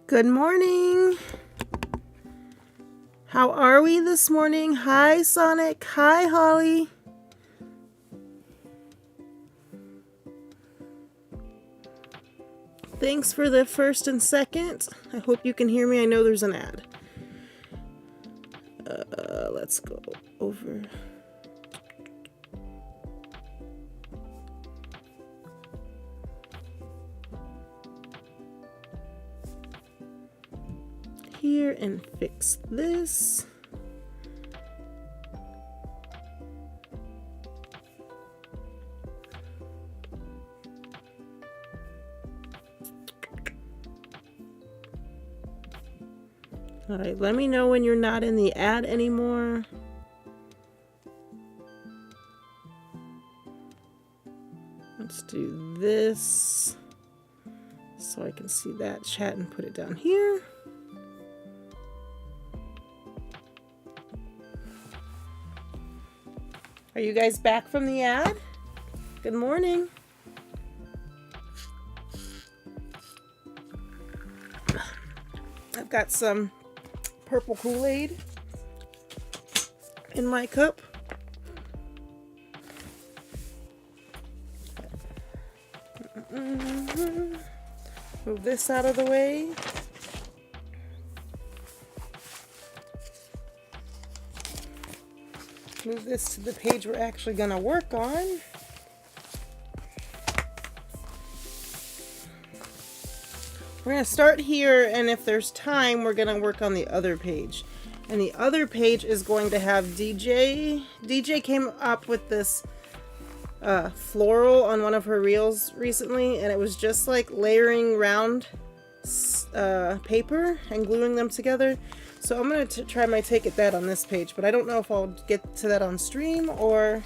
Good morning. How are we this morning? Hi, Sonic. Hi, Holly. Thanks for the first and second. I hope you can hear me. I know there's an ad. Let's go over. Here and fix this. All right, let me know when you're not in the ad anymore. Let's do this so I can see that chat and put it down here. Are you guys back from the ad? Good morning. I've got some purple Kool-Aid in my cup. Move this out of the way. Move this to the page we're actually going to work on. We're going to start here, and if there's time, we're going to work on the other page. And the other page is going to have DJ. DJ came up with this floral on one of her reels recently, and it was just like layering round paper and gluing them together. So I'm going to try my take at that on this page, but I don't know if I'll get to that on stream or...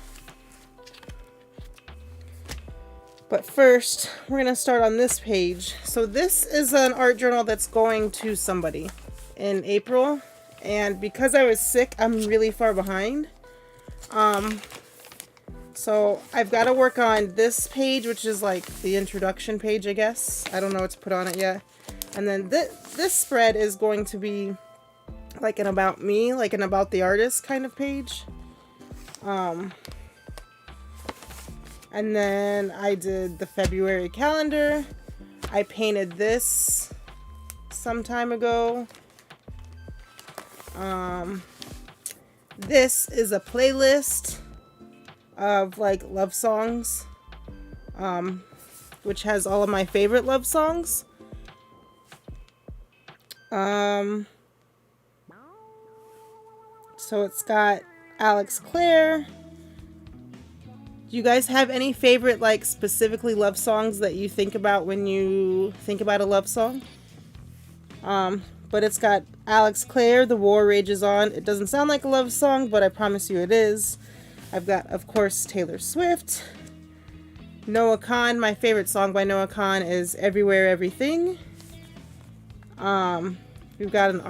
But first, we're going to start on this page. So this is an art journal that's going to somebody in April. And because I was sick, I'm really far behind. So I've got to work on this page, which is like the introduction page, I guess. I don't know what to put on it yet. And then this spread is going to be like an about me, like an about the artist kind of page. And then I did the February calendar. I painted this some time ago. This is a playlist of like love songs, which has all of my favorite love songs. So it's got Alex Clare. Do you guys have any favorite, like, specifically love songs that you think about when you think about a love song? But it's got Alex Clare, The War Rages On. It doesn't sound like a love song, but I promise you it is. I've got, of course, Taylor Swift. Noah Kahan. My favorite song by Noah Kahan is Everywhere, Everything. We've got an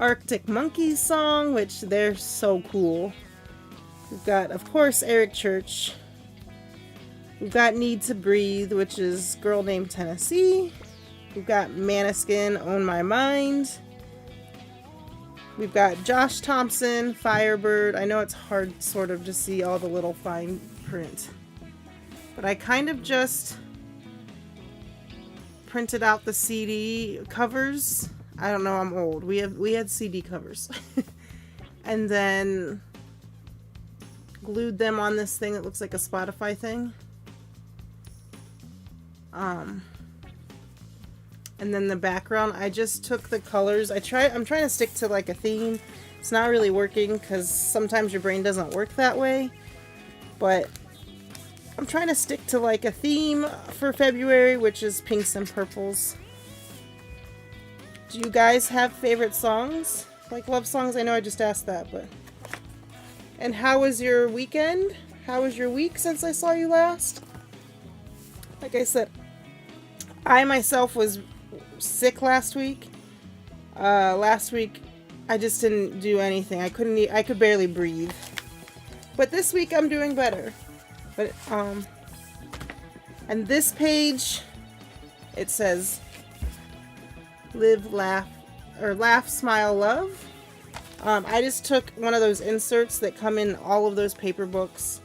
Arctic Monkeys song, which they're so cool. We've got, of course, Eric Church. We've got Need to Breathe, which is Girl Named Tennessee. We've got Maneskin, Own My Mind. We've got Josh Thompson, Firebird. I know it's hard sort of to see all the little fine print, but I kind of just printed out the CD covers. I don't know, I'm old. We had CD covers. And then glued them on this thing that looks like a Spotify thing. And then the background, I just took the colors. I'm trying to stick to like a theme. It's not really working because sometimes your brain doesn't work that way. But I'm trying to stick to like a theme for February, which is pinks and purples. Do you guys have favorite songs? Like love songs? I know I just asked that, but... And how was your weekend? How was your week since I saw you last? Like I said, I myself was sick last week. Last week I just didn't do anything. I could barely breathe. But this week I'm doing better. But and this page, it says Live, Laugh, or Laugh, Smile, Love. I just took one of those inserts that come in all of those paper books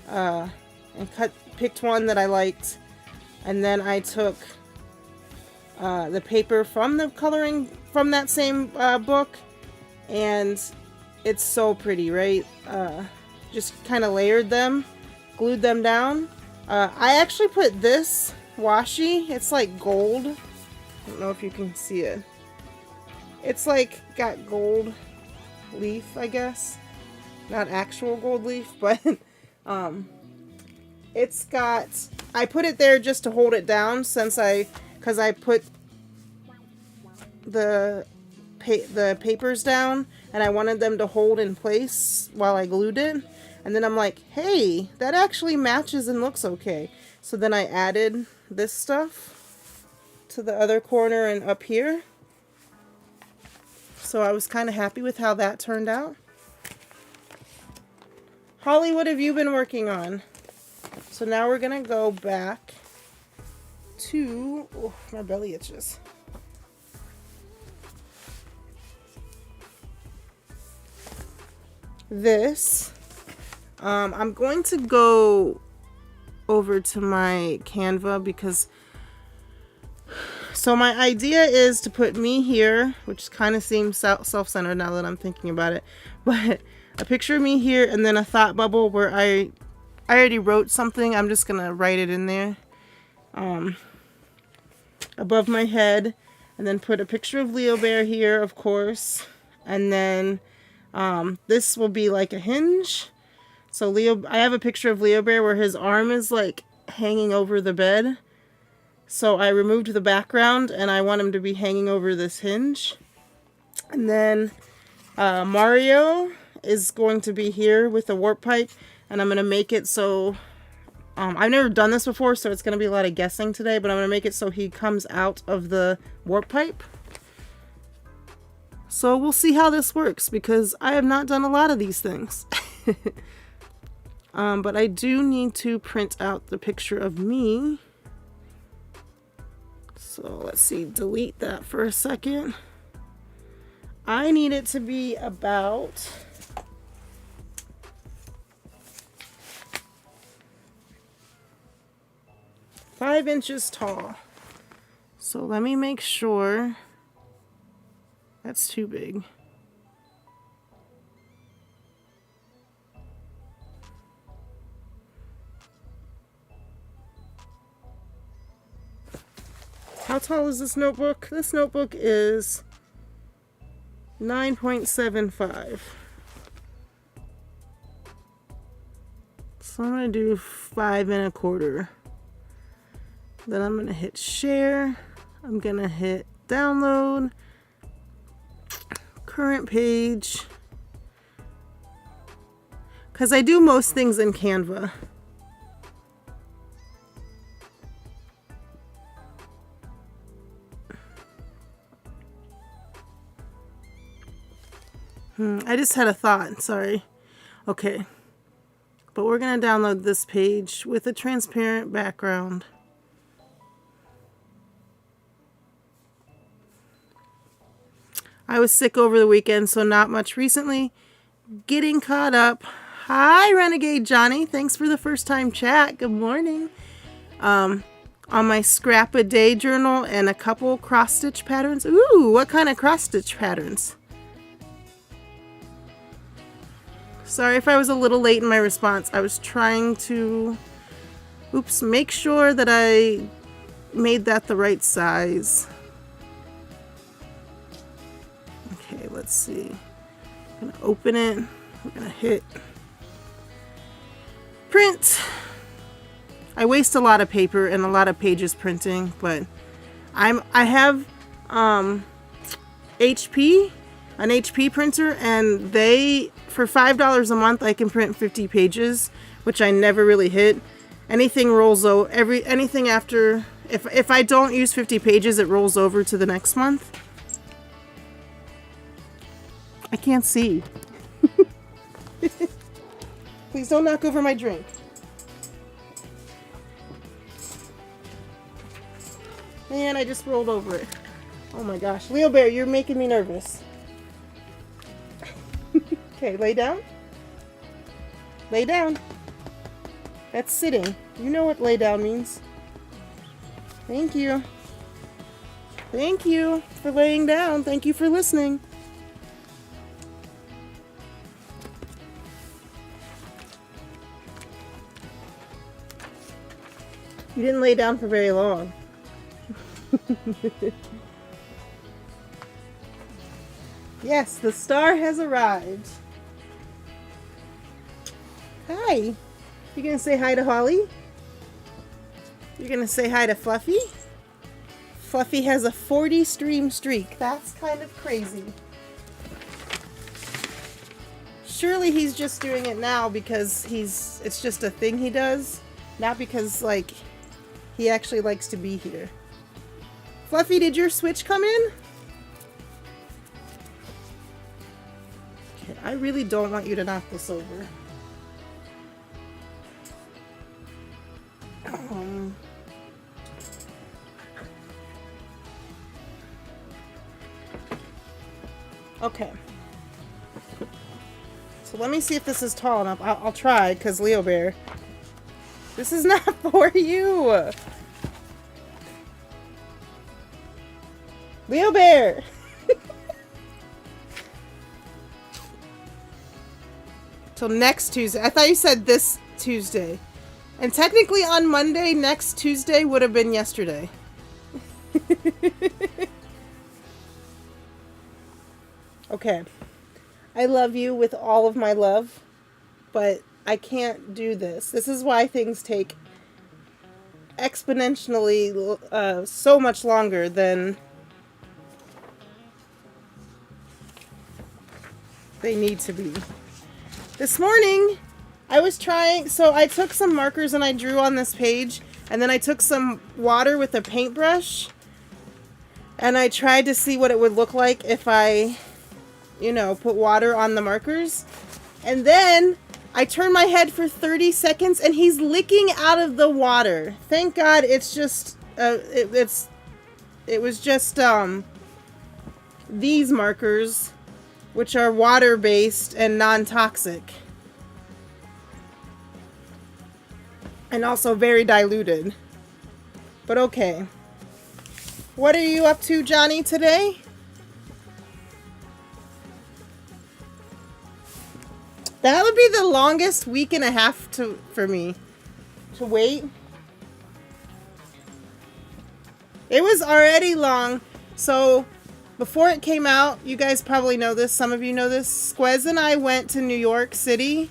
and picked one that I liked, and then I took the paper from the coloring from that same book, and it's so pretty, right? Just kind of layered them, glued them down. I actually put this washi, it's like gold. I don't know if you can see it. It's like got gold leaf, I guess. Not actual gold leaf, but it's got, I put it there just to hold it down because I put the papers down and I wanted them to hold in place while I glued it. And then I'm like, hey, that actually matches and looks okay. So then I added this stuff to the other corner and up here. So I was kind of happy with how that turned out. Holly, what have you been working on? So now we're going to go back to, oh, my belly itches. This. I'm going to go over to my Canva because, so my idea is to put me here, which kind of seems self-centered now that I'm thinking about it, but a picture of me here and then a thought bubble where I already wrote something. I'm just gonna write it in there above my head, and then put a picture of LeoBear here, of course, and then this will be like a hinge. So I have a picture of LeoBear where his arm is like hanging over the bed. So I removed the background and I want him to be hanging over this hinge. And then Mario is going to be here with a warp pipe, and I'm going to make it so, I've never done this before, so it's going to be a lot of guessing today, but I'm going to make it so he comes out of the warp pipe. So we'll see how this works because I have not done a lot of these things. But I do need to print out the picture of me. So let's see, delete that for a second. I need it to be about 5 inches tall. So let me make sure that's too big. How tall is this notebook? This notebook is 9.75. So I'm going to do 5 1/4. Then I'm going to hit share. I'm going to hit download. Current page. Because I do most things in Canva. I just had a thought, sorry. Okay. But we're going to download this page with a transparent background. I was sick over the weekend, so not much recently. Getting caught up. Hi, Renegade Johnny. Thanks for the first time chat. Good morning. On my scrap a day journal and a couple cross stitch patterns. Ooh, what kind of cross stitch patterns? Sorry if I was a little late in my response. I was trying to, make sure that I made that the right size. Okay, let's see. I'm gonna open it. We're gonna hit print. I waste a lot of paper and a lot of pages printing, but I have HP, an HP printer, and they, for $5 a month, I can print 50 pages, which I never really hit. Anything rolls over, anything after, if I don't use 50 pages, it rolls over to the next month. I can't see. Please don't knock over my drink. And I just rolled over it. Oh my gosh. LeoBear, you're making me nervous. Okay, lay down. Lay down. That's sitting. You know what lay down means. Thank you. Thank you for laying down. Thank you for listening. You didn't lay down for very long. Yes, the star has arrived. Hi. You gonna say hi to Holly? You're gonna say hi to Fluffy? Fluffy has a 40 stream streak. That's kind of crazy. Surely he's just doing it now because it's just a thing he does, not because like he actually likes to be here. Fluffy, did your Switch come in? Okay, I really don't want you to knock this over. Okay. So let me see if this is tall enough. I'll try, because LeoBear. This is not for you! LeoBear! Till next Tuesday. I thought you said this Tuesday. And technically on Monday, next Tuesday would have been yesterday. Okay. I love you with all of my love, but I can't do this. This is why things take exponentially so much longer than they need to be. This morning, I was trying, so I took some markers and I drew on this page, and then I took some water with a paintbrush, and I tried to see what it would look like if I, you know, put water on the markers. And then I turned my head for 30 seconds and he's licking out of the water. Thank God it's just, it was just, these markers, which are water-based and non-toxic. And also very diluted. But okay. What are you up to, Johnny, today? That would be the longest week and a half for me to wait. It was already long. So before it came out, you guys probably know this. Some of you know this. Squez and I went to New York City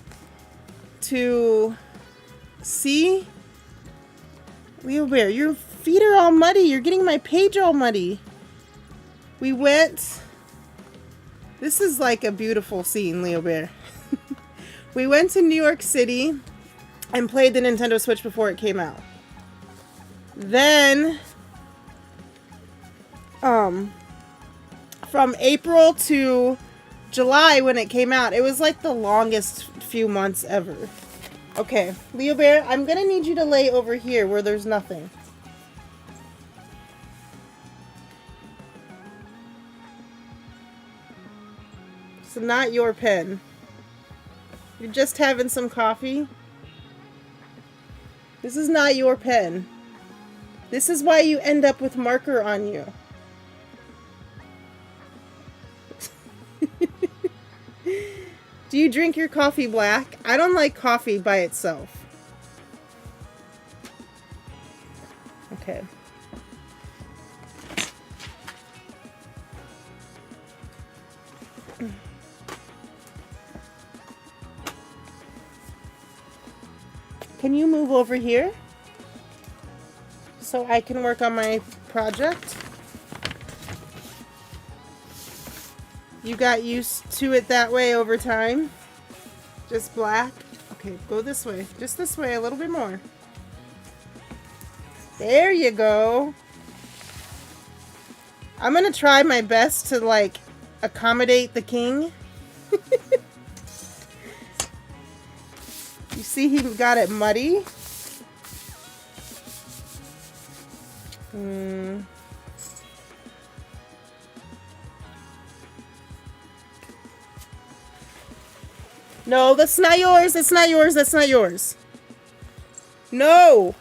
to see LeoBear. Your feet are all muddy. You're getting my page all muddy. We went. This is like a beautiful scene, LeoBear. We went to New York City and played the Nintendo Switch before it came out. Then, from April to July when it came out, it was like the longest few months ever. Okay, LeoBear, I'm gonna need you to lay over here where there's nothing. So not your pen. You're just having some coffee. This is not your pen. This is why you end up with marker on you. Do you drink your coffee black? I don't like coffee by itself. Okay. Can you move over here so I can work on my project? You got used to it that way over time? Just black? Okay, go this way. Just this way, a little bit more. There you go. I'm gonna try my best to, like, accommodate the king. You see he got it muddy? No, that's not yours. That's not yours. That's not yours. No.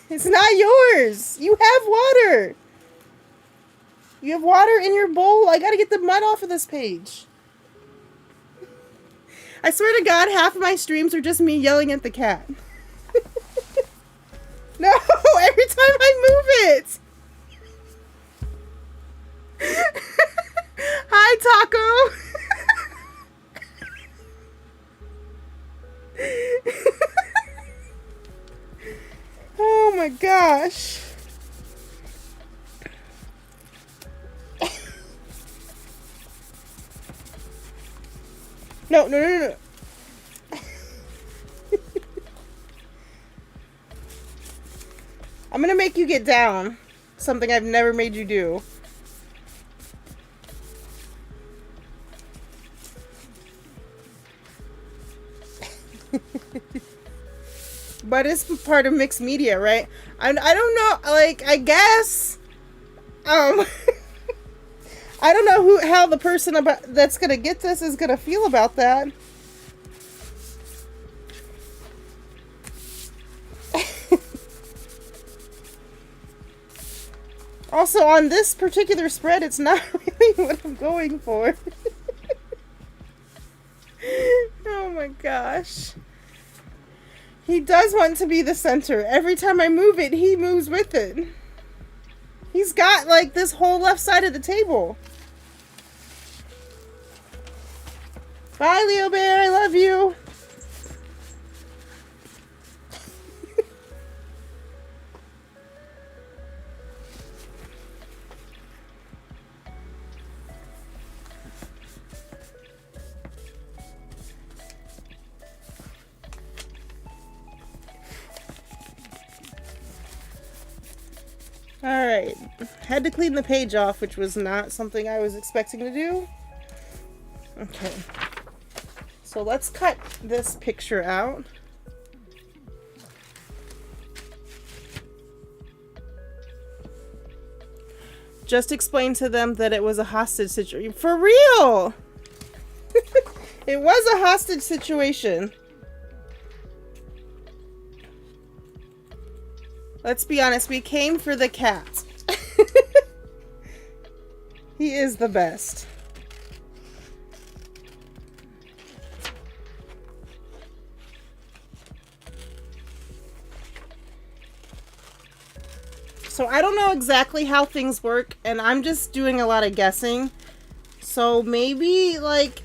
It's not yours. You have water. You have water in your bowl. I gotta get the mud off of this page. I swear to God, half of my streams are just me yelling at the cat. No, every time I move it. Hi, Taco. Oh my gosh. No, no, no, no. I'm gonna make you get down. Something I've never made you do. But it's part of mixed media, right? I don't know, like, I guess. I don't know how the person that's gonna get this is gonna feel about that. Also, on this particular spread, it's not really what I'm going for. Oh my gosh. He does want to be the center. Every time I move it, he moves with it. He's got, like, this whole left side of the table. Bye, LeoBear. I love you. Alright, had to clean the page off, which was not something I was expecting to do. Okay, so let's cut this picture out. Just explain to them that it was a hostage situation. For real! It was a hostage situation. Let's be honest, we came for the cat. He is the best. So I don't know exactly how things work, and I'm just doing a lot of guessing. So maybe, like,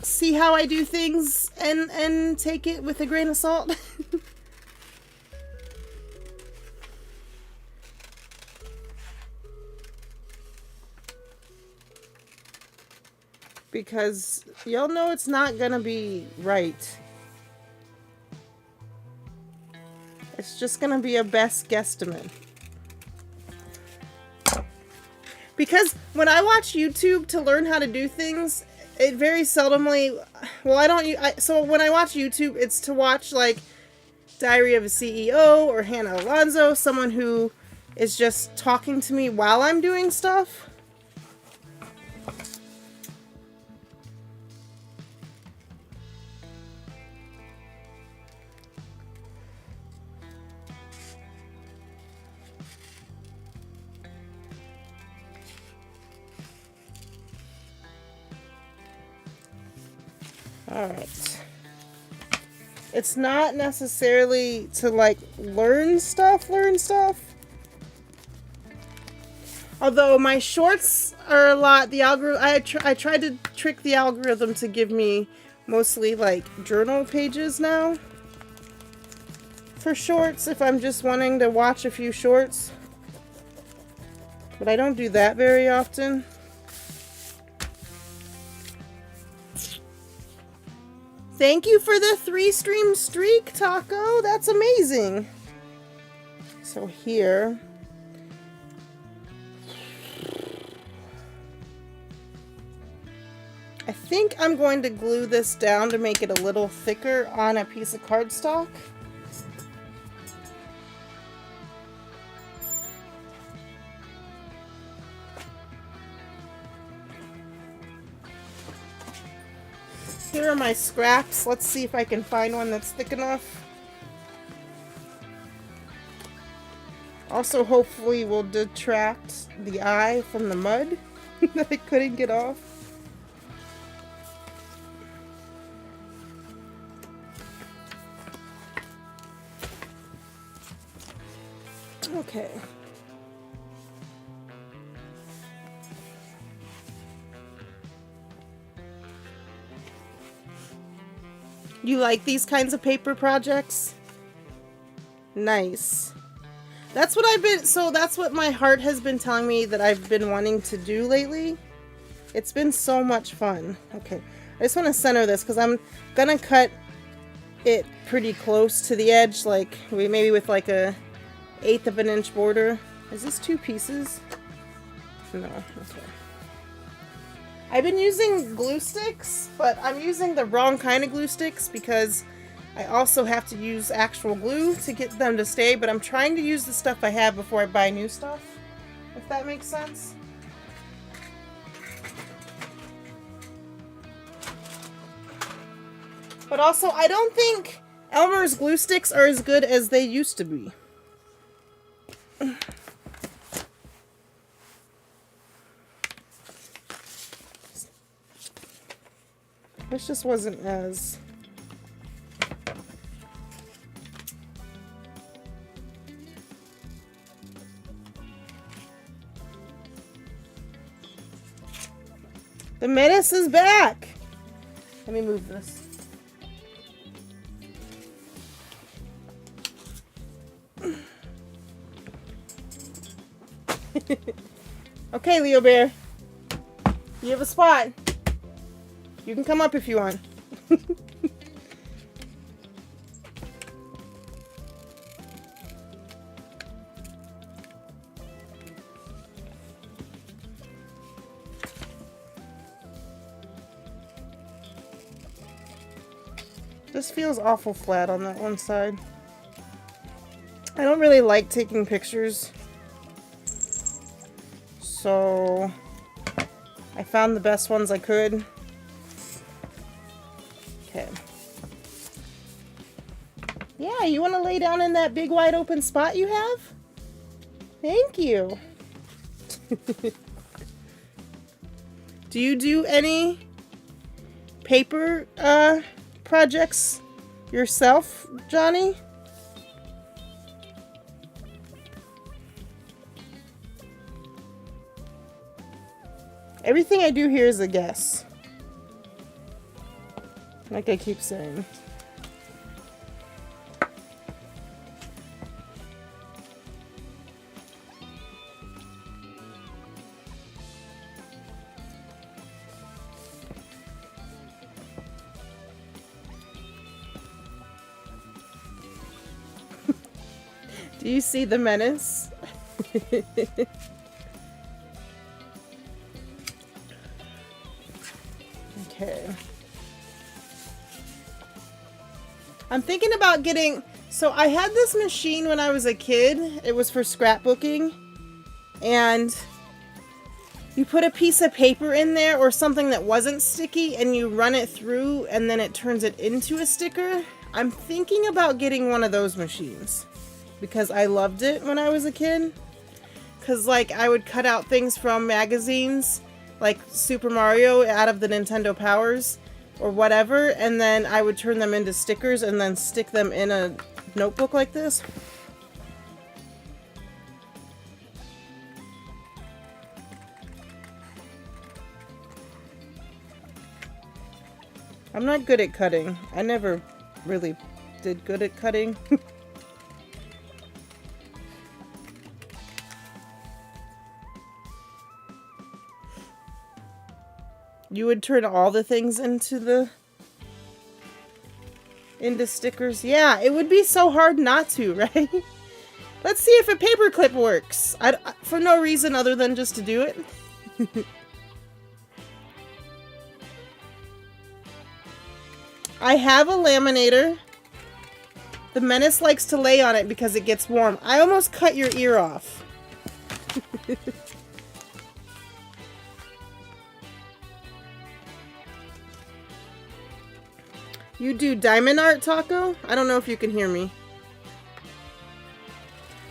see how I do things and take it with a grain of salt. Because you'll know it's not gonna be right. It's just gonna be a best guesstimate. Because when I watch YouTube to learn how to do things, it very seldomly, well, so when I watch YouTube, it's to watch, like, Diary of a CEO or Hannah Alonso, someone who is just talking to me while I'm doing stuff. Alright. It's not necessarily to, like, learn stuff. Although my shorts are a lot, the algorithm, I tried to trick the algorithm to give me mostly, like, journal pages now. For shorts, if I'm just wanting to watch a few shorts. But I don't do that very often. Thank you for the 3-stream streak, Taco. That's amazing. So here. I think I'm going to glue this down to make it a little thicker on a piece of cardstock. here are my scraps. Let's see if I can find one that's thick enough. Also, hopefully will detract the eye from the mud that I couldn't get off. Okay. You like these kinds of paper projects? Nice. That's what that's what my heart has been telling me that I've been wanting to do lately. It's been so much fun. Okay, I just want to center this because I'm gonna cut it pretty close to the edge, like maybe with like a 1/8 of an inch border. Is this 2 pieces? No, okay. I've been using glue sticks, but I'm using the wrong kind of glue sticks because I also have to use actual glue to get them to stay, but I'm trying to use the stuff I have before I buy new stuff, if that makes sense. But also, I don't think Elmer's glue sticks are as good as they used to be. This just wasn't as... The menace is back! Let me move this. Okay, LeoBear. You have a spot. You can come up if you want. This feels awful flat on that one side. I don't really like taking pictures, so I found the best ones I could. Okay. Yeah, you want to lay down in that big wide open spot you have? Thank you. Do you do any paper projects yourself, Johnny? Everything I do here is a guess. Like I keep saying. Do you see the menace? Okay. I'm thinking about getting... So I had this machine when I was a kid. It was for scrapbooking. And you put a piece of paper in there or something that wasn't sticky and you run it through and then it turns it into a sticker. I'm thinking about getting one of those machines because I loved it when I was a kid. Because like I would cut out things from magazines like Super Mario out of the Nintendo Powers or whatever, and then I would turn them into stickers and then stick them in a notebook like this. I'm not good at cutting. I never really did good at cutting. You would turn all the things into stickers? Yeah, it would be so hard not to, right? Let's see if a paperclip works. For no reason other than just to do it. I have a laminator. The menace likes to lay on it because it gets warm. I almost cut your ear off. You do diamond art, Taco? I don't know if you can hear me.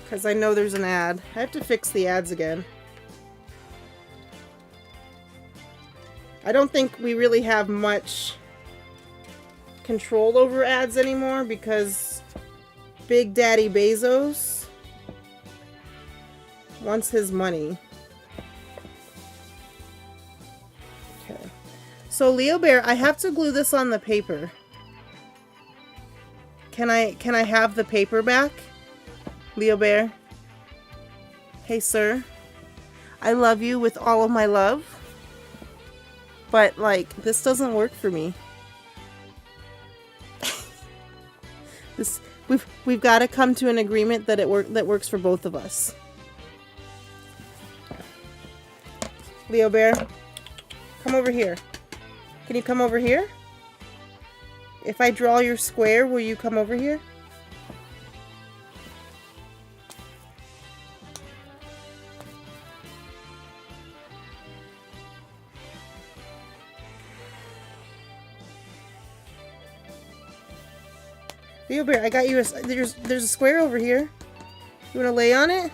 Because I know there's an ad. I have to fix the ads again. I don't think we really have much control over ads anymore because Big Daddy Bezos wants his money. Okay. So LeoBear, I have to glue this on the paper. Can I have the paper back? LeoBear? Hey, sir. I love you with all of my love. But, like, this doesn't work for me. We've got to come to an agreement that that works for both of us. LeoBear, come over here. Can you come over here? If I draw your square, will you come over here? LeoBear, I got you there's a square over here. You wanna lay on it?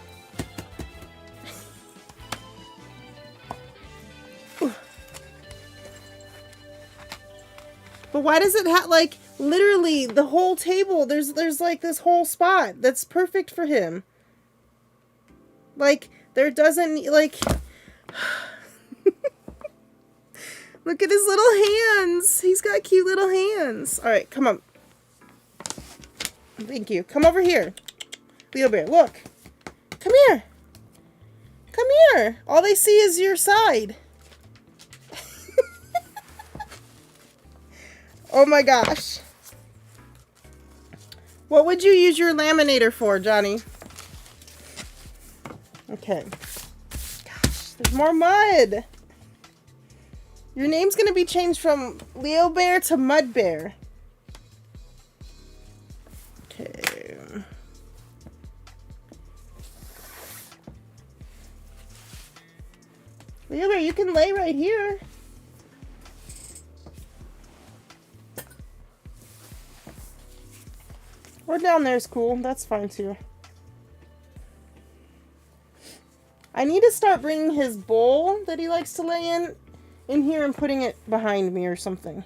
But why does it have, like, literally the whole table, there's like this whole spot that's perfect for him. Like, there doesn't, like... Look at his little hands. He's got cute little hands. Alright, come on. Thank you. Come over here. LeoBear, look. Come here. Come here. All they see is your side. Oh my gosh. What would you use your laminator for, Johnny? Okay. Gosh, there's more mud. Your name's gonna be changed from LeoBear to Mudbear. Okay. LeoBear, you can lay right here. Or down there is cool. That's fine too. I need to start bringing his bowl that he likes to lay in here and putting it behind me or something.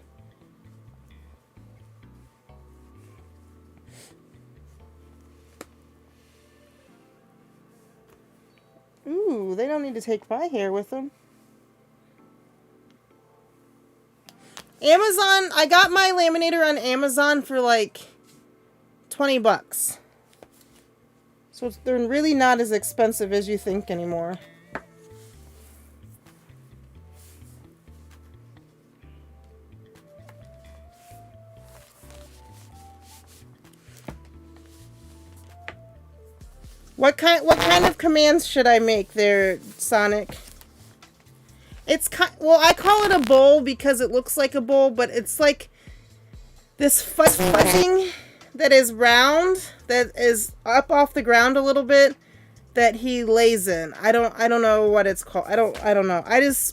Ooh, they don't need to take my hair with them. Amazon, I got my laminator on Amazon for like 20 bucks. So they're really not as expensive as you think anymore. What kind of commands should I make there, Sonic? It's well, I call it a bowl because it looks like a bowl, but it's like this fuzzing that is round, that is up off the ground a little bit, that he lays in. I don't know what it's called. I don't know.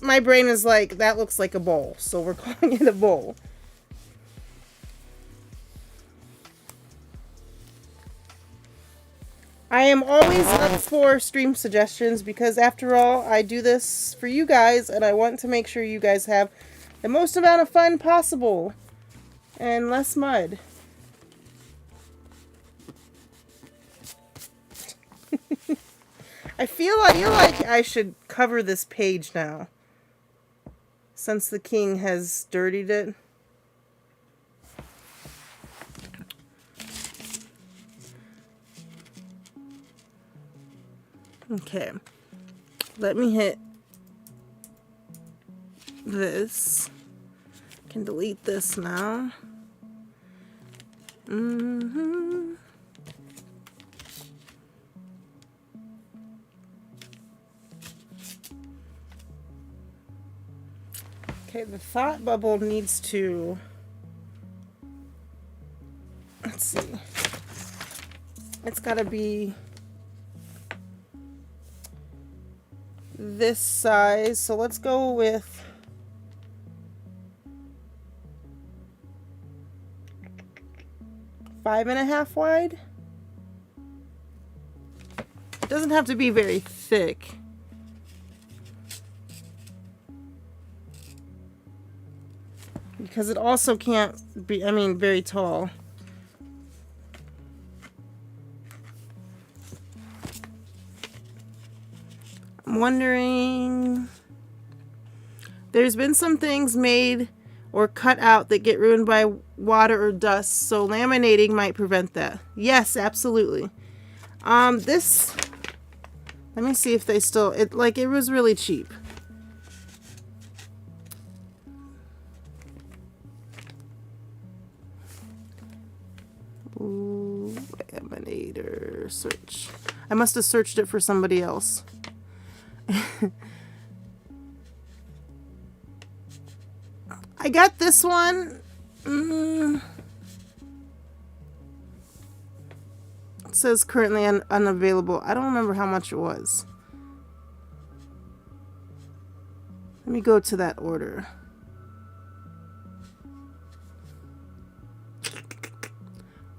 My brain is like, that looks like a bowl, so we're calling it a bowl. I am always up for stream suggestions because after all, I do this for you guys and I want to make sure you guys have the most amount of fun possible and less mud. I feel like I should cover this page now, since the king has dirtied it. Okay, let me hit this. I can delete this now. Okay, the thought bubble needs to, let's see, it's gotta be this size, so let's go with 5.5 wide. It doesn't have to be very thick. Because it also can't be, I mean, very tall. I'm wondering, there's been some things made or cut out that get ruined by water or dust, so laminating might prevent that. Yes, absolutely. This, let me see if they still, it was really cheap. Ooh, laminator search. I must have searched it for somebody else. I got this one. It says currently unavailable. I don't remember how much it was. Let me go to that order.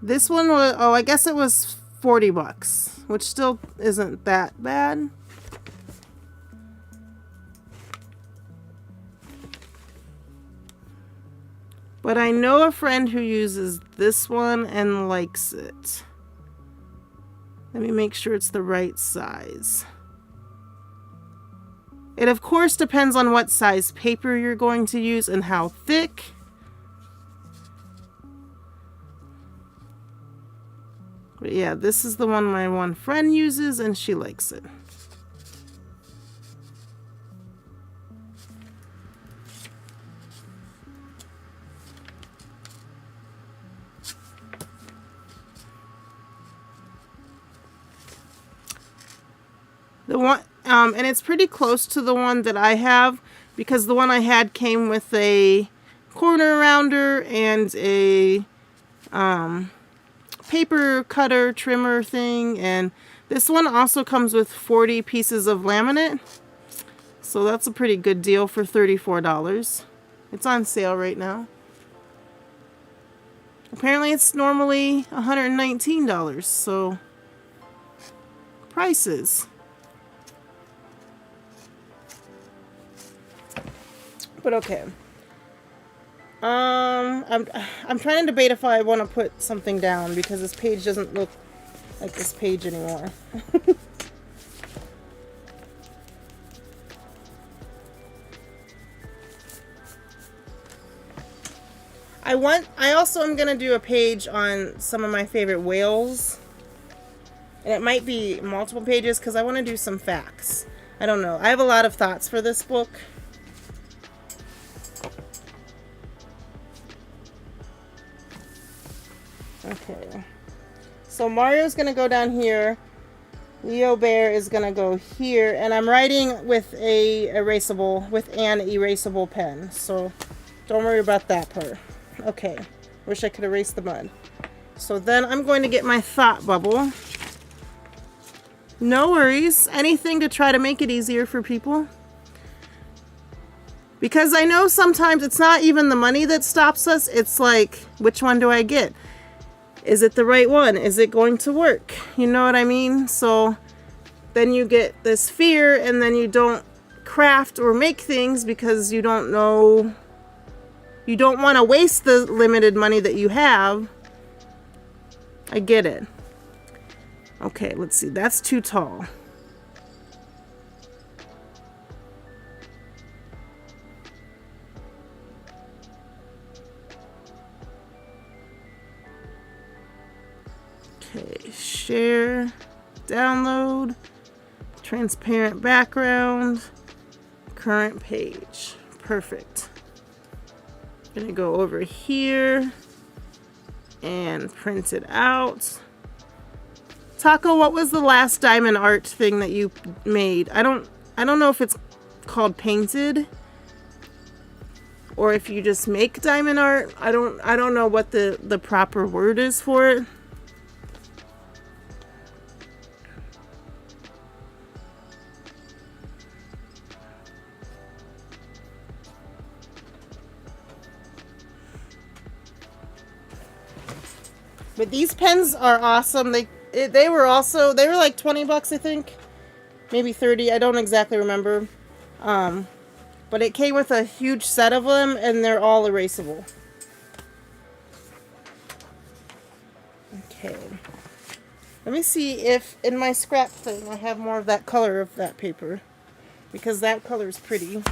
This one was, oh, I guess it was 40 bucks, which still isn't that bad. But I know a friend who uses this one and likes it. Let me make sure it's the right size. It of course depends on what size paper you're going to use and how thick. But yeah, this is the one my one friend uses and she likes it. The one, and it's pretty close to the one that I have because the one I had came with a corner rounder and a paper cutter trimmer thing, and this one also comes with 40 pieces of laminate, so that's a pretty good deal for $34. It's on sale right now. Apparently it's normally $119, so prices. But okay. I'm trying to debate if I want to put something down because this page doesn't look like this page anymore. I also am gonna do a page on some of my favorite whales, and it might be multiple pages because I want to do some facts. I don't know. I have a lot of thoughts for this book. Okay, so Mario's gonna go down here, LeoBear is gonna go here, and I'm writing with an erasable pen, so don't worry about that part. Okay, wish I could erase the mud. So then I'm going to get my thought bubble. No worries, anything to try to make it easier for people. Because I know sometimes it's not even the money that stops us, it's like, which one do I get? Is it the right one? Is it going to work? You know what I mean? So then you get this fear and then you don't craft or make things because you don't know. You don't want to waste the limited money that you have. I get it. Okay, let's see. That's too tall. Okay, share, download, transparent background, current page. Perfect. Gonna go over here and print it out. Taco, what was the last diamond art thing that you made? I don't know if it's called painted or if you just make diamond art. I don't know what the proper word is for it. But these pens are awesome. They were like 20 bucks, I think. Maybe 30. I don't exactly remember. But it came with a huge set of them, and they're all erasable. Okay. Let me see if in my scrap thing I have more of that color of that paper. Because that color is pretty.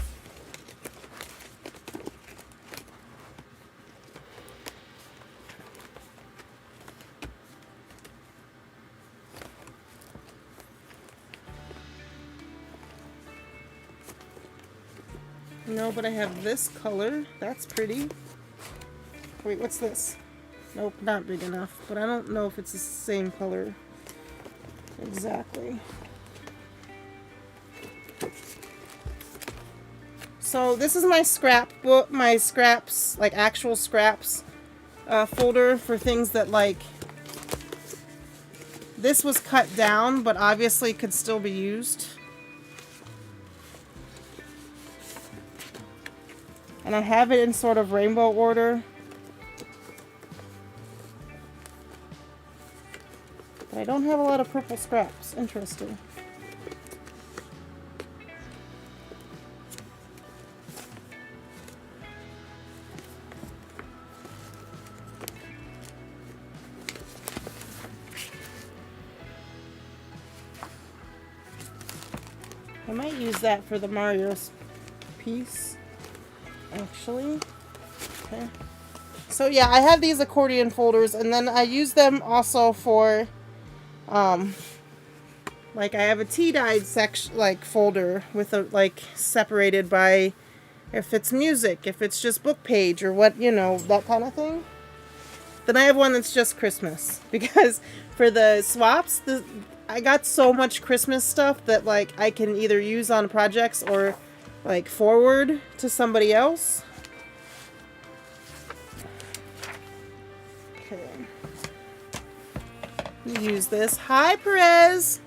No, but I have this color. That's pretty. Wait, what's this? Nope, not big enough. But I don't know if it's the same color exactly. So this is my scrapbook, my scraps, like actual scraps folder for things that like, this was cut down, but obviously could still be used. And I have it in sort of rainbow order. But I don't have a lot of purple scraps. Interesting. I might use that for the Mario piece, actually. Okay. So yeah, I have these accordion folders, and then I use them also for, like I have a tea-dyed section, like folder with a, like separated by if it's music, if it's just book page or what, you know, that kind of thing. Then I have one that's just Christmas, because for the swaps, I got so much Christmas stuff that like I can either use on projects or like forward to somebody else. Okay. Use this. Hi, Perez.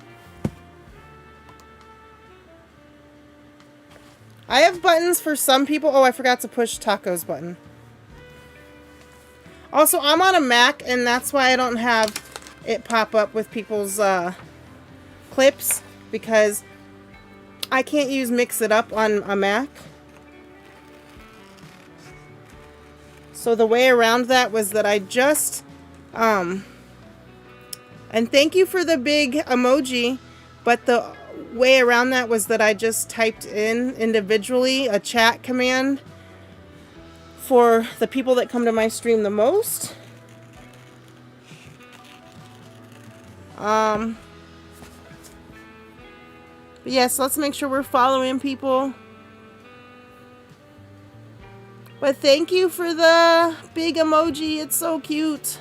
I have buttons for some people. Oh, I forgot to push Taco's button. Also, I'm on a Mac, and that's why I don't have it pop up with people's clips, because I can't use Mix It Up on a Mac. So the way around that was that I just, and thank you for the big emoji, but the way around that was that I just typed in individually a chat command for the people that come to my stream the most. But yes, let's make sure we're following people. But thank you for the big emoji. It's so cute.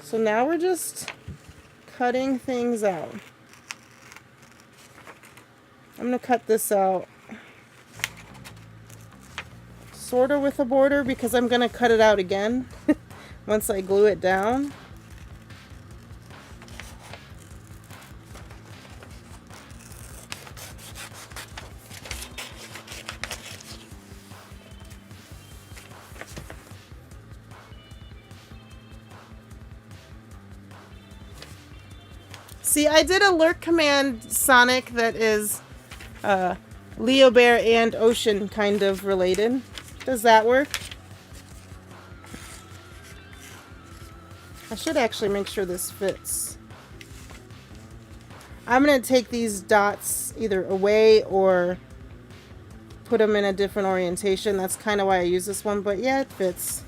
So now we're just cutting things out. I'm going to cut this out sort of with a border, because I'm going to cut it out again once I glue it down. See, I did a lurk command, Sonic, that is LeoBear and Ocean kind of related. Does that work? I should actually make sure this fits. I'm going to take these dots either away or put them in a different orientation. That's kind of why I use this one, but yeah, it fits.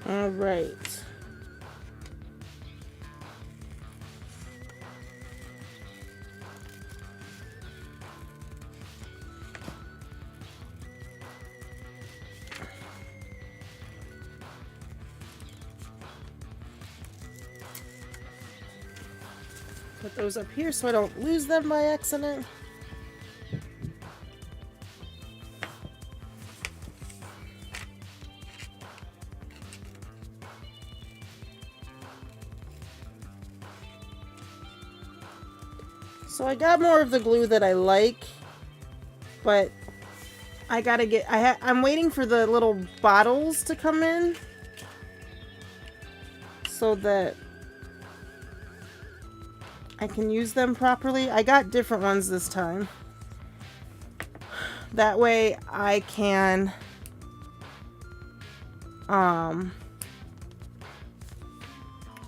All right. Put those up here so I don't lose them by accident. So I got more of the glue that I like, but I gotta get, I'm waiting for the little bottles to come in so that I can use them properly. I got different ones this time. That way I can,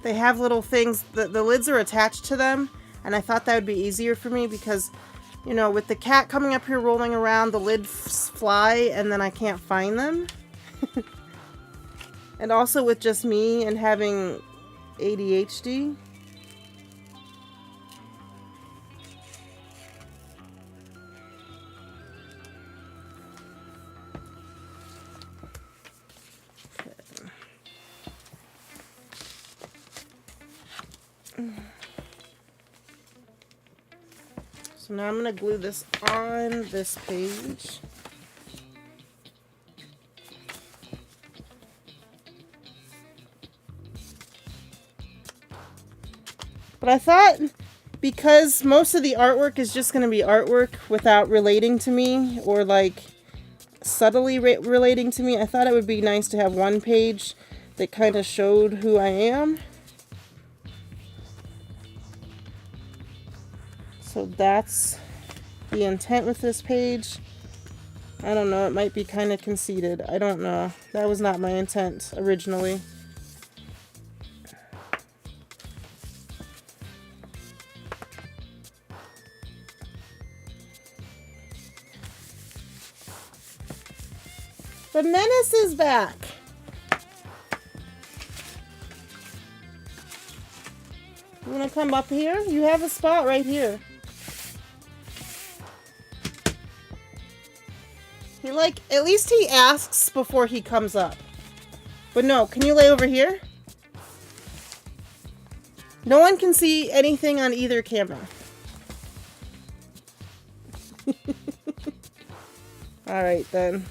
they have little things, the lids are attached to them, and I thought that would be easier for me because, you know, with the cat coming up here rolling around, the lids fly and then I can't find them. And also with just me and having ADHD. So now I'm going to glue this on this page. But I thought, because most of the artwork is just going to be artwork without relating to me or like subtly relating to me, I thought it would be nice to have one page that kind of showed who I am. So that's the intent with this page. I don't know, it might be kind of conceited. I don't know. That was not my intent originally. The menace is back. You want to come up here? You have a spot right here. He at least he asks before he comes up. But no, can you lay over here? No one can see anything on either camera. Alright then.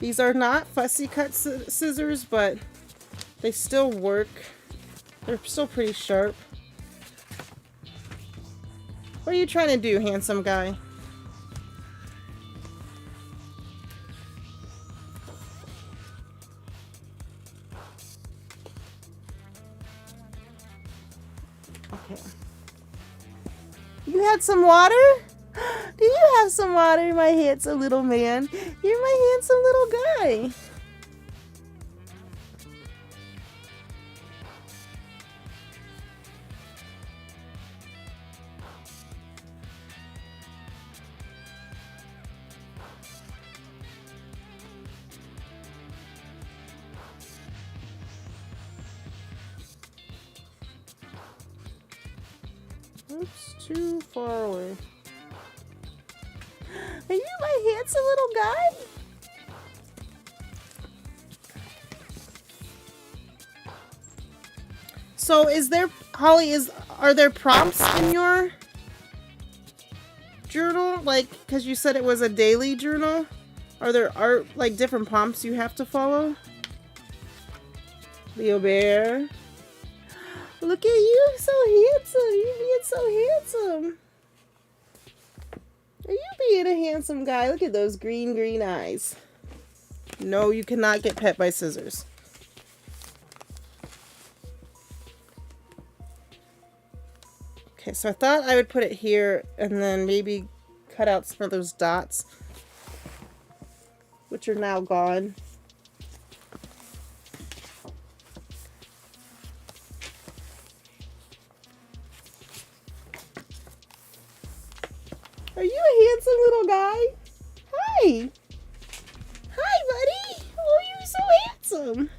These are not fussy cut scissors, but they still work. They're still pretty sharp. What are you trying to do, handsome guy? Okay. You had some water? Do you have some water, my handsome little man? You're my handsome little guy. Oops, too far away. Are you my handsome little guy? So is there, Holly, are there prompts in your journal? Like, because you said it was a daily journal. Are there different prompts you have to follow? LeoBear. Look at you, so handsome. You being so handsome. Are you being a handsome guy? Look at those green eyes. No, you cannot get pet by scissors. Okay, so I thought I would put it here and then maybe cut out some of those dots, which are now gone. Are you a handsome little guy? Hi! Hi, buddy! Oh, you're so handsome!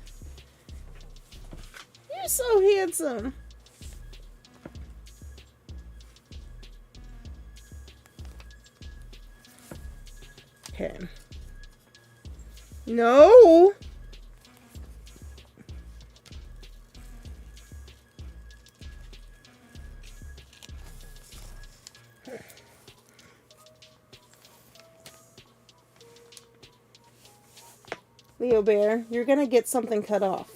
You're so handsome! Okay. No! LeoBear, you're gonna get something cut off.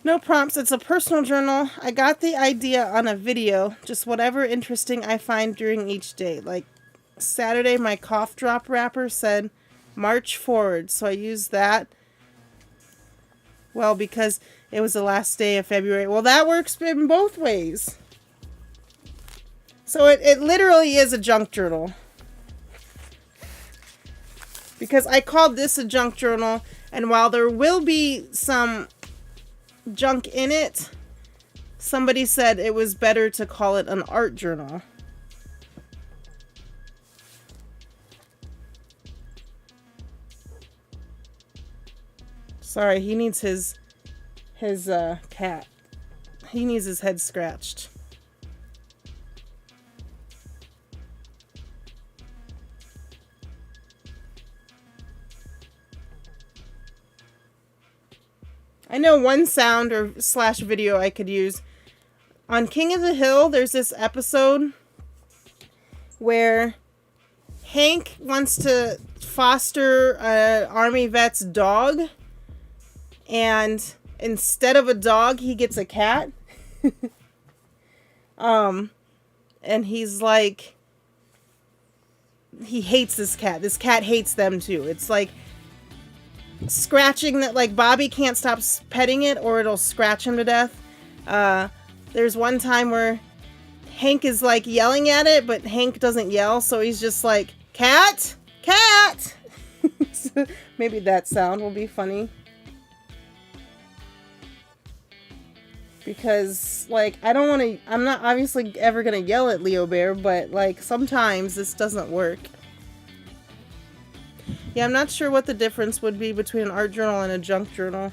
No prompts, it's a personal journal. I got the idea on a video, just whatever interesting I find during each day. Like Saturday, my cough drop wrapper said, March forward, so I used that. Well, because it was the last day of February. Well, that works in both ways. So it literally is a junk journal. Because I called this a junk journal, and while there will be some junk in it, somebody said it was better to call it an art journal. Sorry, he needs his cat. He needs his head scratched. I know one sound or / video I could use. On King of the Hill, there's this episode where Hank wants to foster an army vet's dog, and instead of a dog, he gets a cat. And he's like, he hates this cat. This cat hates them too. It's like scratching that, like Bobby can't stop petting it or it'll scratch him to death. There's one time where Hank is like yelling at it, but Hank doesn't yell, so he's just like, cat, cat. So maybe that sound will be funny. Because, like, I don't want to, I'm not obviously ever going to yell at LeoBear, but, like, sometimes this doesn't work. Yeah, I'm not sure what the difference would be between an art journal and a junk journal.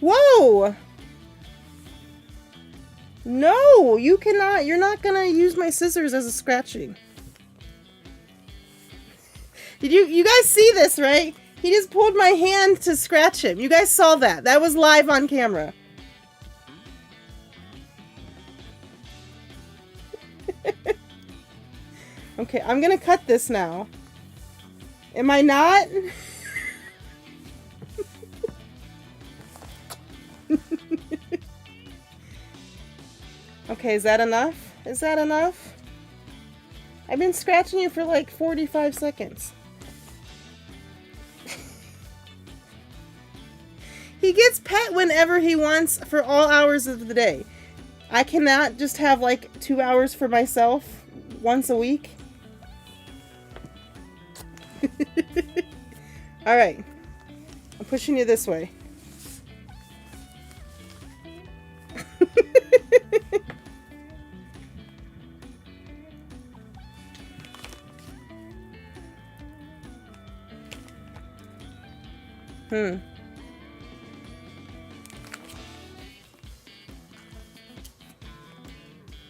Whoa! No, you cannot, you're not going to use my scissors as a scratching. Did you guys see this, right? He just pulled my hand to scratch him. You guys saw that. That was live on camera. Okay, I'm gonna cut this now. Am I not? Okay, is that enough? Is that enough? I've been scratching you for like 45 seconds. He gets pet whenever he wants for all hours of the day. I cannot just have like 2 hours for myself once a week. Alright. I'm pushing you this way.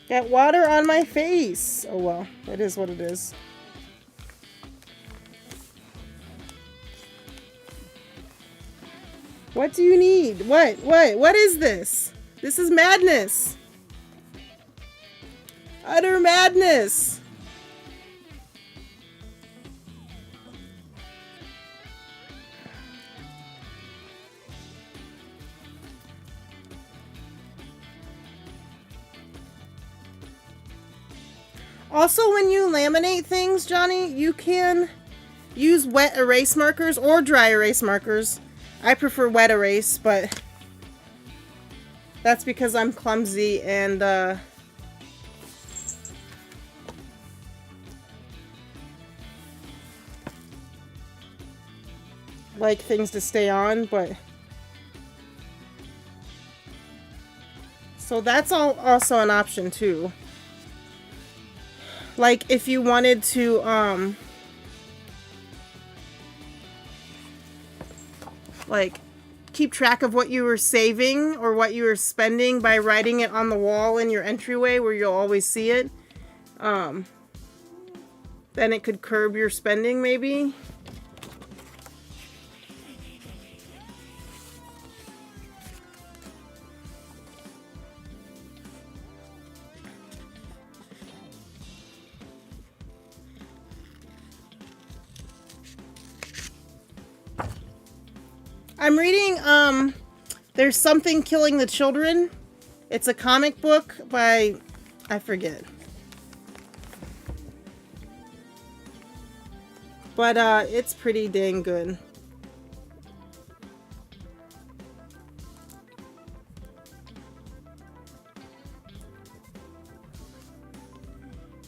Got water on my face. Oh well, it is what it is. What do you need? What is this? This is madness. Utter madness. Also, when you laminate things, Johnny, you can use wet erase markers or dry erase markers. I prefer wet erase, but that's because I'm clumsy and like things to stay on, but so that's also an option too. Like if you wanted to like keep track of what you were saving or what you were spending by writing it on the wall in your entryway where you'll always see it, then it could curb your spending maybe. I'm reading, There's Something Killing the Children. It's a comic book by, I forget. But, it's pretty dang good.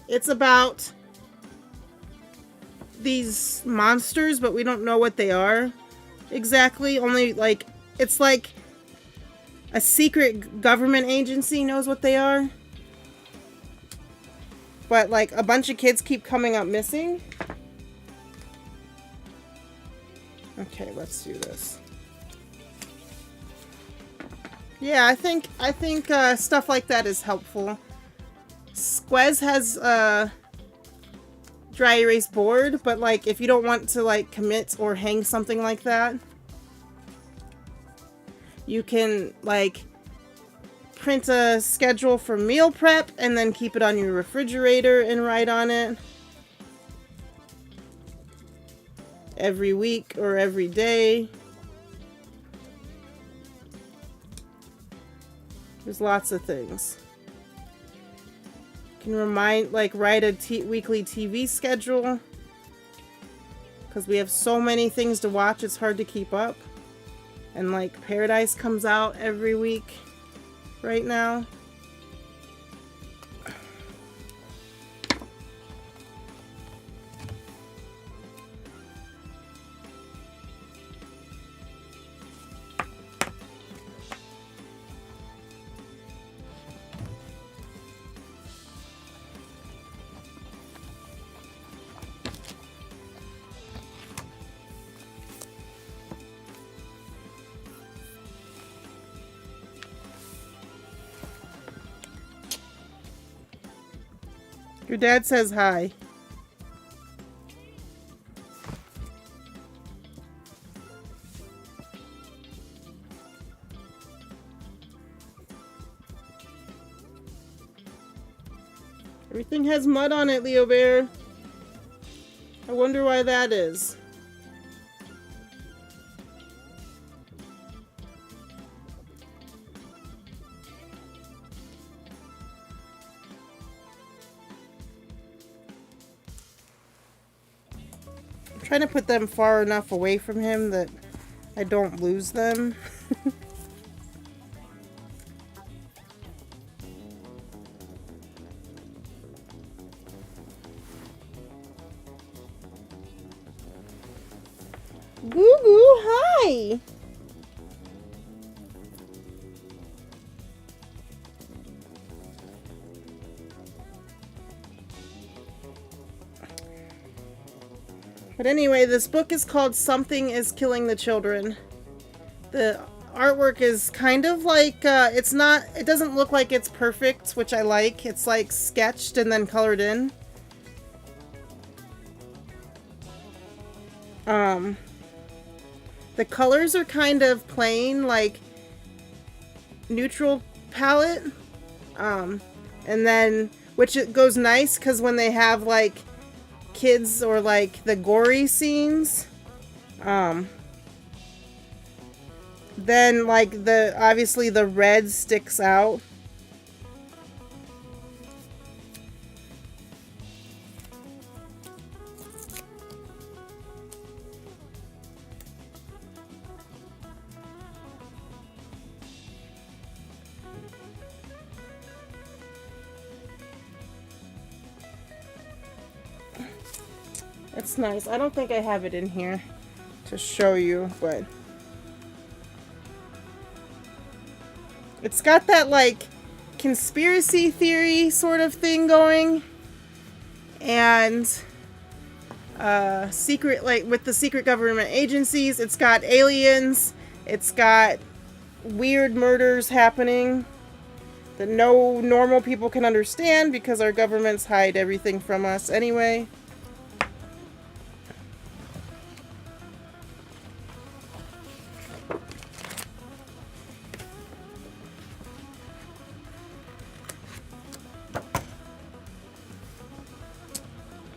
It's about these monsters, but we don't know what they are exactly. Only, like, it's like a secret government agency knows what they are. But, like, a bunch of kids keep coming up missing. Okay, let's do this. Yeah, I think stuff like that is helpful. Squez has a dry erase board, but like if you don't want to like commit or hang something like that, you can like print a schedule for meal prep and then keep it on your refrigerator and write on it every week or every day. There's lots of things. You can write a weekly TV schedule. Because we have so many things to watch, it's hard to keep up. And like Paradise comes out every week right now. Your dad says hi. Everything has mud on it, LeoBear. I wonder why that is. Trying to put them far enough away from him that I don't lose them. Goo Goo, hi! But anyway, this book is called Something is Killing the Children. The artwork is kind of like, it doesn't look like it's perfect, which I like. It's like sketched and then colored in. The colors are kind of plain, like neutral palette. And then, which it goes nice because when they have like kids or like the gory scenes, then like obviously the red sticks out. It's nice. I don't think I have it in here to show you, but it's got that like conspiracy theory sort of thing going, and secret, like with the secret government agencies. It's got aliens It's got weird murders happening that no normal people can understand because our governments hide everything from us anyway.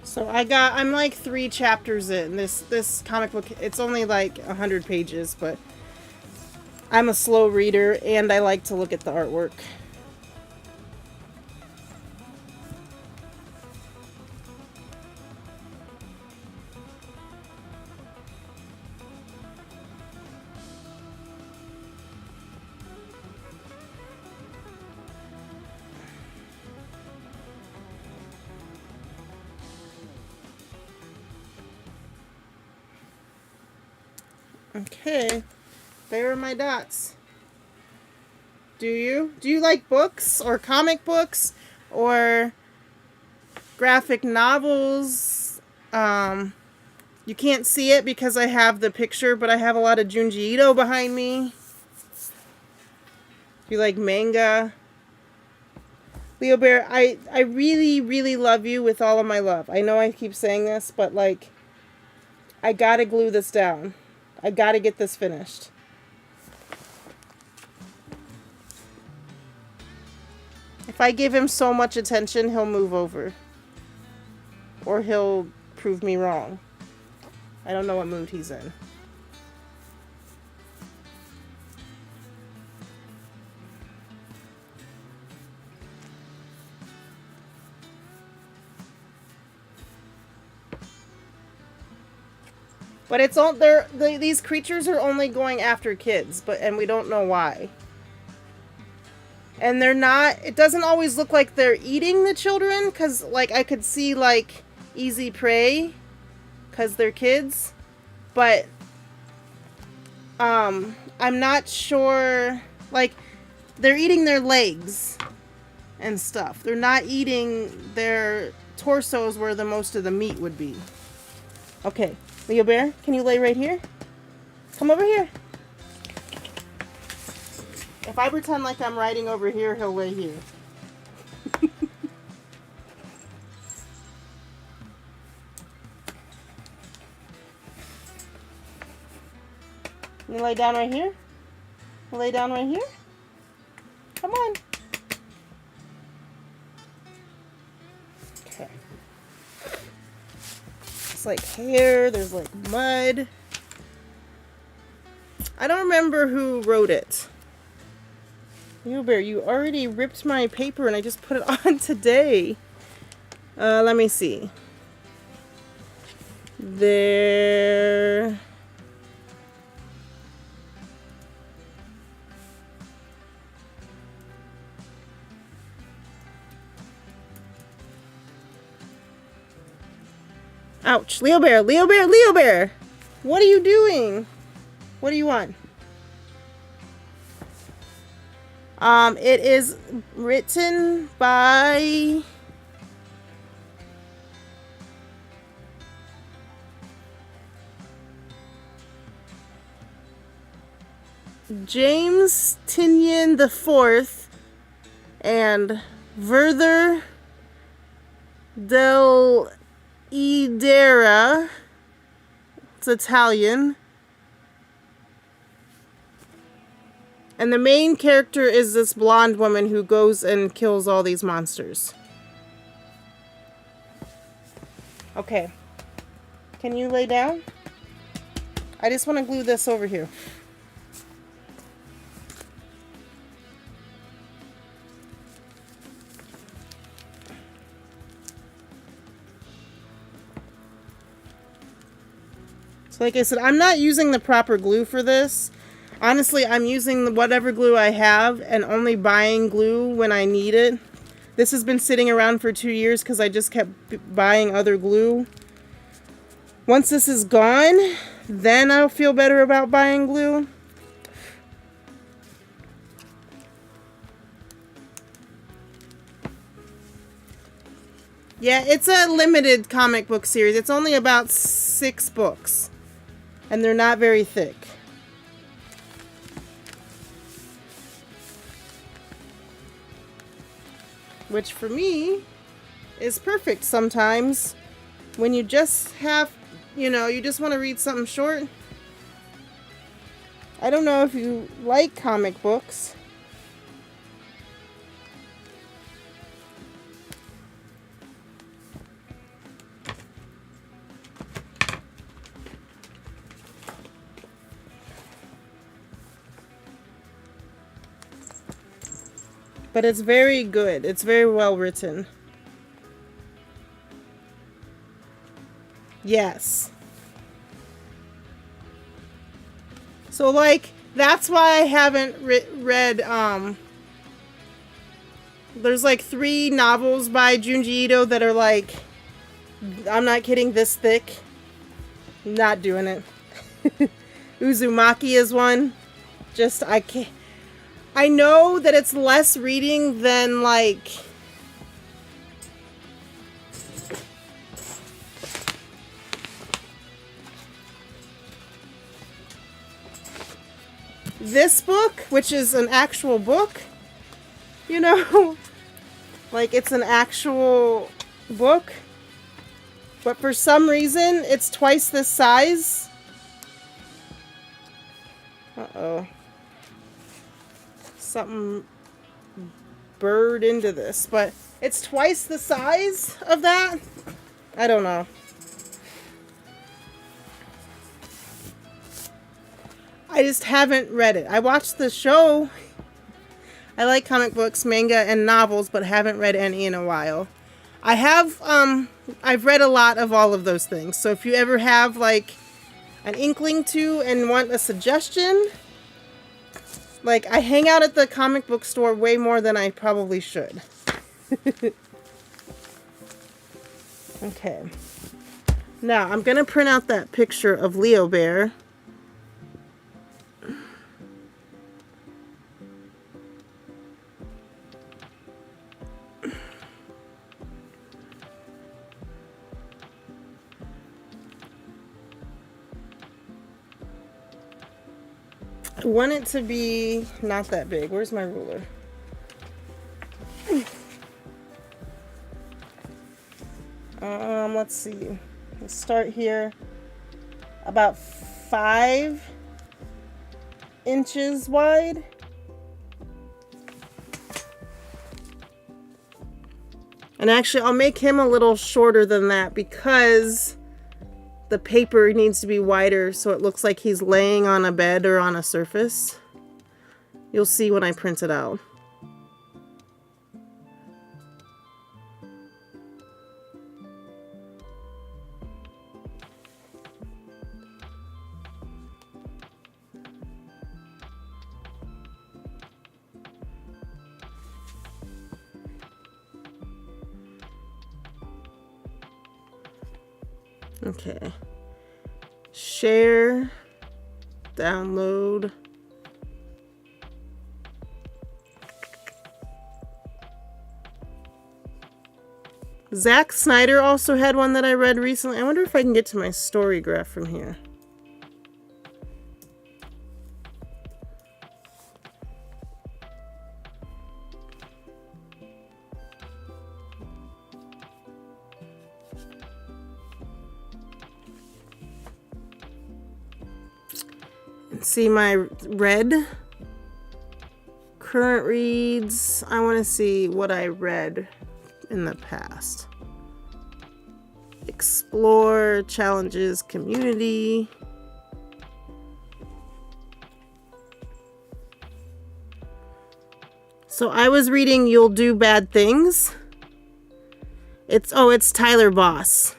So I'm like 3 chapters in. This comic book, it's only like 100 pages, but I'm a slow reader and I like to look at the artwork. Okay, there are my dots. Do you like books or comic books or graphic novels? You can't see it because I have the picture, but I have a lot of Junji Ito behind me. You like manga? LeoBear, I really, really love you with all of my love. I know I keep saying this, but like, I gotta glue this down. I gotta get this finished. If I give him so much attention, he'll move over. Or he'll prove me wrong. I don't know what mood he's in. But it's all these creatures are only going after kids, and we don't know why. And they're not, it doesn't always look like they're eating the children, because like I could see like easy prey because they're kids, but I'm not sure, like they're eating their legs and stuff. They're not eating their torsos where the most of the meat would be. Okay. LeoBear, can you lay right here? Come over here. If I pretend like I'm riding over here, he'll lay here. Can you lay down right here? Lay down right here? Come on. Okay. It's like hair, there's like mud. I don't remember who wrote it. LeoBear, you already ripped my paper and I just put it on today. Let me see. There. Ouch. LeoBear, LeoBear, LeoBear! What are you doing? What do you want? It is written by James Tinian IV and Werther del Idera. It's Italian. And the main character is this blonde woman who goes and kills all these monsters. Okay. Can you lay down? I just want to glue this over here. So like I said, I'm not using the proper glue for this. Honestly, I'm using whatever glue I have and only buying glue when I need it. This has been sitting around for 2 years because I just kept buying other glue. Once this is gone, then I'll feel better about buying glue. Yeah, it's a limited comic book series. It's only about 6 books. And they're not very thick. which for me is perfect sometimes when you just have, you know, you just want to read something short. I don't know if you like comic books. But it's very good. It's very well written. Yes. So, like, that's why I haven't read, there's like 3 novels by Junji Ito that are like, I'm not kidding, this thick. Not doing it. Uzumaki is one. Just, I can't. I know that it's less reading than like this book, which is an actual book, you know, like it's an actual book, but for some reason it's twice this size. Uh-oh. Something burred into this, but it's twice the size of that. I don't know. I just haven't read it. I watched the show. I like comic books, manga, and novels, but haven't read any in a while. I have, I've read a lot of all of those things. So if you ever have like an inkling to and want a suggestion, like, I hang out at the comic book store way more than I probably should. Okay. Now, I'm going to print out that picture of LeoBear. I want it to be not that big. Where's my ruler? Let's see. Let's start here. About 5 inches wide. And actually, I'll make him a little shorter than that because the paper needs to be wider so it looks like he's laying on a bed or on a surface. You'll see when I print it out. Okay. Share, download. Zack Snyder also had one that I read recently. I wonder if I can get to my story graph from here. See my read current reads. I want to see what I read in the past. Explore, challenges, community. So I was reading You'll Do Bad Things. It's Tyler Boss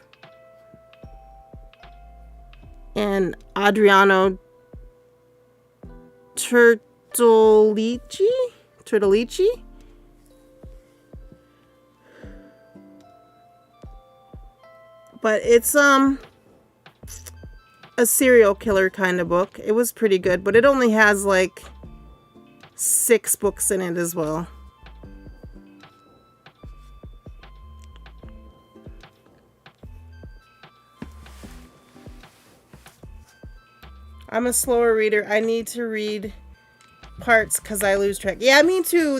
and Adriano Turtolici? But it's a serial killer kind of book. It was pretty good, but it only has like 6 books in it as well. I'm a slower reader. I need to read parts because I lose track. Yeah, me too.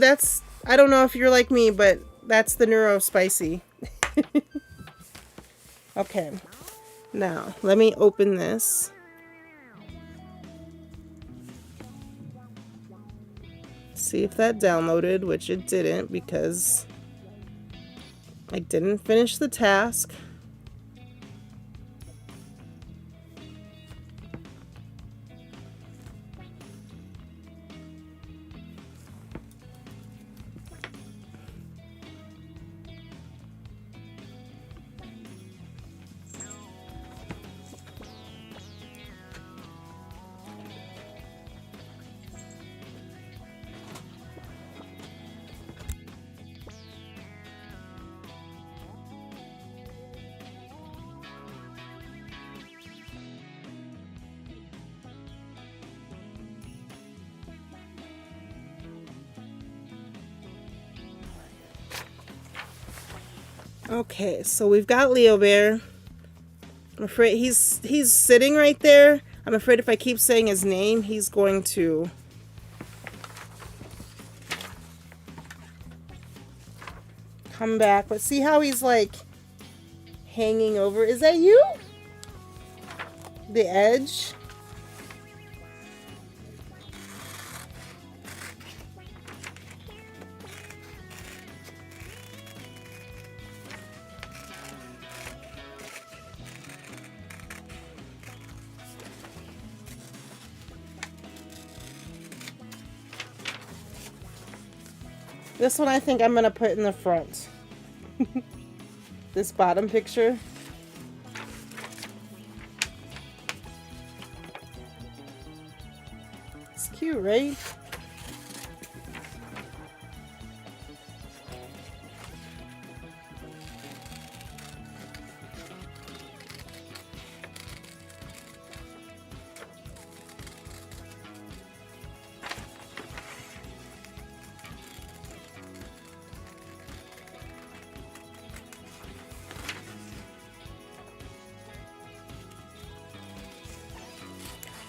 I don't know if you're like me, but That's the neuro spicy. Okay. Now, let me open this. See if that downloaded, which it didn't because I didn't finish the task. Okay, so we've got LeoBear. I'm afraid he's sitting right there. I'm afraid if I keep saying his name, he's going to come back. But see how he's like hanging over? Is that you? The edge? This one I think I'm going to put in the front. This bottom picture. It's cute, right?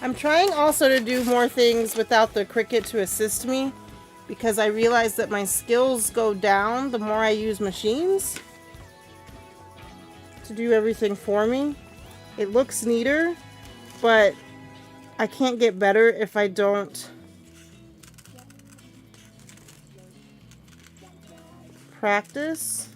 I'm trying also to do more things without the Cricut to assist me because I realize that my skills go down the more I use machines to do everything for me. It looks neater, but I can't get better if I don't practice.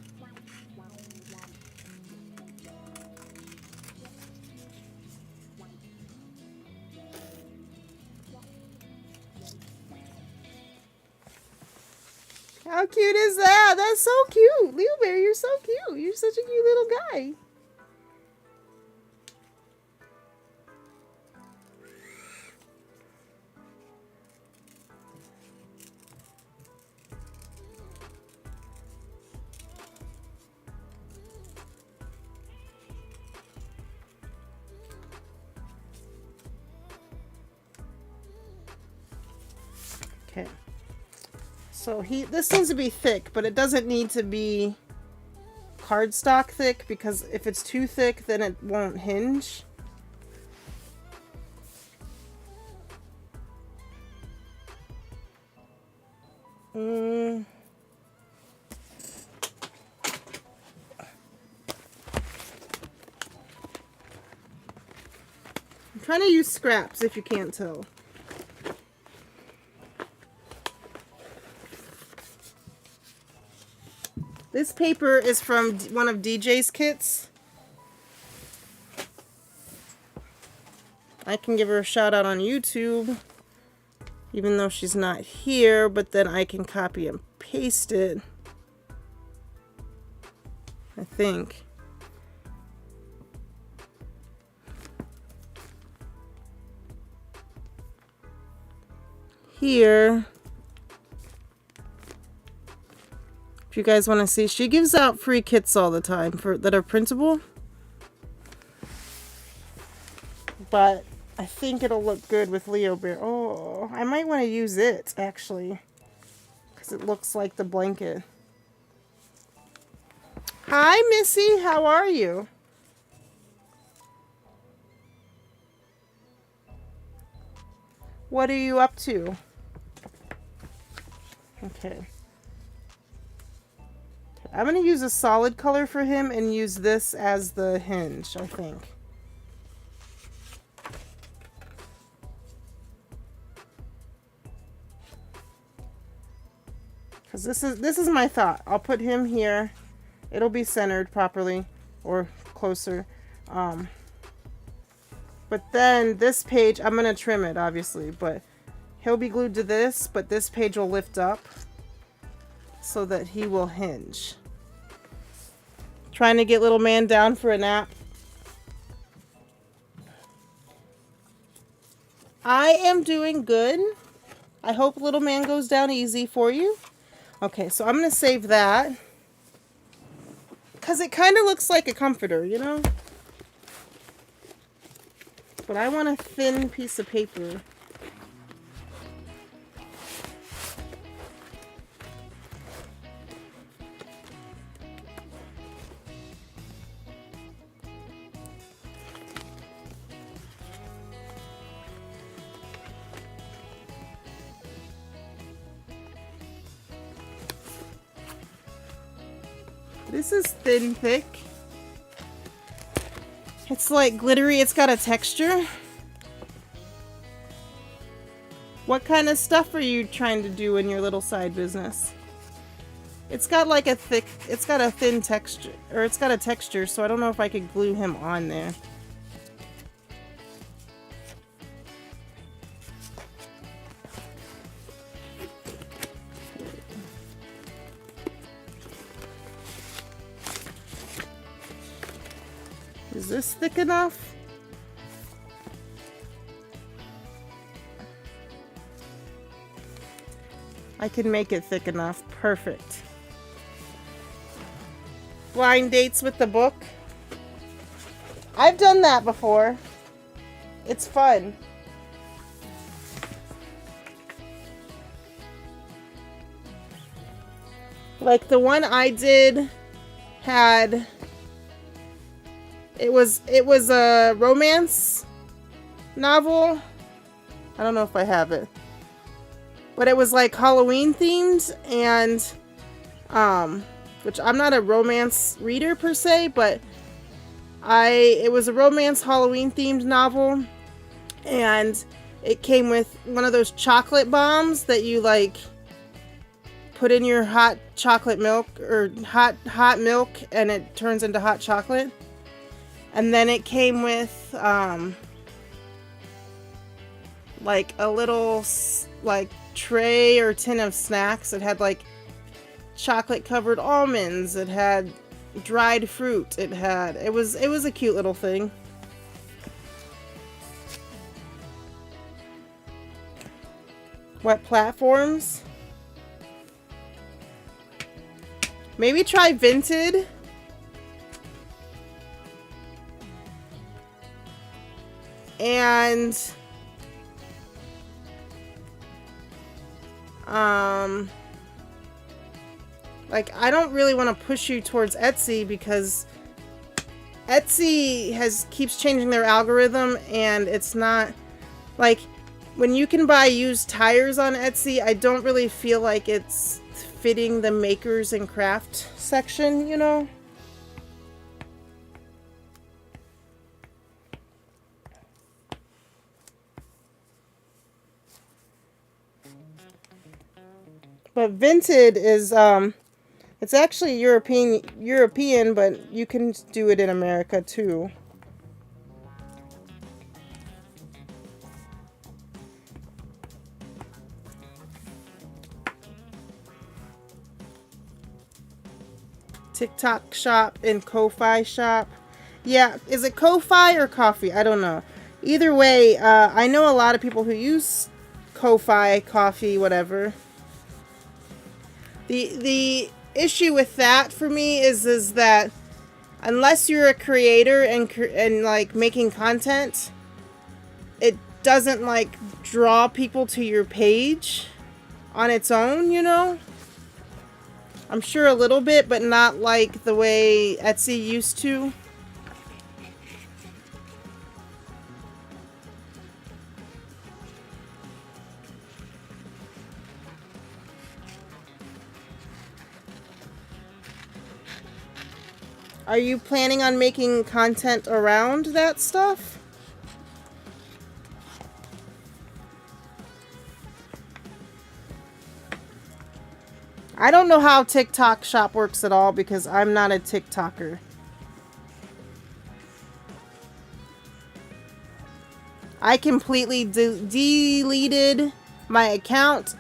How cute is that? That's so cute. LeoBear, you're so cute. You're such a cute little guy. Okay. So this needs to be thick, but it doesn't need to be cardstock thick because if it's too thick, then it won't hinge. I'm trying to use scraps if you can't tell. This paper is from one of DJ's kits. I can give her a shout out on YouTube, even though she's not here, but then I can copy and paste it, I think. Here. If you guys want to see, she gives out free kits all the time that are printable. But I think it'll look good with LeoBear. Oh, I might want to use it actually, because it looks like the blanket. Hi, Missy. How are you? What are you up to? Okay. I'm going to use a solid color for him and use this as the hinge, I think. Because this is my thought. I'll put him here. It'll be centered properly or closer. But then this page, I'm going to trim it, obviously. But he'll be glued to this, but this page will lift up so that he will hinge. Trying to get little man down for a nap. I am doing good. I hope little man goes down easy for you. Okay, so I'm going to save that. Because it kind of looks like a comforter, you know? But I want a thin piece of paper. This is thin, thick. It's like glittery. It's got a texture. What kind of stuff are you trying to do in your little side business? It's got like a thick, it's got a thin texture, or it's got a texture, so I don't know if I could glue him on there. Is this thick enough? I can make it thick enough. Perfect. Blind dates with the book. I've done that before. It's fun. Like the one I did had... It was a romance novel. I don't know if I have it. But it was like Halloween themed, and which I'm not a romance reader per se, but it was a romance Halloween themed novel, and it came with one of those chocolate bombs that you like put in your hot chocolate milk or hot milk and it turns into hot chocolate. And then it came with like a little like tray or tin of snacks. It had like chocolate covered almonds. It had dried fruit. It was a cute little thing. What platforms? Maybe try Vinted. And like I don't really want to push you towards Etsy because Etsy keeps changing their algorithm, and it's not like when you can buy used tires on Etsy, I don't really feel like it's fitting the makers and craft section, you know? But Vinted is, it's actually European, but you can do it in America too. TikTok shop and Ko-Fi shop. Yeah, is it Ko-Fi or Coffee? I don't know. Either way, I know a lot of people who use Ko-Fi, Coffee, whatever. The issue with that for me is that unless you're a creator and like making content, it doesn't like draw people to your page on its own, you know? I'm sure a little bit, but not like the way Etsy used to. Are you planning on making content around that stuff? I don't know how TikTok shop works at all because I'm not a TikToker. I completely deleted my account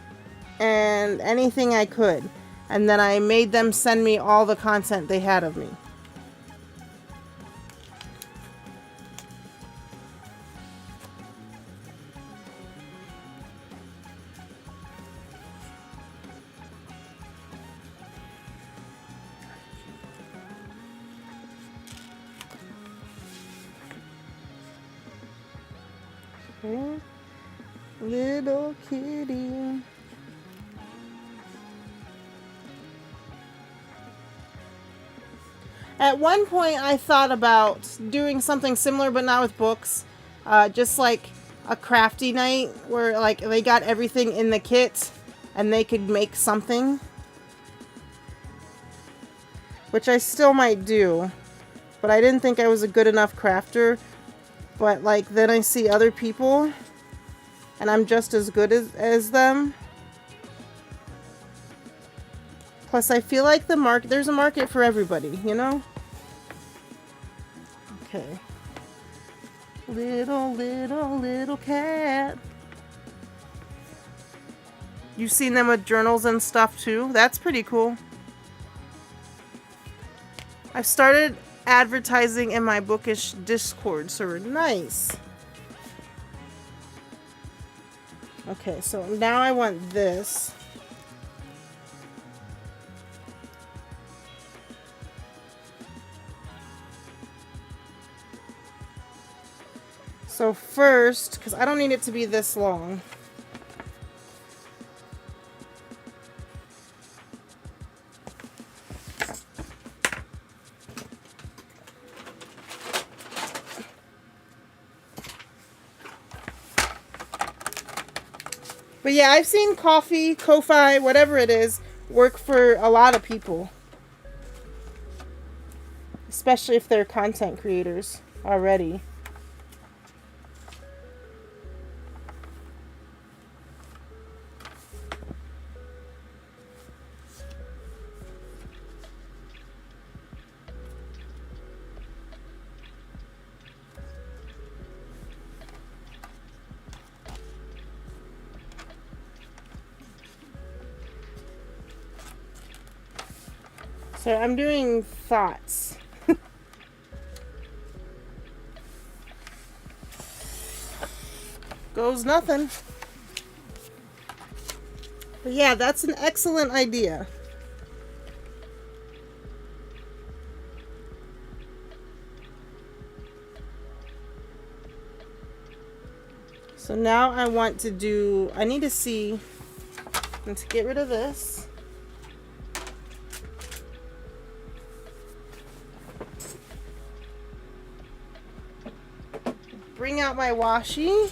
and anything I could. And then I made them send me all the content they had of me. Okay. Little kitty. At one point, I thought about doing something similar, but not with books. Just like a crafty night where like they got everything in the kit and they could make something. Which I still might do. But I didn't think I was a good enough crafter. But like then I see other people and I'm just as good as them. Plus, I feel like there's a market for everybody, you know? Okay. Little cat. You've seen them with journals and stuff too? That's pretty cool. I've started advertising in my bookish Discord server. Nice. Okay, so now I want this. So first, because I don't need it to be this long. But yeah, I've seen Ko-Fi, whatever it is, work for a lot of people. Especially if they're content creators already. So I'm doing thoughts. Goes nothing. But yeah, that's an excellent idea. So now I want to do, I need to see, let's get rid of this. Bring out my washi.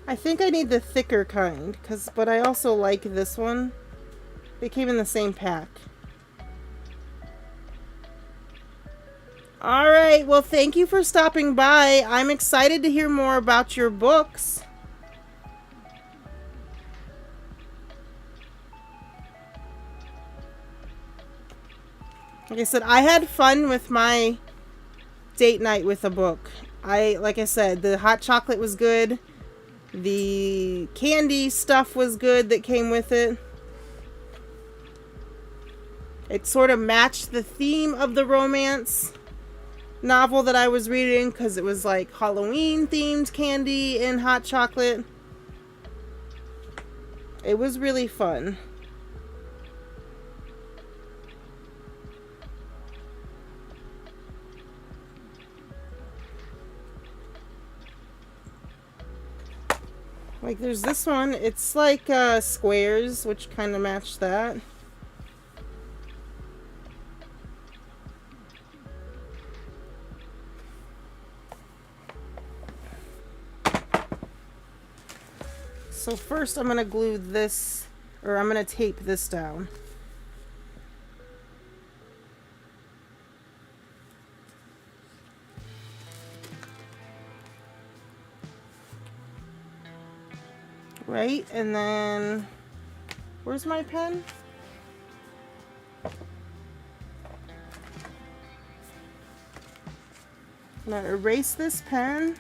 I think I need the thicker kind, but I also like this one. They came in the same pack. Alright, well thank you for stopping by. I'm excited to hear more about your books. Like I said, I had fun with my date night with a book. Like I said, the hot chocolate was good. The candy stuff was good that came with it. It sort of matched the theme of the romance novel that I was reading because it was like Halloween themed candy and hot chocolate. It was really fun. Like there's this one. It's like squares, which kind of match that. So first I'm going to glue this, or I'm going to tape this down. Right, and then, where's my pen? I'm going to erase this pen.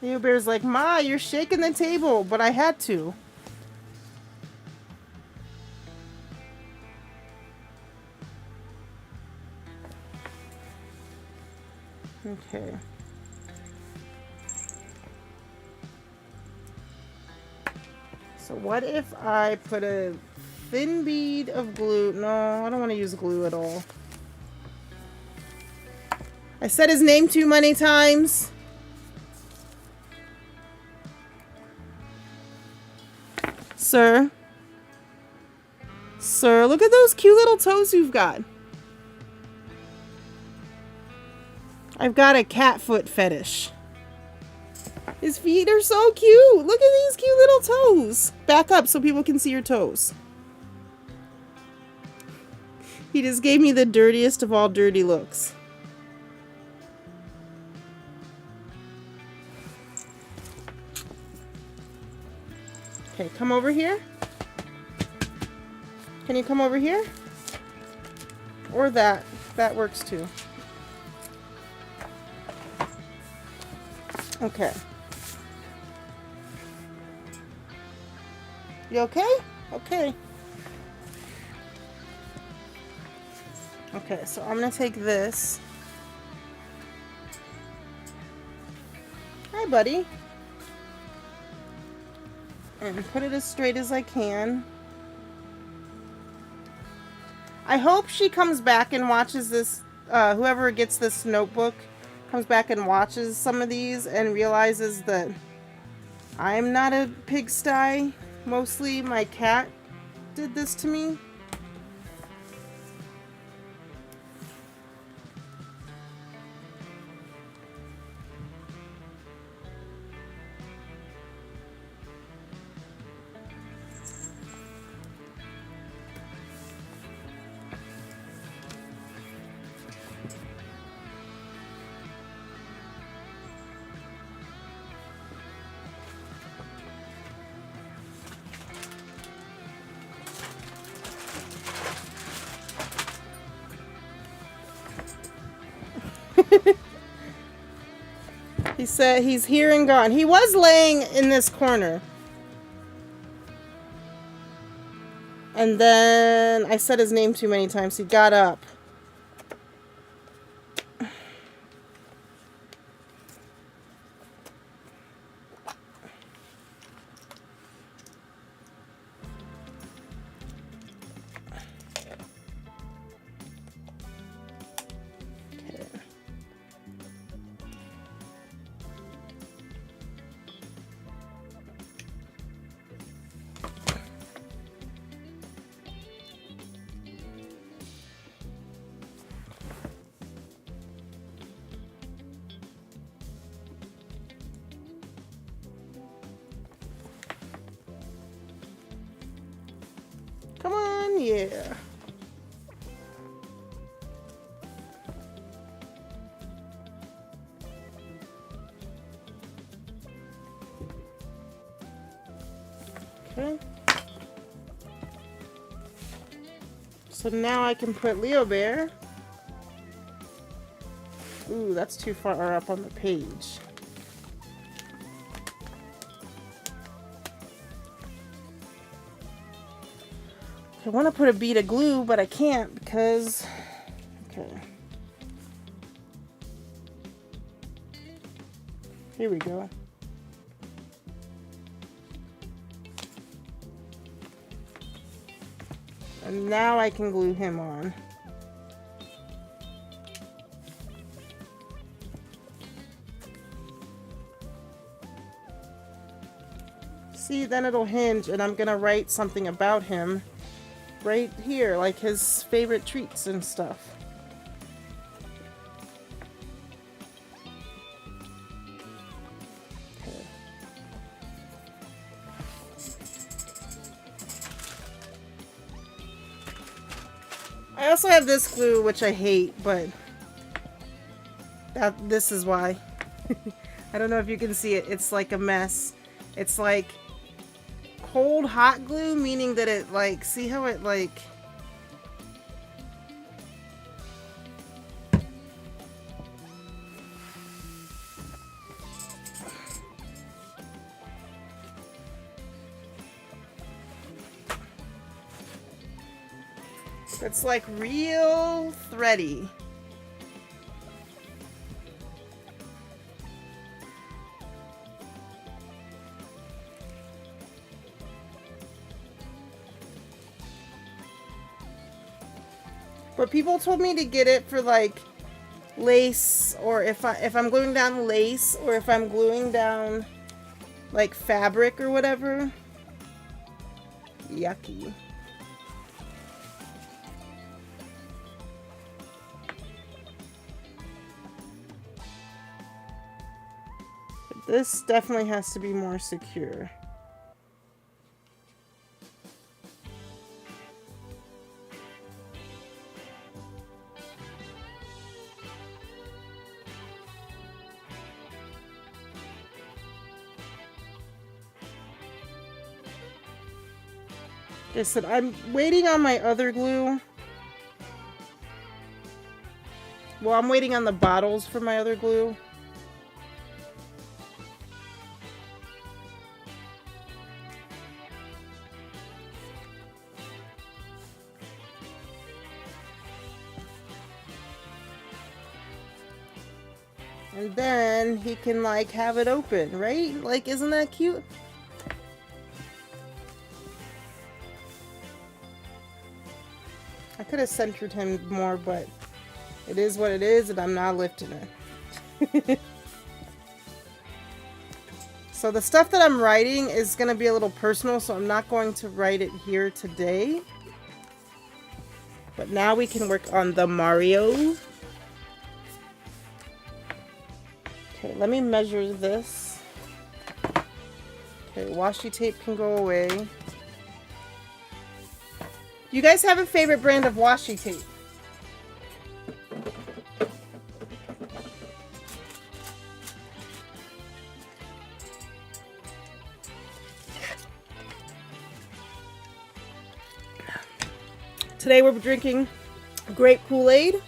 LeoBear's like, Ma, you're shaking the table, but I had to. Okay. So what if I put a thin bead of glue? No, I don't want to use glue at all. I said his name too many times. Sir. Sir, look at those cute little toes you've got. I've got a cat foot fetish. His feet are so cute. Look at these cute little toes. Back up so people can see your toes. He just gave me the dirtiest of all dirty looks. Okay, come over here. Can you come over here? Or that. That works too. Okay. You okay? Okay. Okay, so I'm gonna take this. Hi, buddy. And put it as straight as I can. I hope she comes back and watches this, whoever gets this notebook comes back and watches some of these and realizes that I'm not a pigsty. Mostly my cat did this to me. He said he's here and gone. He was laying in this corner. And then I said his name too many times. He got up. Come on, yeah. Okay. So now I can put LeoBear. Ooh, that's too far up on the page. I want to put a bead of glue, but I can't because... Okay. Here we go. And now I can glue him on. See, then it'll hinge, and I'm gonna write something about him right here, like his favorite treats and stuff. Okay. I also have this glue, which I hate, but this is why. I don't know if you can see it. It's like a mess. It's like cold hot glue, meaning that it like, see how it like, it's like real thready. But people told me to get it for like lace, or if I'm gluing down lace, or if I'm gluing down like fabric or whatever. Yucky. But this definitely has to be more secure. Like I said, I'm waiting on my other glue. Well, I'm waiting on the bottles for my other glue. And then he can like have it open, right? Like, isn't that cute? I could have centered him more, but it is what it is, and I'm not lifting it. So the stuff that I'm writing is going to be a little personal, so I'm not going to write it here today. But now we can work on the Mario. Okay, let me measure this. Okay, washi tape can go away. You guys have a favorite brand of washi tape? Today we're drinking grape Kool-Aid.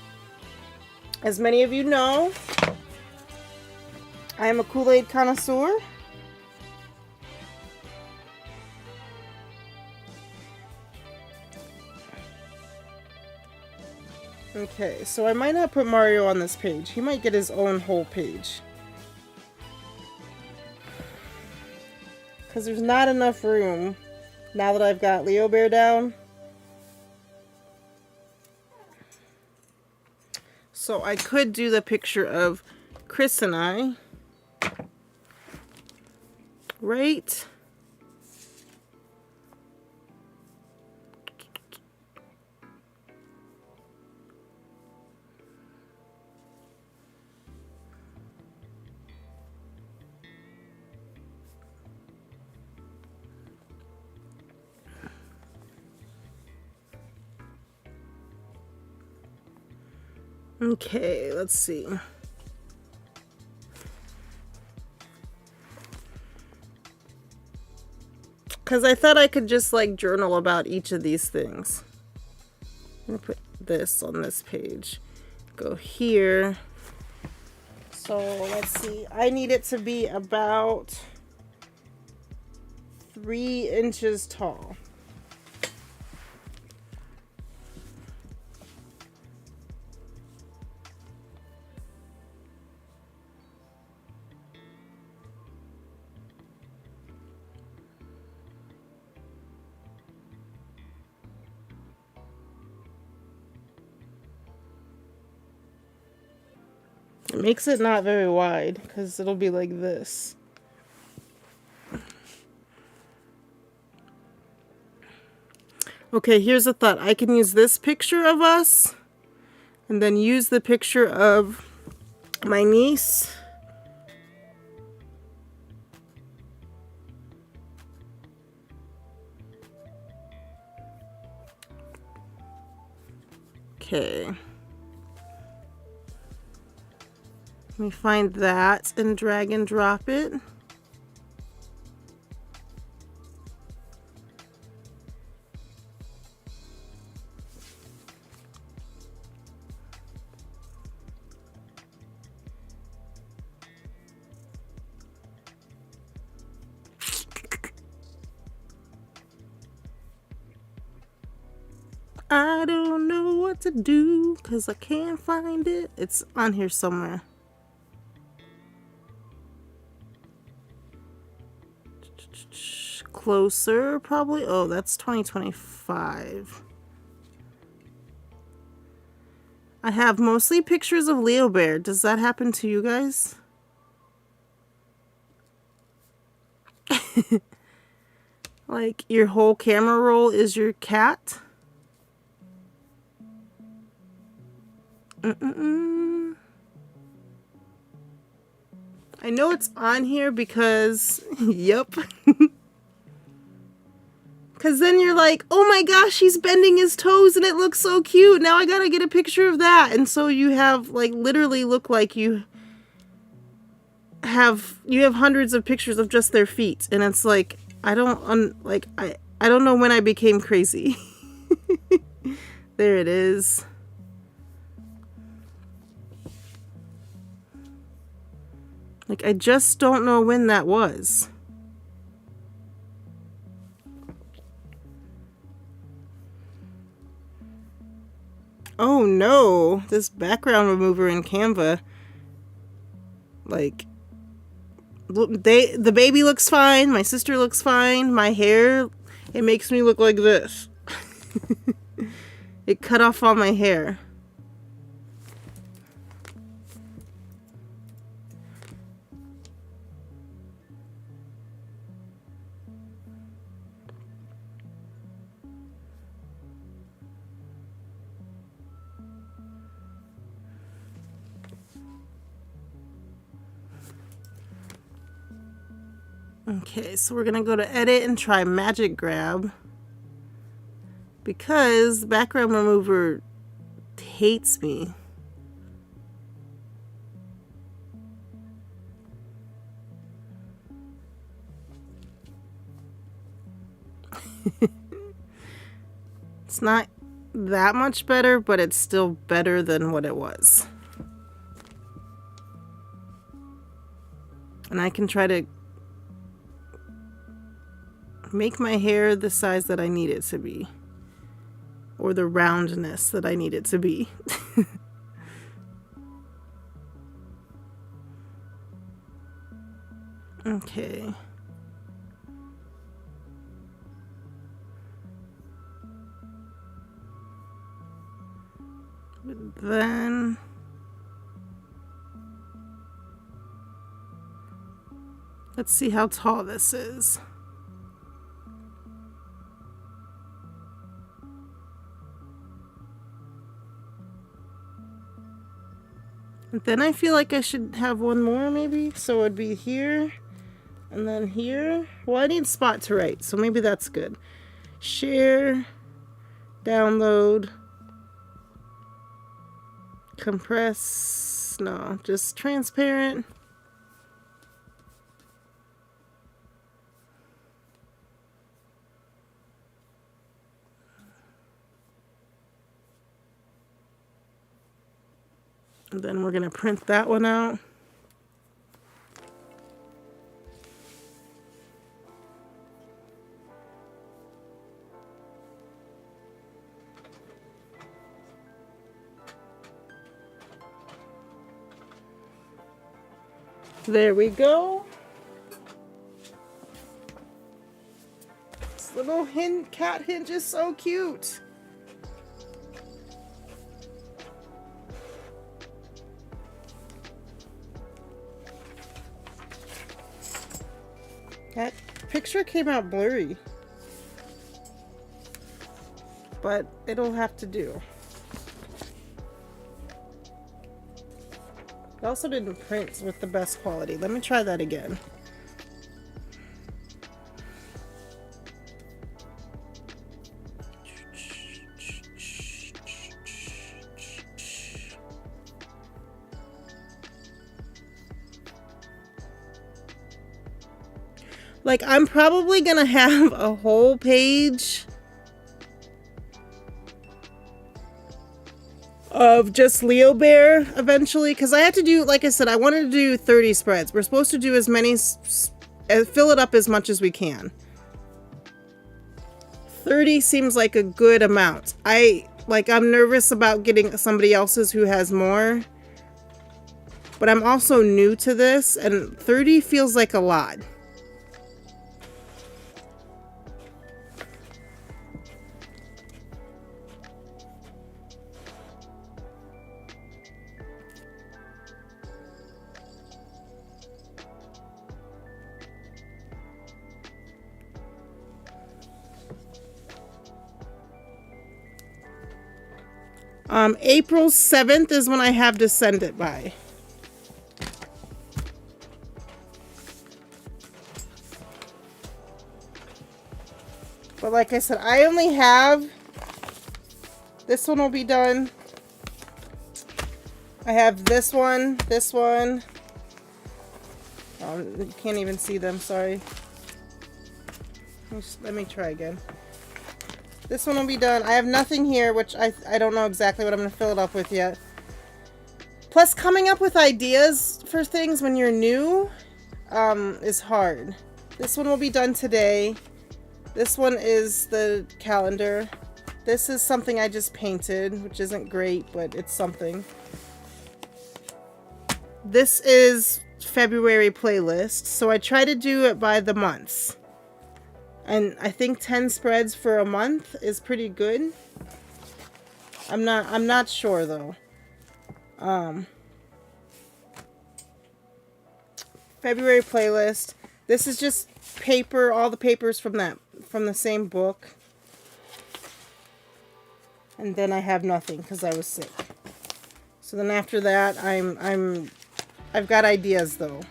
As many of you know, I am a Kool-Aid connoisseur. Okay, so I might not put Mario on this page. He might get his own whole page. Because there's not enough room now that I've got LeoBear down. So I could do the picture of Chris and I. Right? Okay, let's see. Because I thought I could just like journal about each of these things. I'm going to put this on this page. Go here. So let's see. I need it to be about 3 inches tall. It makes it not very wide because it'll be like this. Okay, here's a thought. I can use this picture of us and then use the picture of my niece. Okay. Let me find that and drag and drop it. I don't know what to do because I can't find it. It's on here somewhere. Closer, probably. Oh, that's 2025. I have mostly pictures of LeoBear. Does that happen to you guys? Like your whole camera roll is your cat? I know it's on here because, yep. Because then you're like, oh my gosh, he's bending his toes and it looks so cute. Now I gotta get a picture of that. And so you have, like, literally look like you have hundreds of pictures of just their feet. And it's like, I don't know when I became crazy. There it is. Like, I just don't know when that was. Oh no, this background remover in Canva. Like, the baby looks fine, my sister looks fine, my hair, it makes me look like this. It cut off all my hair. Okay, so we're gonna go to edit and try magic grab because background remover hates me. It's not that much better, but it's still better than what it was. And I can try to make my hair the size that I need it to be. Or the roundness that I need it to be. Okay. Then let's see how tall this is. And then I feel like I should have one more maybe. So it would be here and then here. Well, I need spot to write, so maybe that's good. Share, download, compress, no, just transparent. And then we're going to print that one out. There we go. This little cat hinge is so cute. That picture came out blurry. but it'll have to do. It also didn't print with the best quality. Let me try that again. Like, I'm probably gonna have a whole page of just LeoBear eventually, because I had to do, like I said, I wanted to do 30 spreads. We're supposed to do as many, fill it up as much as we can. 30 seems like a good amount. I'm nervous about getting somebody else's who has more, but I'm also new to this, and 30 feels like a lot. April 7th is when I have to send it by. But like I said, I only have, this one will be done. I have this one. Oh, you can't even see them, sorry. Let me try again. This one will be done. I have nothing here, which I don't know exactly what I'm going to fill it up with yet. Plus, coming up with ideas for things when you're new is hard. This one will be done today. This one is the calendar. This is something I just painted, which isn't great, but it's something. This is February playlist, so I try to do it by the months. And I think 10 spreads for a month is pretty good. I'm not sure though. February playlist. This is just paper, all the papers from the same book. And then I have nothing because I was sick. So then after that, I've got ideas though.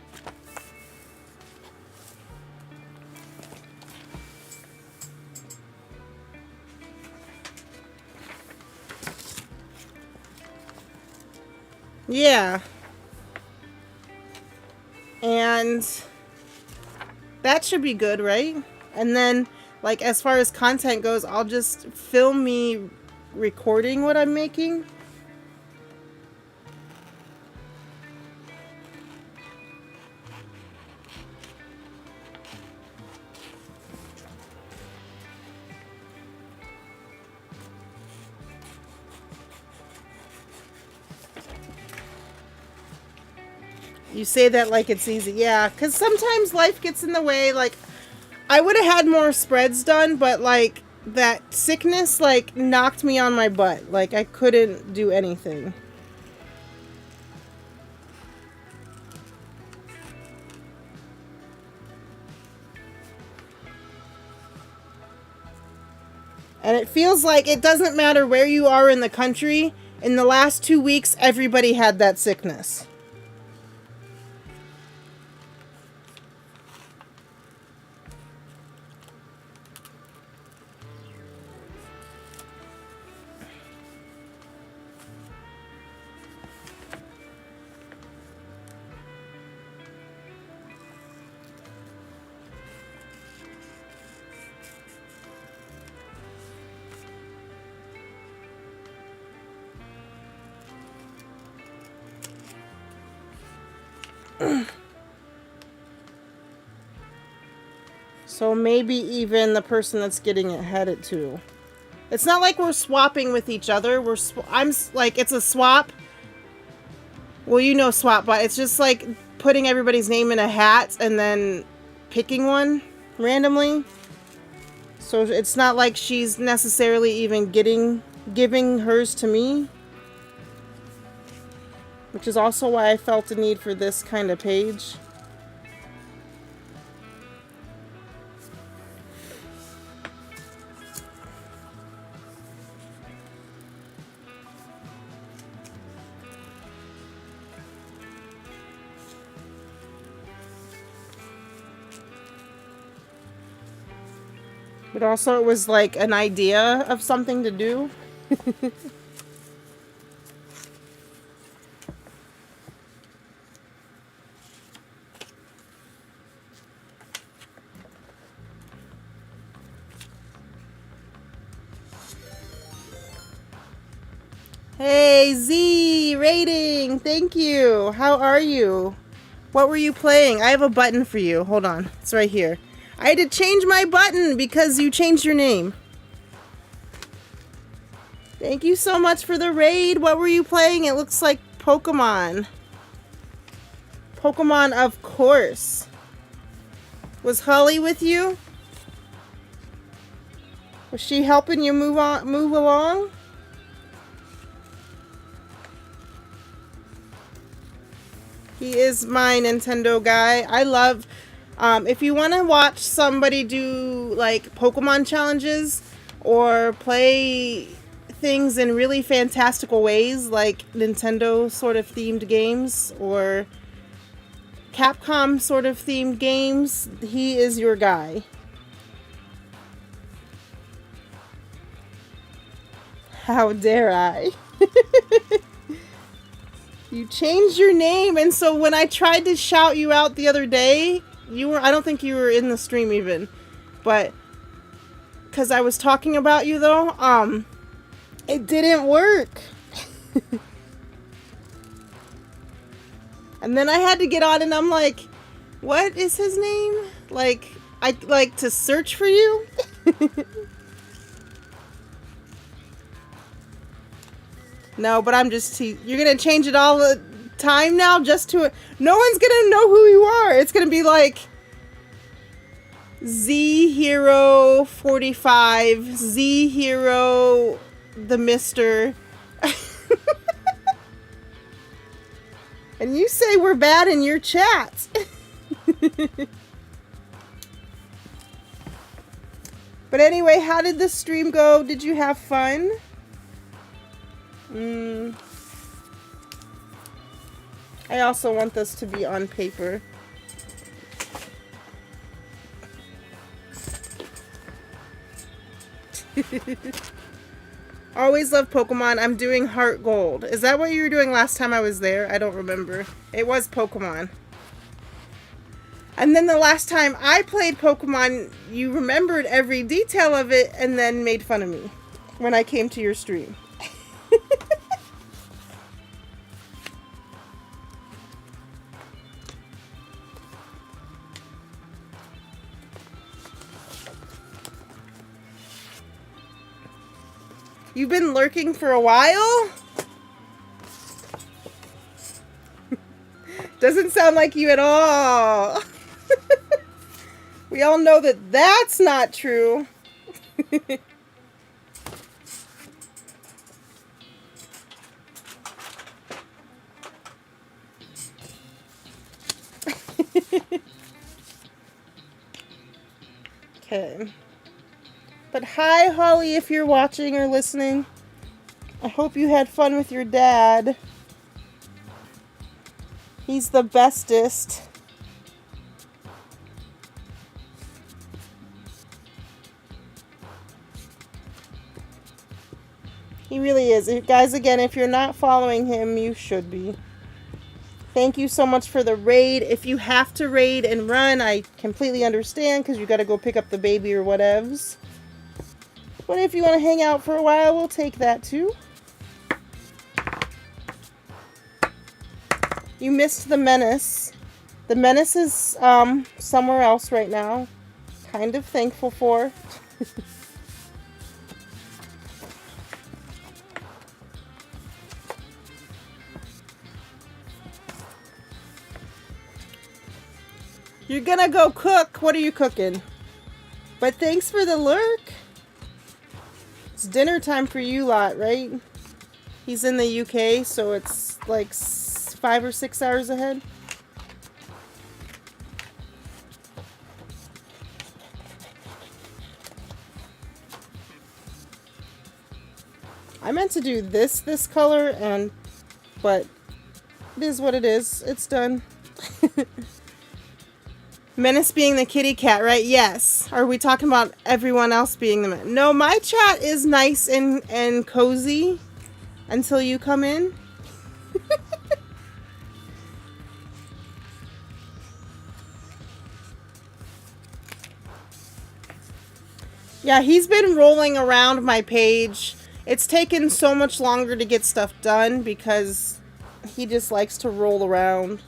Yeah. And that should be good, right? And then, like, as far as content goes, I'll just film me recording what I'm making. You say that like it's easy. Yeah, because sometimes life gets in the way. Like, I would have had more spreads done, but, like, that sickness, like, knocked me on my butt. Like, I couldn't do anything. And it feels like it doesn't matter where you are in the country. In the last 2 weeks, everybody had that sickness. So maybe even the person that's getting it had it too. It's not like we're swapping with each other. I'm like, it's a swap. Well, you know swap, but it's just like putting everybody's name in a hat and then picking one randomly. So it's not like she's necessarily even giving hers to me. Which is also why I felt a need for this kind of page. But also it was like an idea of something to do. Hey, Z, rating, thank you. How are you? What were you playing? I have a button for you. Hold on, it's right here. I had to change my button because you changed your name. Thank you so much for the raid. What were you playing? It looks like Pokemon. Pokemon, of course. Was Holly with you? Was she helping you move along? He is my Nintendo guy. I love, if you want to watch somebody do like Pokemon challenges or play things in really fantastical ways, like Nintendo sort of themed games or Capcom sort of themed games, he is your guy. How dare I? You changed your name, and so when I tried to shout you out the other day, I don't think you were in the stream even, but because I was talking about you though, it didn't work. And then I had to get on and I'm like, what is his name? Like, I'd like to search for you. No, but I'm just you're gonna change it all the time now just to no one's gonna know who you are. It's gonna be like Z Hero 45, Z Hero the Mister. And you say we're bad in your chat. But anyway, how did the stream go? Did you have fun? I also want this to be on paper. Always love Pokemon. I'm doing Heart Gold. Is that what you were doing last time I was there? I don't remember. It was Pokemon. And then the last time I played Pokemon, you remembered every detail of it and then made fun of me when I came to your stream. You've been lurking for a while? Doesn't sound like you at all. We all know that that's not true. Okay. But hi, Holly, if you're watching or listening. I hope you had fun with your dad. He's the bestest. He really is. Guys, again, if you're not following him, you should be. Thank you so much for the raid. If you have to raid and run, I completely understand because you got to go pick up the baby or whatevs. But if you want to hang out for a while, we'll take that too. You missed the Menace. The Menace is somewhere else right now. Kind of thankful for. You're gonna go cook. What are you cooking? But thanks for the lurk. It's dinner time for you lot, right? He's in the UK, so it's like 5 or 6 hours ahead. I meant to do this color, but it is what it is. It's done. Menace being the kitty cat, right? Yes. Are we talking about everyone else being the menace? No, my chat is nice and cozy until you come in. Yeah, he's been rolling around my page. It's taken so much longer to get stuff done because he just likes to roll around.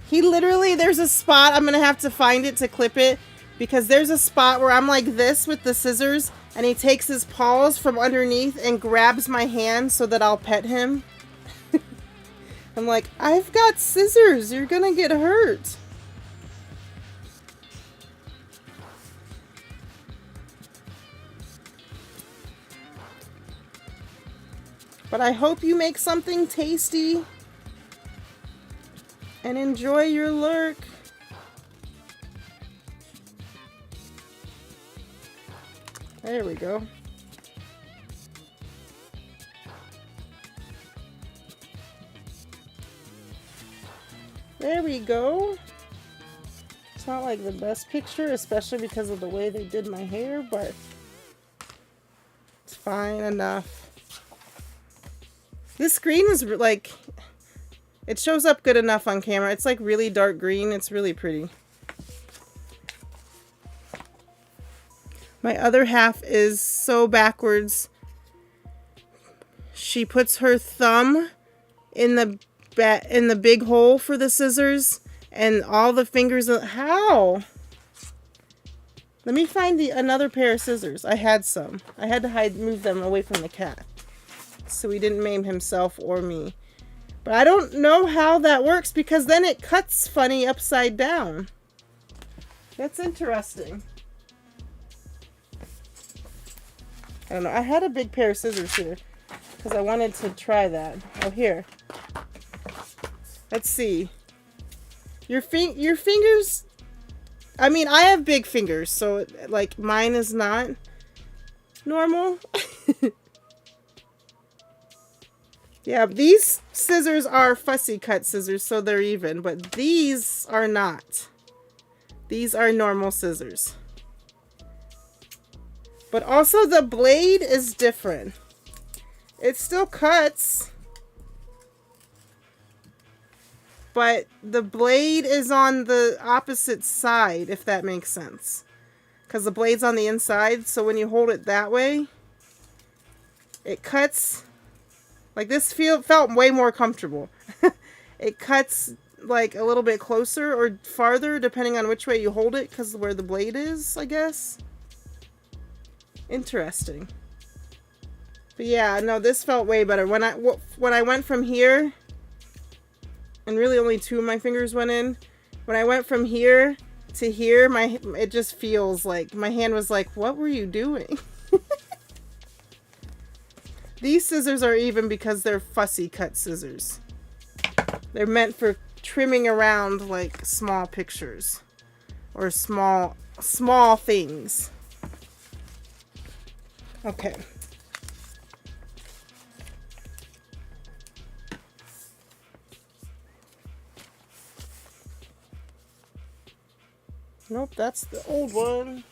He literally, there's a spot, I'm going to have to find it to clip it, because there's a spot where I'm like this with the scissors, and he takes his paws from underneath and grabs my hand so that I'll pet him. I'm like, I've got scissors, you're going to get hurt. But I hope you make something tasty and enjoy your lurk. There we go. There we go. It's not like the best picture, especially because of the way they did my hair, but it's fine enough. This screen is like, it shows up good enough on camera. It's like really dark green. It's really pretty. My other half is so backwards. She puts her thumb in the big hole for the scissors, and all the fingers. How? Let me find another pair of scissors. I had some. I had to move them away from the cat, so he didn't maim himself or me. But I don't know how that works, because then it cuts funny upside down. That's interesting. I don't know. I had a big pair of scissors here because I wanted to try that. Oh, here. Let's see. Your fingers... I mean, I have big fingers, so like mine is not normal. Yeah, these scissors are fussy cut scissors, so they're even, but these are not. These are normal scissors. But also the blade is different. It still cuts, but the blade is on the opposite side, if that makes sense. Because the blade's on the inside, so when you hold it that way, it cuts. Like this felt way more comfortable. It cuts like a little bit closer or farther depending on which way you hold it, because where the blade is, I guess. Interesting. But yeah, no, this felt way better. When I went from here, and really only 2 of my fingers went in. When I went from here to here, it just feels like my hand was like, what were you doing? These scissors are even because they're fussy cut scissors. They're meant for trimming around like small pictures or small things. Okay. Nope, that's the old one.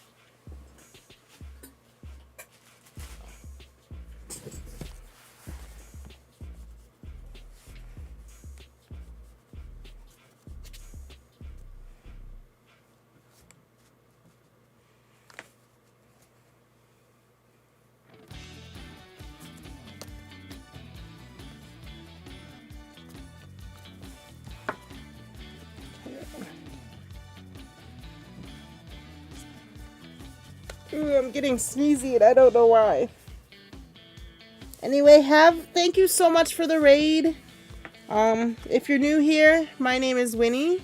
Ooh, I'm getting sneezy and I don't know why. Anyway, thank you so much for the raid. If you're new here, my name is Winnie.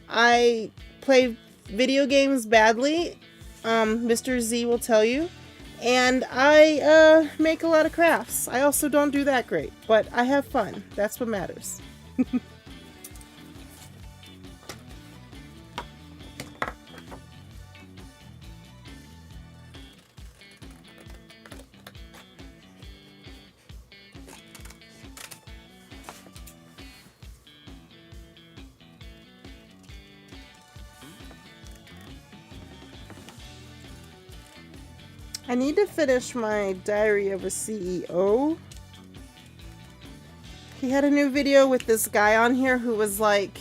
I play video games badly. Mr. Z will tell you. And I make a lot of crafts. I also don't do that great, but I have fun. That's what matters. I need to finish my Diary of a CEO. He had a new video with this guy on here who was like,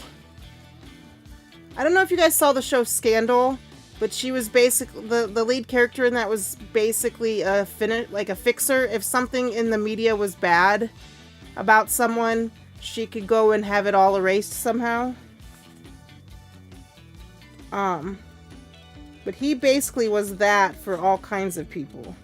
I don't know if you guys saw the show Scandal, but she was basically, the lead character in that was basically a fixer. If something in the media was bad about someone, she could go and have it all erased somehow. But he basically was that for all kinds of people.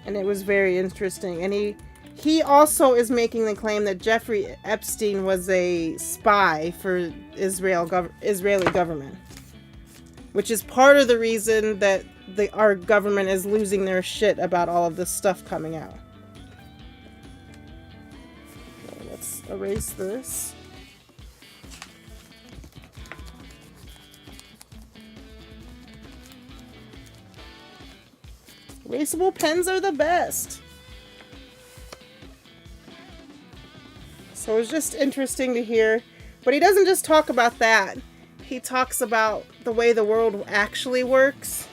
And it was very interesting. And he also is making the claim that Jeffrey Epstein was a spy for Israeli government. Which is part of the reason that our government is losing their shit about all of this stuff coming out. Okay, let's erase this. Erasable pens are the best. So it's just interesting to hear. But he doesn't just talk about that. He talks about the way the world actually works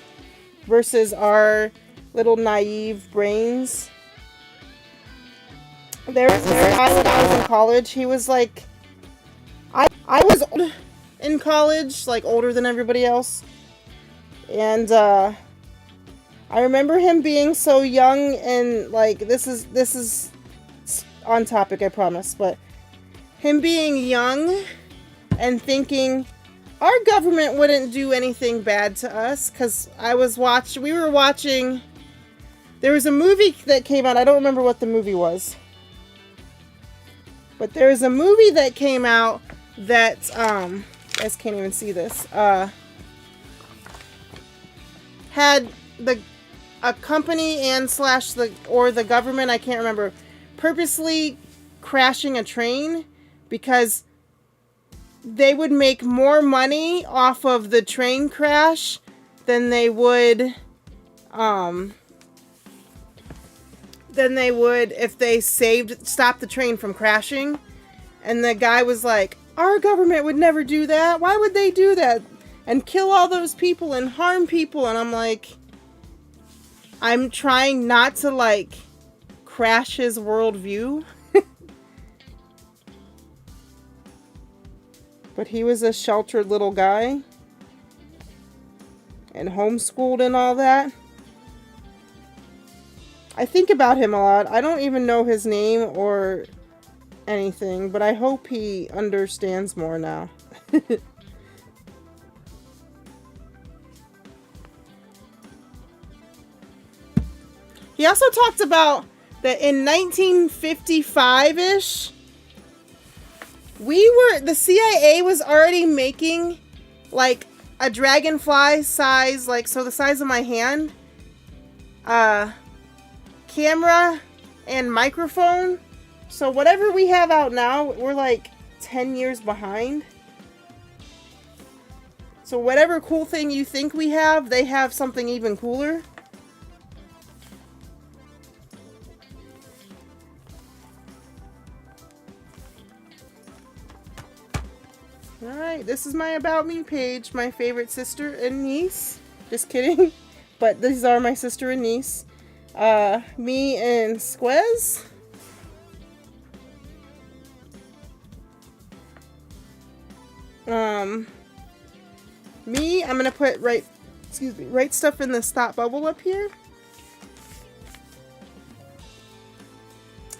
versus our little naive brains. There was this guy when I was in college. He was like, I was old in college, like older than everybody else. And I remember him being so young, and like this is on topic, I promise, but him being young and thinking our government wouldn't do anything bad to us, because we were watching, there was a movie that came out, I don't remember what the movie was, but there was a movie that came out that, you guys can't even see this, had a company and the government, I can't remember, purposely crashing a train because they would make more money off of the train crash than they would if they stopped the train from crashing. And the guy was like, our government would never do that. Why would they do that? And kill all those people and harm people. And I'm like, I'm trying not to, like, crash his worldview. But he was a sheltered little guy. And homeschooled and all that. I think about him a lot. I don't even know his name or anything. But I hope he understands more now. He also talked about that in 1955-ish, the CIA was already making like a dragonfly size, like, so the size of my hand, camera and microphone. So whatever we have out now, we're like 10 years behind. So whatever cool thing you think we have, they have something even cooler. Alright, this is my About Me page. My favorite sister and niece. Just kidding. But these are my sister and niece. Me and Squez. Me, I'm gonna put write stuff in the stop bubble up here.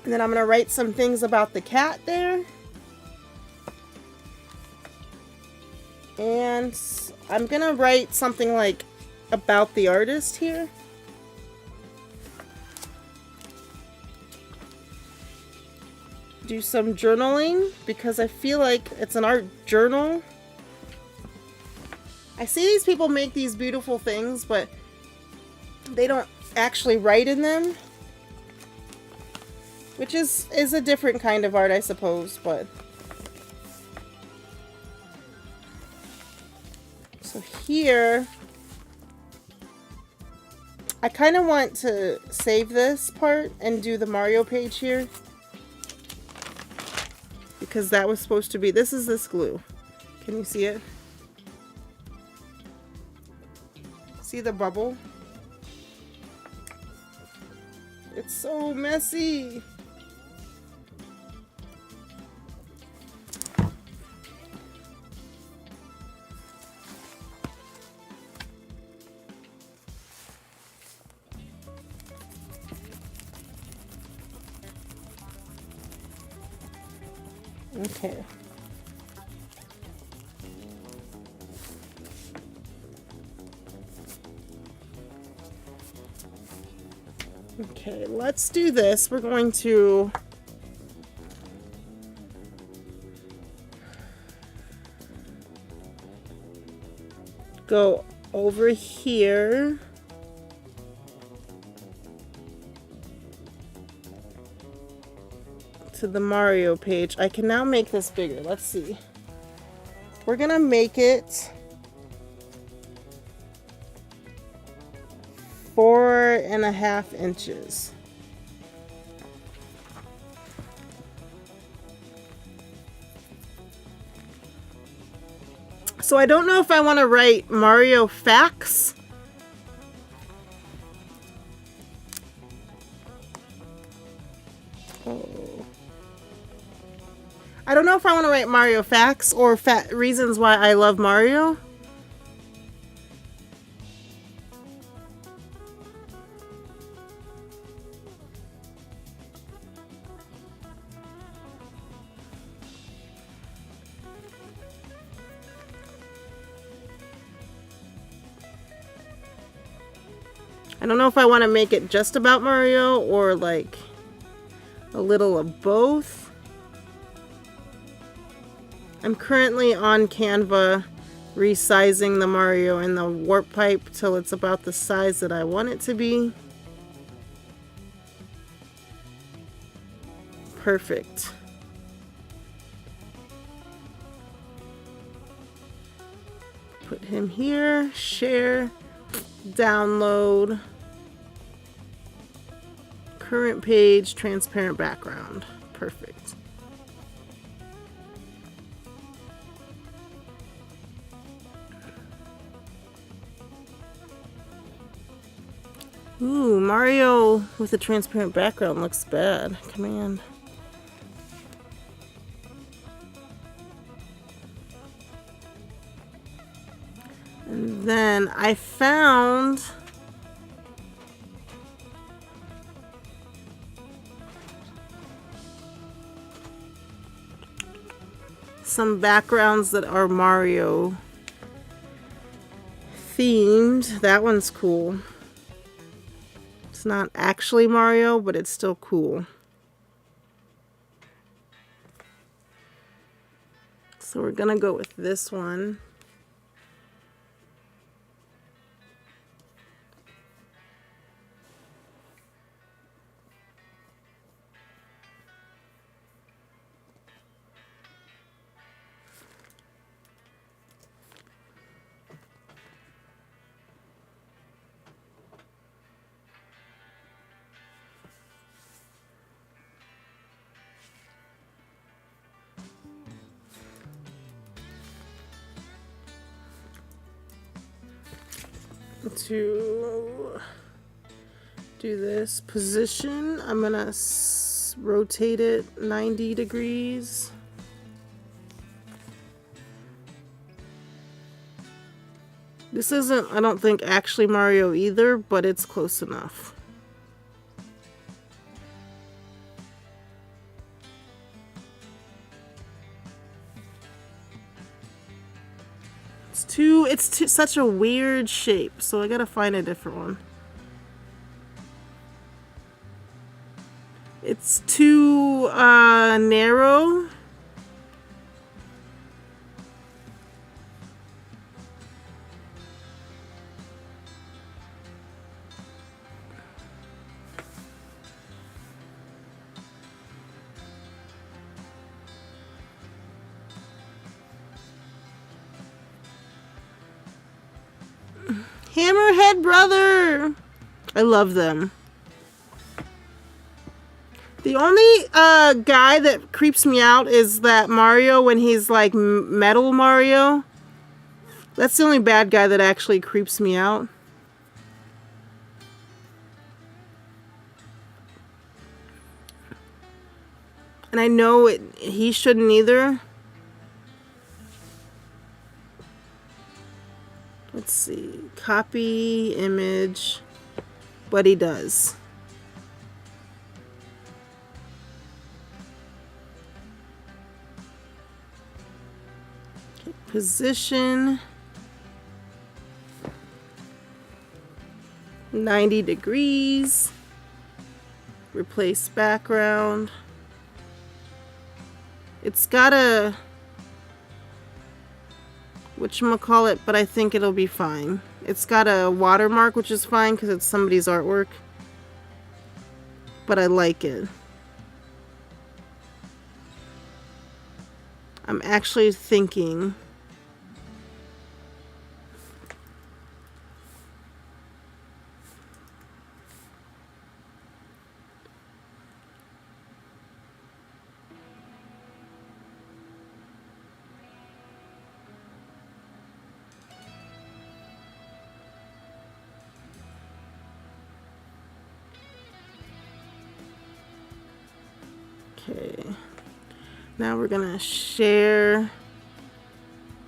And then I'm gonna write some things about the cat there. And I'm gonna write something like about the artist here. Do some journaling because I feel like it's an art journal. I see these people make these beautiful things, but they don't actually write in them. Which is a different kind of art, I suppose, but so here, I kind of want to save this part and do the Mario page here. Because that was supposed to be, this is this glue. Can you see it? See the bubble? It's so messy. Okay. Okay, let's do this. We're going to go over here. To the Mario page. I can now make this bigger. Let's see. We're gonna make it 4.5 inches. So I don't know if I want to write Mario facts. I don't know if I want to write Mario facts or reasons why I love Mario. I don't know if I want to make it just about Mario or like a little of both. I'm currently on Canva resizing the Mario and the warp pipe till it's about the size that I want it to be. Perfect. Put him here, share, download, current page, transparent background. Perfect. Ooh, Mario with a transparent background looks bad. Command. And then I found some backgrounds that are Mario themed. That one's cool. It's not actually Mario, but it's still cool. So we're gonna go with this one. To do this position, I'm gonna rotate it 90 degrees. This isn't, I don't think, actually Mario either, but it's close enough. It's such a weird shape, so I gotta find a different one. It's too narrow. Hammerhead Brother! I love them. The only guy that creeps me out is that Mario when he's like Metal Mario. That's the only bad guy that actually creeps me out. And I know he shouldn't either. Let's see. Copy image. But he does. Okay, position. 90 degrees. Replace background. It's got a whatchamacallit, but I think it'll be fine. It's got a watermark, which is fine because it's somebody's artwork. But I like it. I'm actually thinking okay. Now we're gonna share,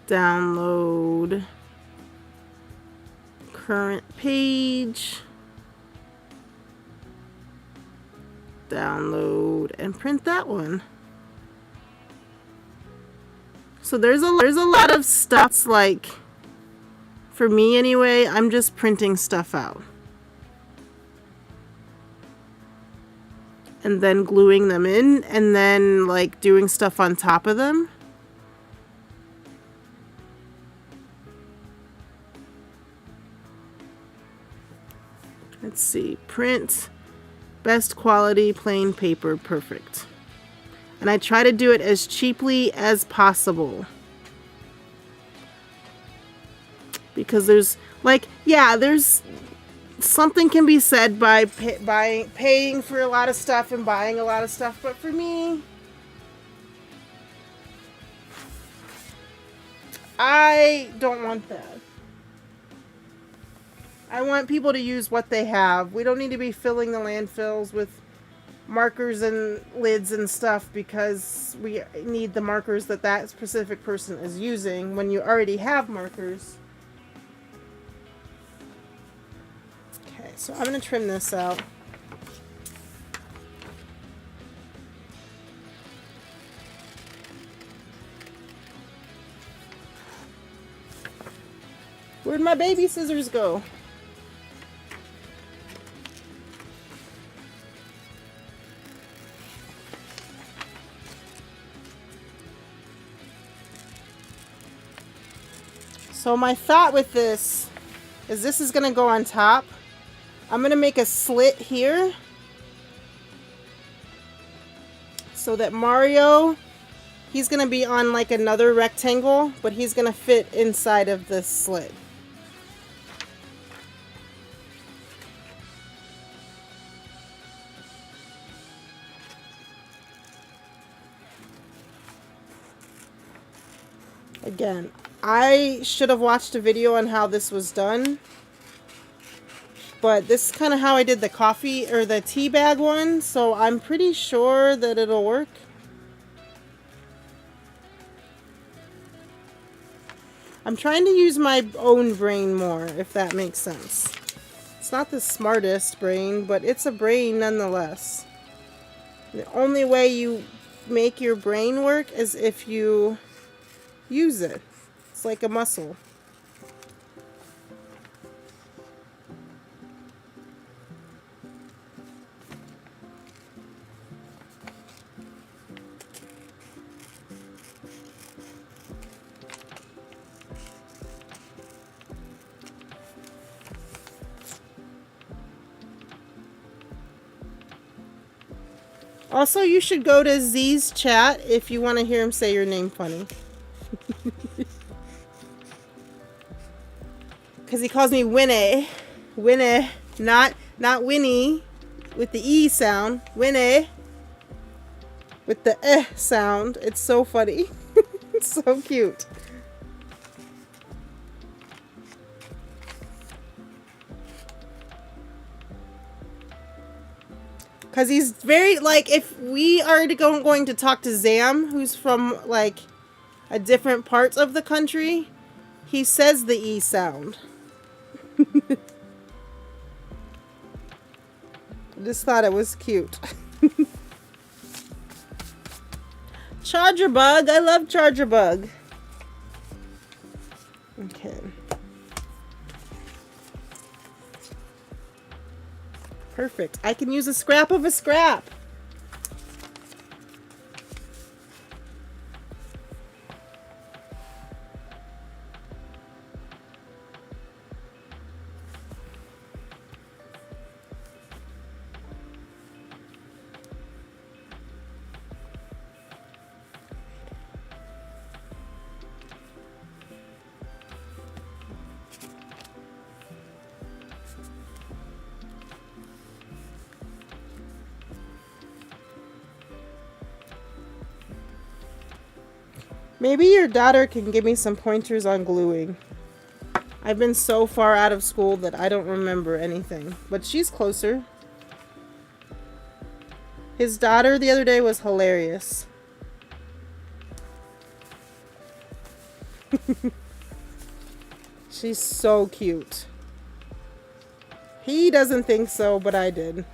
download, current page, download, and print that one. So there's a lot of stuff, like, for me anyway, I'm just printing stuff out. And then gluing them in, and then like doing stuff on top of them. Let's see, print, best quality plain paper, perfect. And I try to do it as cheaply as possible. Because there's, like, yeah, there's something can be said by paying for a lot of stuff and buying a lot of stuff, but for me, I don't want that. I want people to use what they have. We don't need to be filling the landfills with markers and lids and stuff because we need the markers that that specific person is using when you already have markers. Okay, so I'm going to trim this out. Where'd my baby scissors go? So my thought with this is going to go on top. I'm going to make a slit here so that Mario, he's going to be on like another rectangle, but he's going to fit inside of this slit. Again, I should have watched a video on how this was done, but this is kind of how I did the coffee or the tea bag one, so I'm pretty sure that it'll work. I'm trying to use my own brain more, if that makes sense. It's not the smartest brain, but it's a brain nonetheless. The only way you make your brain work is if you use it. It's like a muscle. Also, you should go to Z's chat if you want to hear him say your name funny. Because he calls me Winnie. Winnie. Not Winnie with the E sound. Winnie with the eh sound. It's so funny. It's so cute. Because he's very, like, if we are going to talk to Zam, who's from, like, a different parts of the country, he says the E sound. I just thought it was cute. Charger Bug. I love Charger Bug. Okay. Perfect. I can use a scrap of a scrap. Maybe your daughter can give me some pointers on gluing. I've been so far out of school that I don't remember anything. But she's closer. His daughter the other day was hilarious. She's so cute. He doesn't think so, but I did.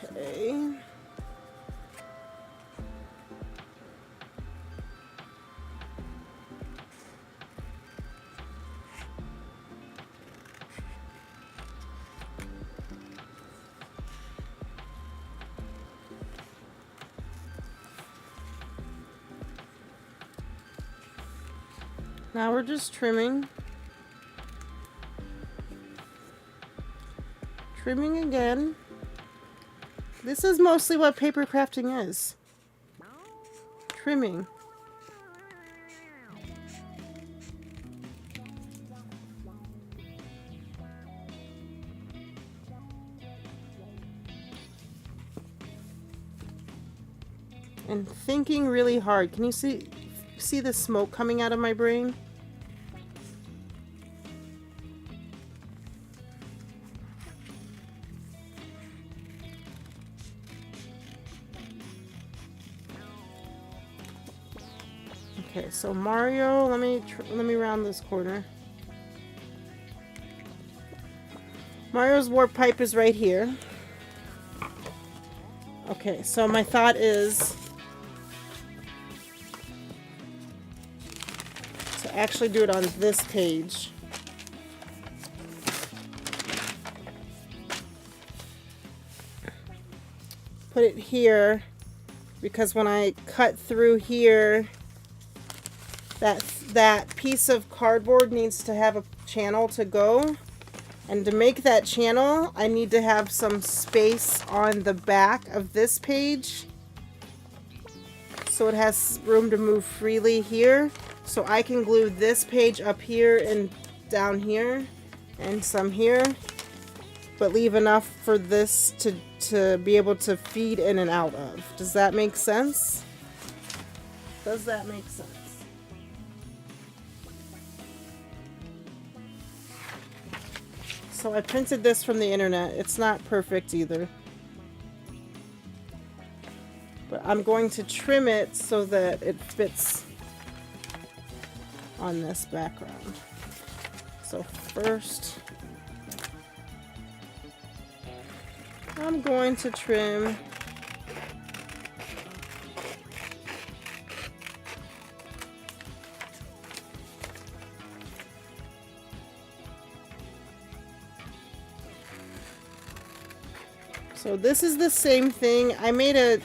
Okay. Now we're just trimming. Trimming again. This is mostly what paper crafting is. Trimming. And thinking really hard. Can you see the smoke coming out of my brain? Okay, so Mario, let me round this corner. Mario's warp pipe is right here. Okay, so my thought is to actually do it on this page. Put it here because when I cut through here, that piece of cardboard needs to have a channel to go, and to make that channel I need to have some space on the back of this page so it has room to move freely here, so I can glue this page up here and down here and some here, but leave enough for this to be able to feed in and out of. Does that make sense? Does that make sense? So I printed this from the internet. It's not perfect either. But I'm going to trim it so that it fits on this background. So first, I'm going to trim so this is the same thing. I made a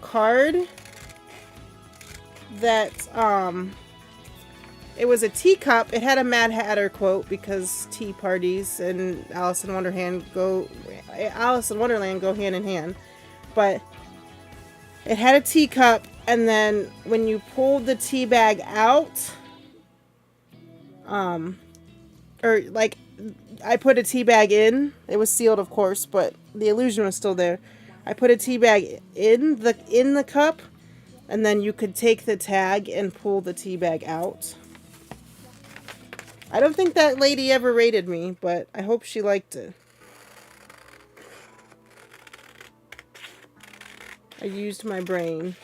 card that it was a teacup. It had a Mad Hatter quote because tea parties and Alice in Wonderland go hand in hand. But it had a teacup, and then when you pulled the tea bag out, or like I put a tea bag in. It was sealed, of course, but the illusion was still there. I put a tea bag in the cup, And then you could take the tag and pull the tea bag out. I don't think that lady ever rated me, but I hope she liked it. I used my brain.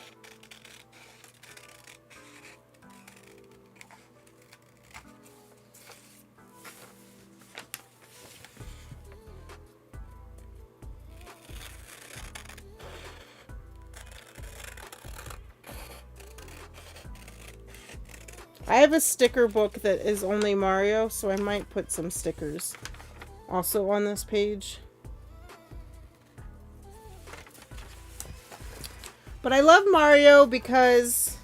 I have a sticker book that is only Mario, so I might put some stickers also on this page. But I love Mario because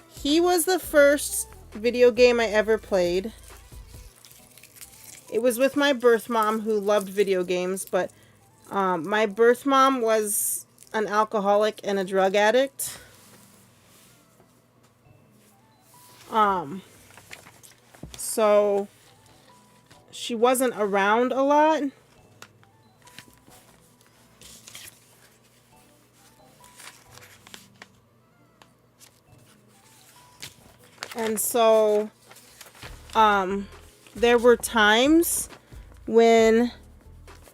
he was the first video game I ever played. It was with my birth mom who loved video games, but my birth mom was an alcoholic and a drug addict. So she wasn't around a lot. And so, there were times when,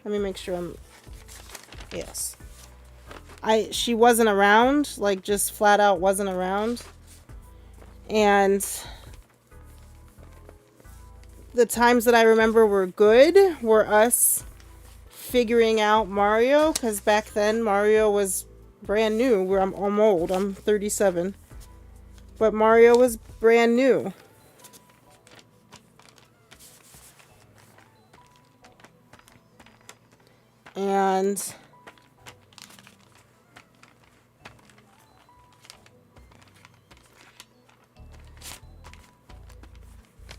let me make sure yes. She wasn't around, like just flat out wasn't around. And the times that I remember were good were us figuring out Mario, because back then Mario was brand new. I'm old, I'm 37. But Mario was brand new. And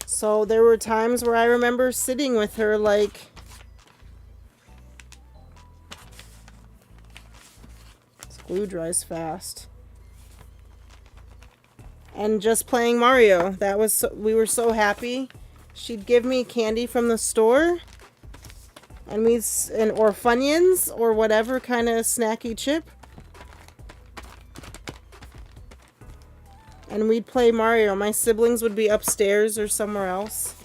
so there were times where I remember sitting with her like, this glue dries fast, and just playing Mario. That was we were so happy. She'd give me candy from the store, and or Funyuns or whatever kind of snacky chip, and we'd play Mario. My siblings would be upstairs or somewhere else.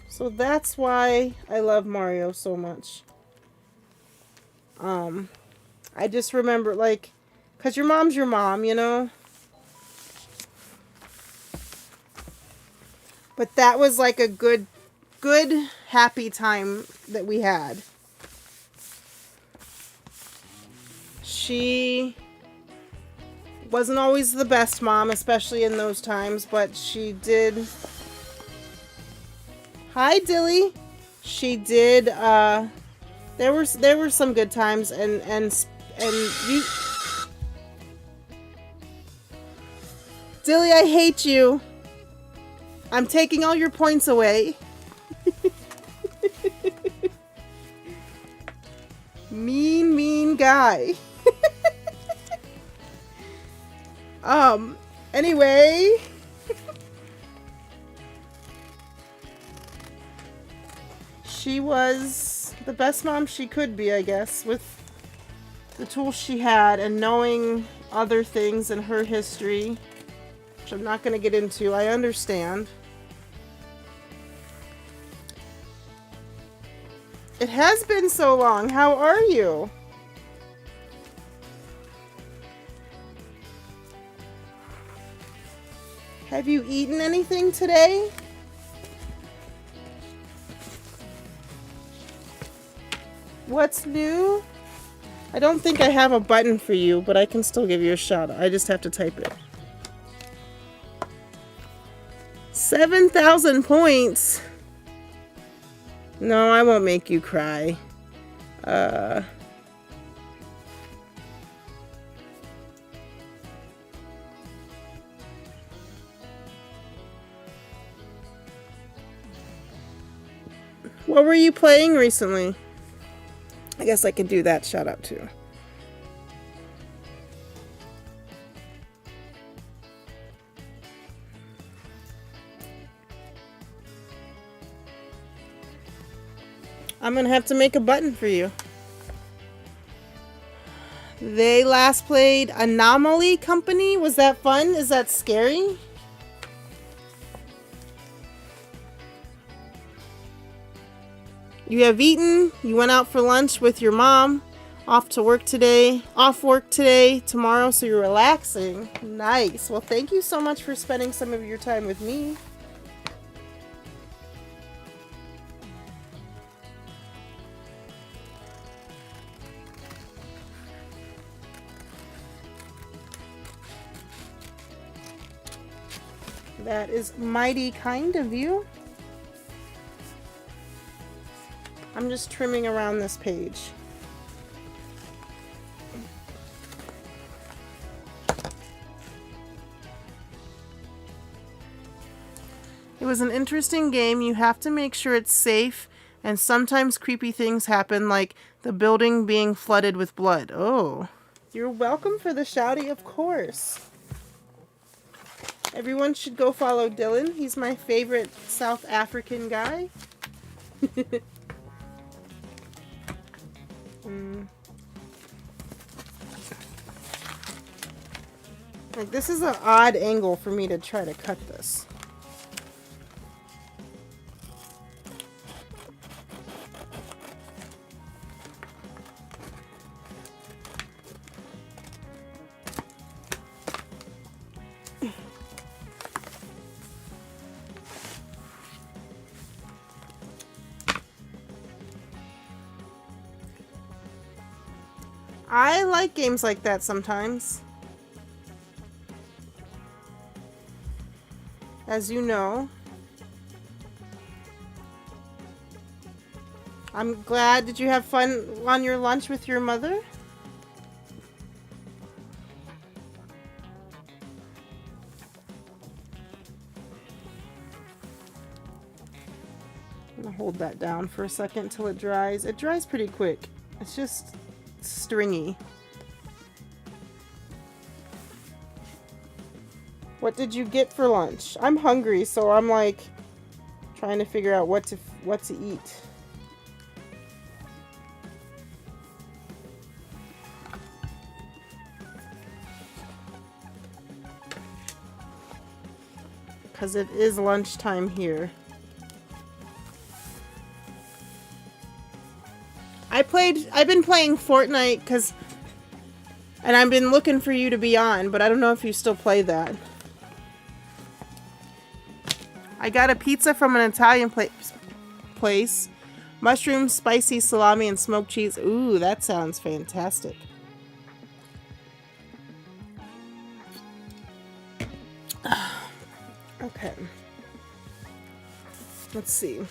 So that's why I love Mario so much. I just remember, like, 'cause your mom's your mom, you know? But that was like a good, happy time that we had. She wasn't always the best mom, especially in those times, but she did... Hi, Dilly! She did, there were some good times, and you... Dilly, I hate you! I'm taking all your points away. Mean guy. Anyway. She was the best mom she could be, I guess, with the tools she had and knowing other things in her history, which I'm not going to get into. I understand. It has been so long. How are you? Have you eaten anything today? What's new? I don't think I have a button for you, but I can still give you a shout out. I just have to type it. 7,000 points. No, I won't make you cry. What were you playing recently? I guess I could do that shout out too. I'm gonna have to make a button for you. They last played Anomaly Company. Was that fun? Is that scary? You have eaten. You went out for lunch with your mom. Off work today, tomorrow, so you're relaxing. Nice. Well, thank you so much for spending some of your time with me. That is mighty kind of you. I'm just trimming around this page. It was an interesting game. You have to make sure it's safe, and sometimes creepy things happen, like the building being flooded with blood. Oh, you're welcome for the shouty, of course. Everyone should go follow Dylan. He's my favorite South African guy. Like, this is an odd angle for me to try to cut this. I like games like that sometimes. As you know. I'm glad. Did you have fun on your lunch with your mother? I'm gonna hold that down for a second until it dries. It dries pretty quick. It's just stringy. What did you get for lunch? I'm hungry, so I'm like trying to figure out what to eat. Because it is lunchtime here. I've been playing Fortnite and I've been looking for you to be on, but I don't know if you still play that. I got a pizza from an Italian place. Mushroom, spicy salami, and smoked cheese. Ooh, that sounds fantastic. Okay. Let's see.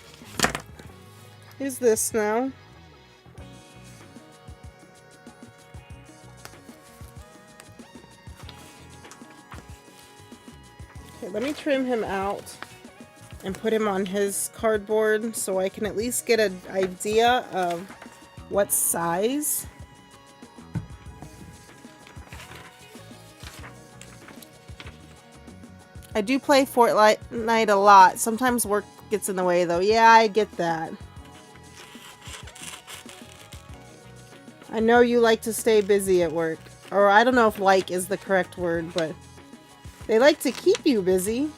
Here's this now. Okay, let me trim him out and put him on his cardboard so I can at least get an idea of what size. I do play Fortnite a lot. Sometimes work gets in the way though. Yeah, I get that. I know you like to stay busy at work. Or I don't know if like is the correct word, but they like to keep you busy.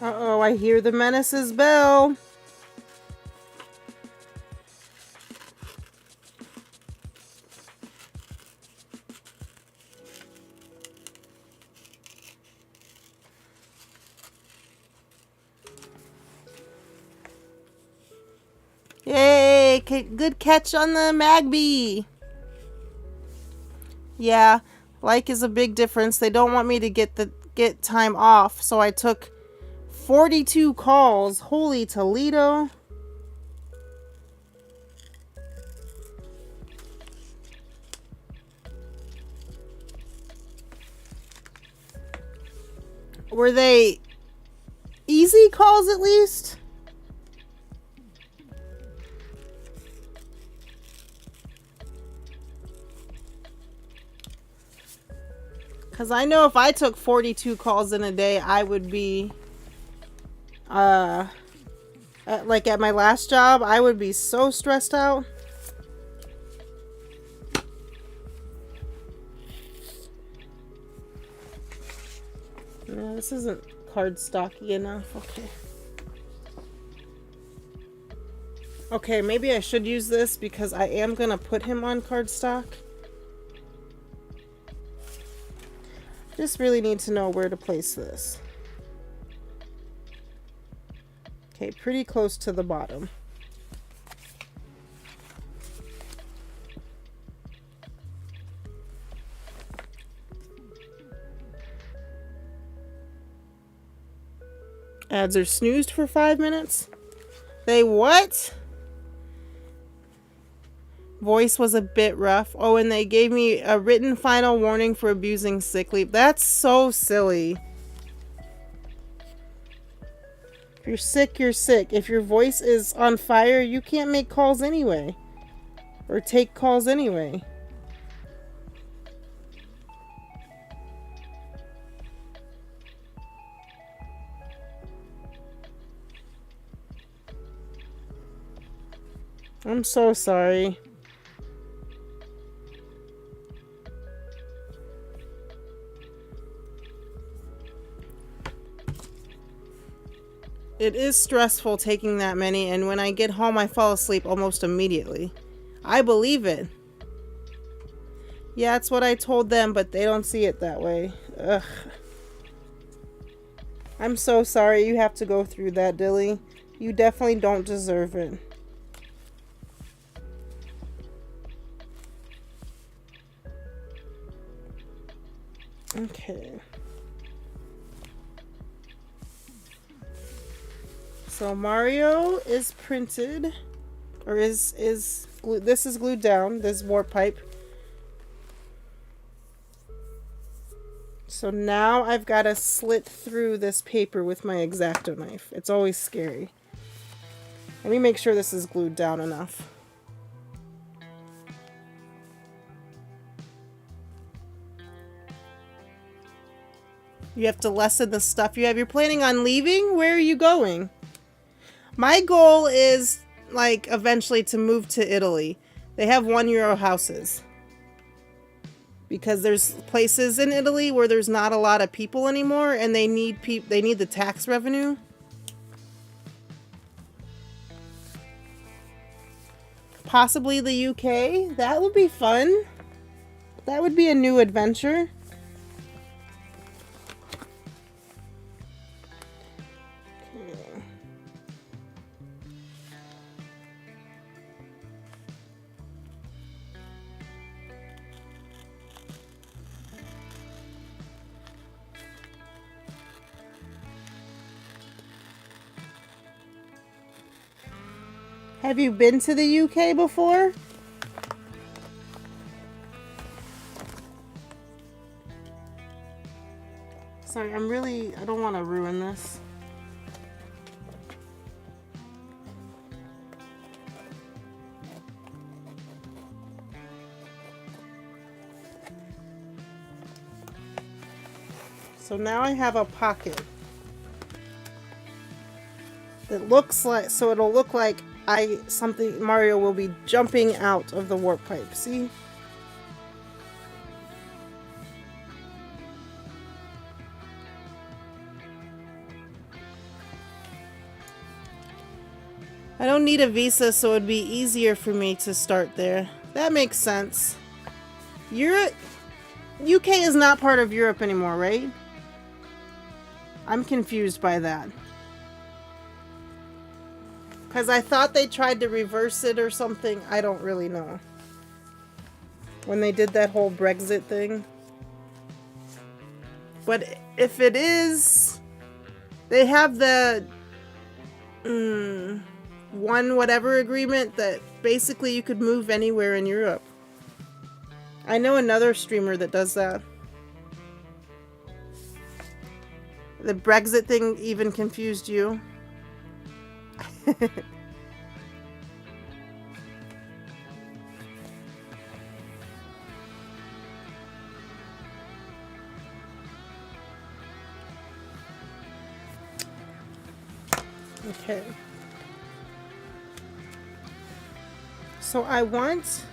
Uh-oh, I hear the menace's bell. Yay! Good catch on the Magby. Yeah, like is a big difference. They don't want me to get time off, so I took 42 calls. Holy Toledo. Were they easy calls at least? Because I know if I took 42 calls in a day, I would be, like at my last job, I would be so stressed out. No, this isn't cardstocky enough. Okay. Okay, maybe I should use this because I am going to put him on cardstock. Just really need to know where to place this. Okay, pretty close to the bottom. Ads are snoozed for 5 minutes. They what? Voice was a bit rough. Oh, and they gave me a written final warning for abusing sick leave. That's so silly. If you're sick, you're sick. If your voice is on fire, you can't make calls anyway. Or take calls anyway. I'm so sorry. It is stressful taking that many, and when I get home, I fall asleep almost immediately. I believe it. Yeah, it's what I told them, but they don't see it that way. Ugh. I'm so sorry you have to go through that, Dilly. You definitely don't deserve it. Okay. So Mario is printed, or is this is glued down, this warp pipe. So now I've got to slit through this paper with my X-Acto knife. It's always scary. Let me make sure this is glued down enough. You have to lessen the stuff you have. You're planning on leaving? Where are you going? My goal is, like, eventually to move to Italy. They have €1 houses. Because there's places in Italy where there's not a lot of people anymore, and they need the tax revenue. Possibly the UK. That would be fun. That would be a new adventure. Have you been to the UK before? Sorry, I don't want to ruin this. So now I have a pocket that looks like, so it'll look like Mario will be jumping out of the warp pipe. See? I don't need a visa, so it'd be easier for me to start there. That makes sense. UK is not part of Europe anymore, right? I'm confused by that. Because I thought they tried to reverse it or something. I don't really know. When they did that whole Brexit thing. But if it is, they have the one whatever agreement that basically you could move anywhere in Europe. I know another streamer that does that. The Brexit thing even confused you? Okay. So I want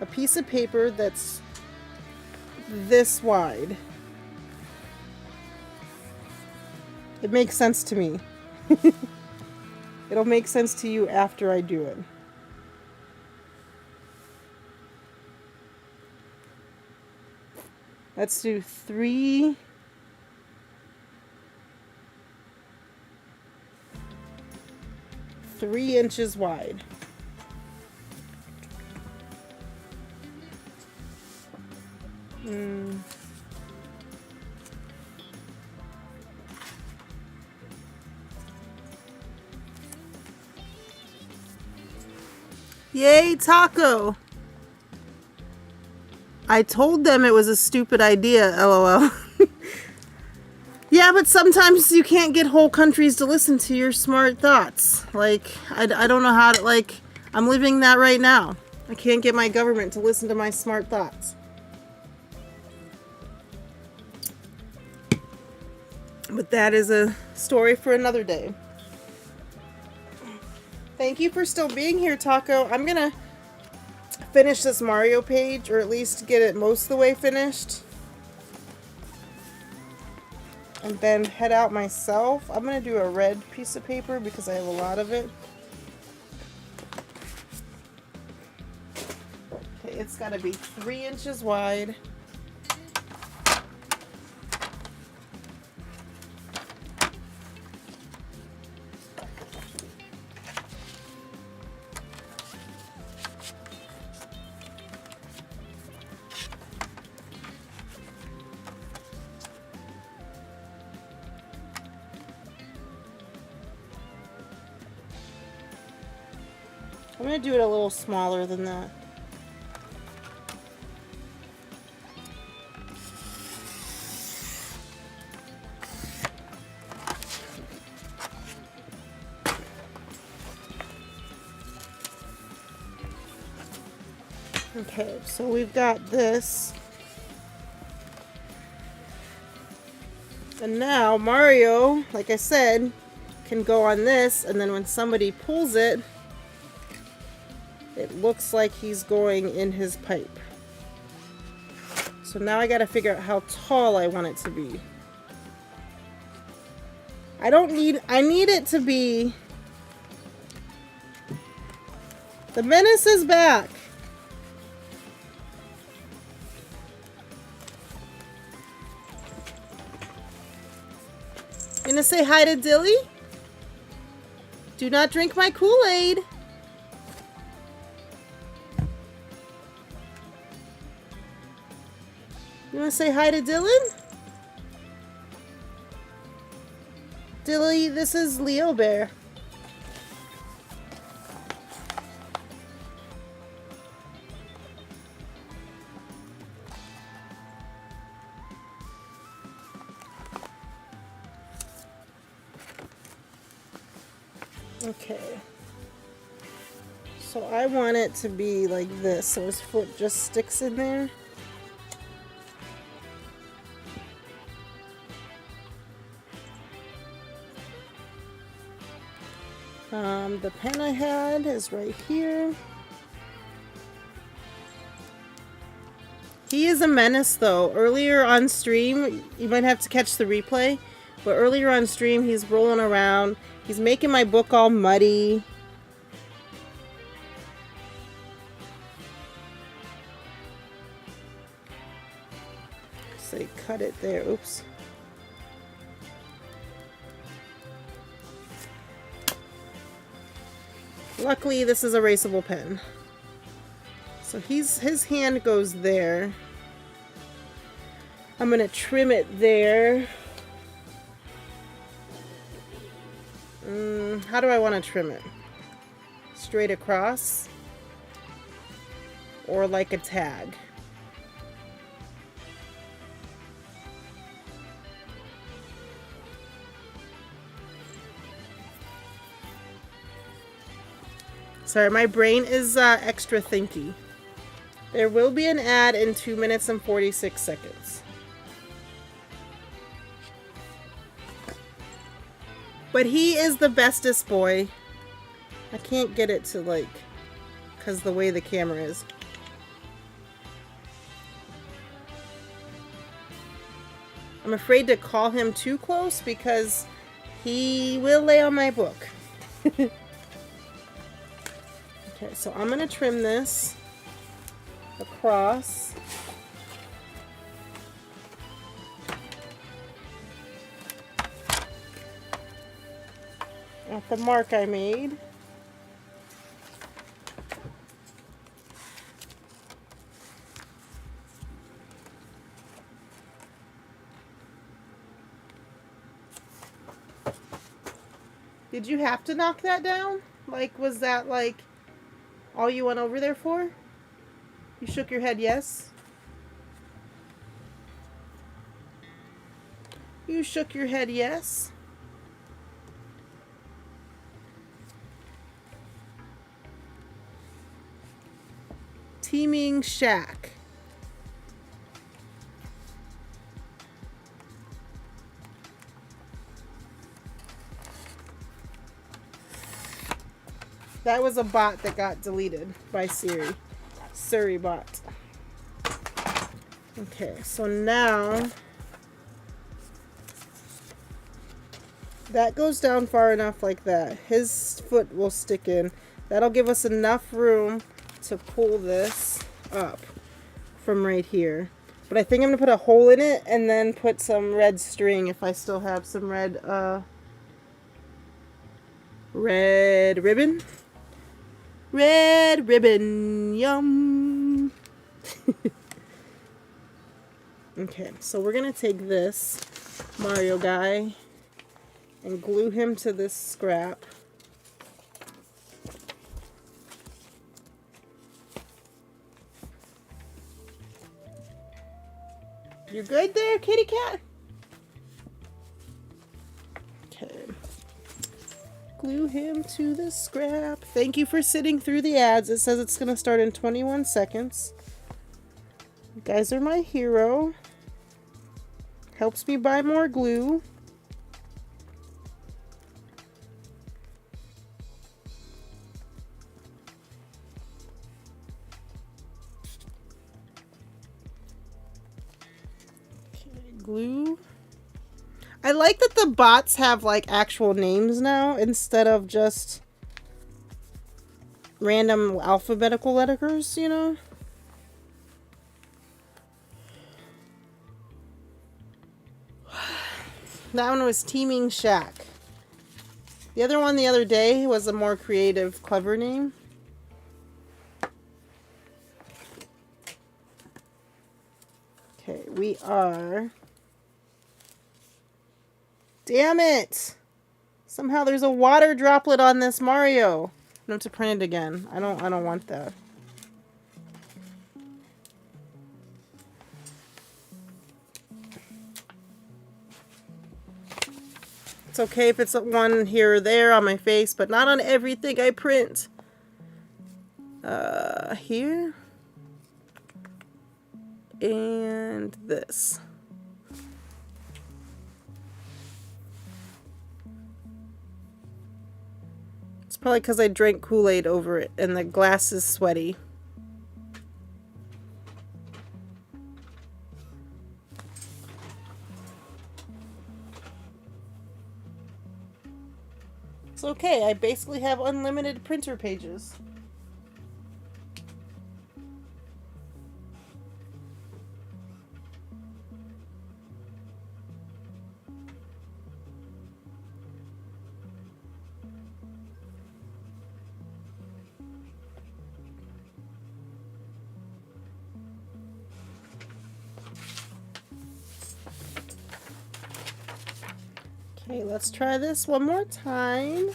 a piece of paper that's this wide. It makes sense to me. It'll make sense to you after I do it. Let's do 3 inches wide. Yay, taco! I told them it was a stupid idea, lol. Yeah, but sometimes you can't get whole countries to listen to your smart thoughts. Like, I don't know how to, like, I'm living that right now. I can't get my government to listen to my smart thoughts. But that is a story for another day. Thank you for still being here, Taco. I'm gonna finish this Mario page, or at least get it most of the way finished. And then head out myself. I'm gonna do a red piece of paper because I have a lot of it. Okay, it's gotta be 3 inches wide. I'm going to do it a little smaller than that. Okay, so we've got this. And now Mario, like I said, can go on this, and then when somebody pulls it, it looks like he's going in his pipe. So now I gotta figure out how tall I want it to be. I need it to be... The menace is back! You gonna say hi to Dilly? Do not drink my Kool-Aid! You want to say hi to Dylan? Dilly, this is LeoBear. Okay. So I want it to be like this, so his foot just sticks in there. The pen I had is right here. He is a menace though. Earlier on stream, you might have to catch the replay, but earlier on stream he's rolling around. He's making my book all muddy. So cut it there. Oops. Luckily, this is a erasable pen. So his hand goes there. I'm gonna trim it there. How do I want to trim it? Straight across? Or like a tag? 'Cause Sorry, my brain is extra thinky. There will be an ad in 2 minutes and 46 seconds. But he is the bestest boy. I can't get it to like, because the way the camera is. I'm afraid to call him too close because he will lay on my book. Okay, so I'm going to trim this across. At the mark I made. Did you have to knock that down? Like, was that like all you went over there for? You shook your head yes? You shook your head yes? Teeming Shack. That was a bot that got deleted by Siri. Siri bot. Okay, so now that goes down far enough like that. His foot will stick in. That'll give us enough room to pull this up from right here. But I think I'm going to put a hole in it and then put some red string if I still have some red ribbon. Red ribbon, yum. Okay, so we're going to take this Mario guy and glue him to this scrap. You good there, kitty cat? Okay. Glue him to the scrap. Thank you for sitting through the ads. It says it's going to start in 21 seconds. You guys are my hero. Helps me buy more glue. Okay, glue. I like that the bots have like actual names now instead of just random alphabetical letters, you know? That one was Teeming Shack. The other one the other day was a more creative, clever name. Okay, we are... Damn it! Somehow there's a water droplet on this Mario. I have to print it again. I don't want that. It's okay if it's one here or there on my face, but not on everything I print. Here. And this. It's probably because I drank Kool-Aid over it and the glass is sweaty. It's okay, I basically have unlimited printer pages. Okay, let's try this one more time.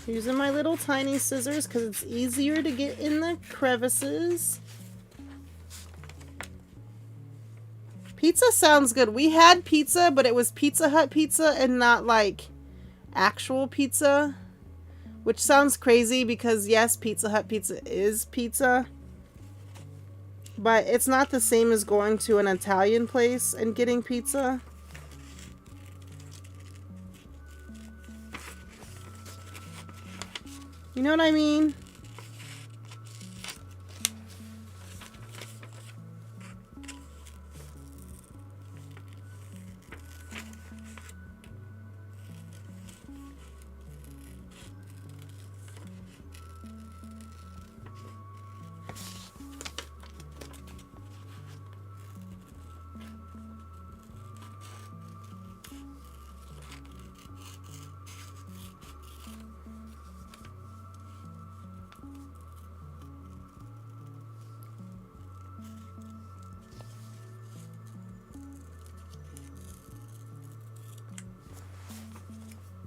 Using my little tiny scissors because it's easier to get in the crevices. Pizza sounds good. We had pizza, but it was Pizza Hut pizza and not like actual pizza. Which sounds crazy because yes, Pizza Hut pizza is pizza. But it's not the same as going to an Italian place and getting pizza. You know what I mean?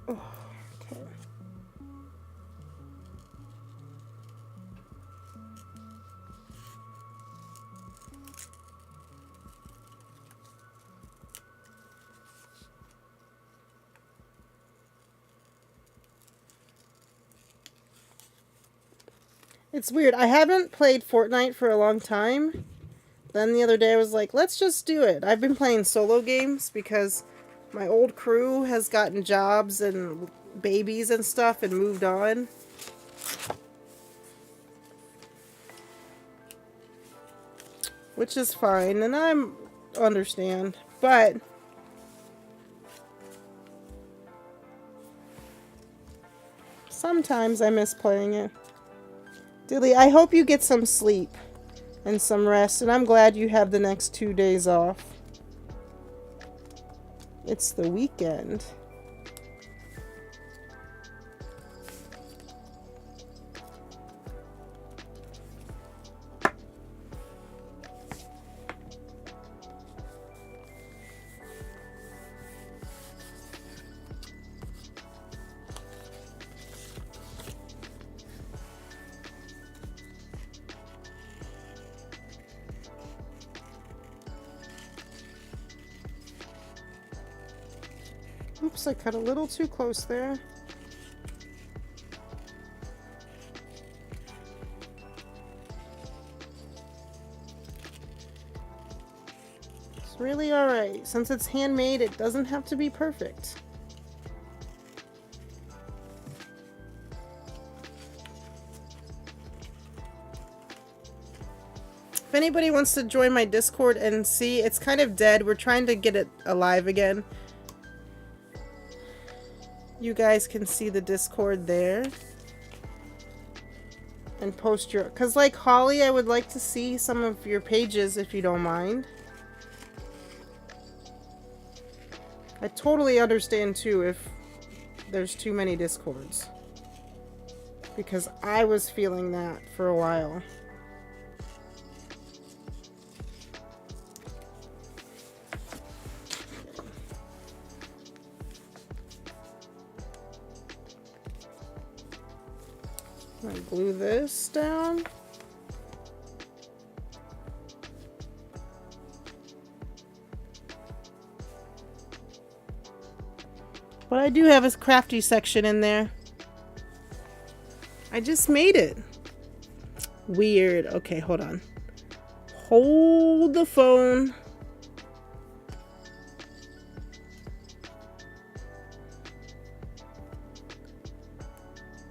Oh, okay. It's weird. I haven't played Fortnite for a long time. Then the other day I was like, let's just do it. I've been playing solo games because my old crew has gotten jobs and babies and stuff and moved on. Which is fine, and I understand. But sometimes I miss playing it. Dilly, I hope you get some sleep and some rest, and I'm glad you have the next 2 days off. It's the weekend. Oops, I cut a little too close there. It's really alright. Since it's handmade, it doesn't have to be perfect. If anybody wants to join my Discord and see, it's kind of dead. We're trying to get it alive again. You guys can see the Discord there. And post your... Because like Holly, I would like to see some of your pages if you don't mind. I totally understand too if there's too many Discords. Because I was feeling that for a while. I glue this down. But I do have a crafty section in there. I just made it. Weird. Okay, hold on. Hold the phone.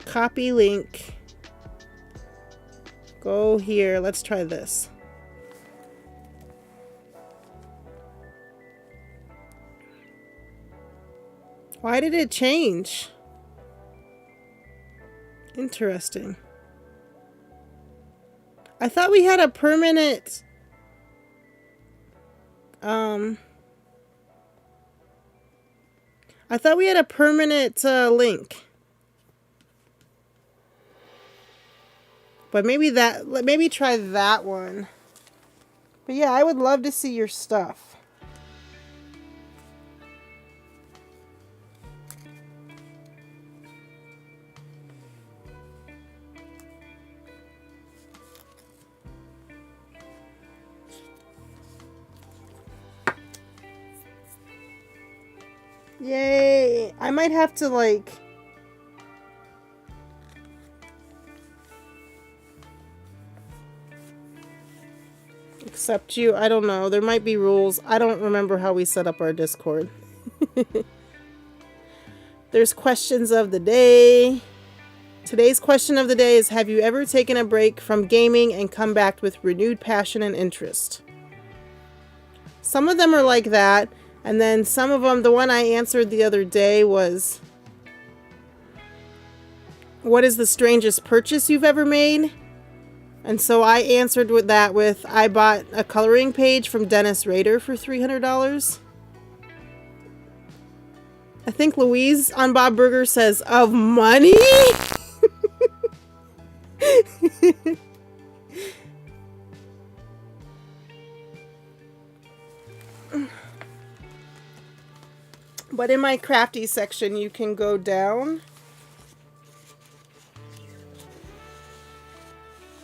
Copy link. Go here. Let's try this. Why did it change? Interesting. I thought we had a permanent... I thought we had a permanent link. But maybe try that one. But yeah, I would love to see your stuff. Yay! I might have to, like... accept you. I don't know. There might be rules. I don't remember how we set up our Discord. There's questions of the day. Today's question of the day is, have you ever taken a break from gaming and come back with renewed passion and interest? Some of them are like that. And then some of them, the one I answered the other day was, what is the strangest purchase you've ever made? And so I answered with that with, I bought a coloring page from Dennis Rader for $300. I think Louise on Bob Burger says, of money? But in my crafty section, you can go down.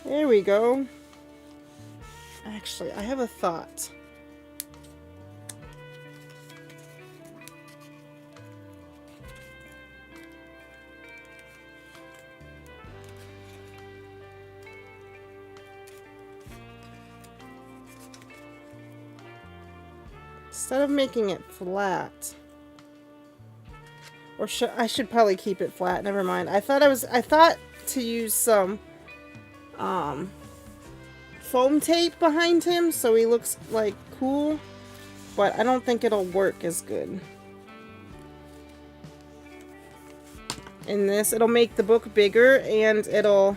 There we go. Actually, I have a thought. Instead of making it flat, or I should probably keep it flat. Never mind. I thought to use some foam tape behind him so he looks like cool, but I don't think it'll work as good. In this, it'll make the book bigger and it'll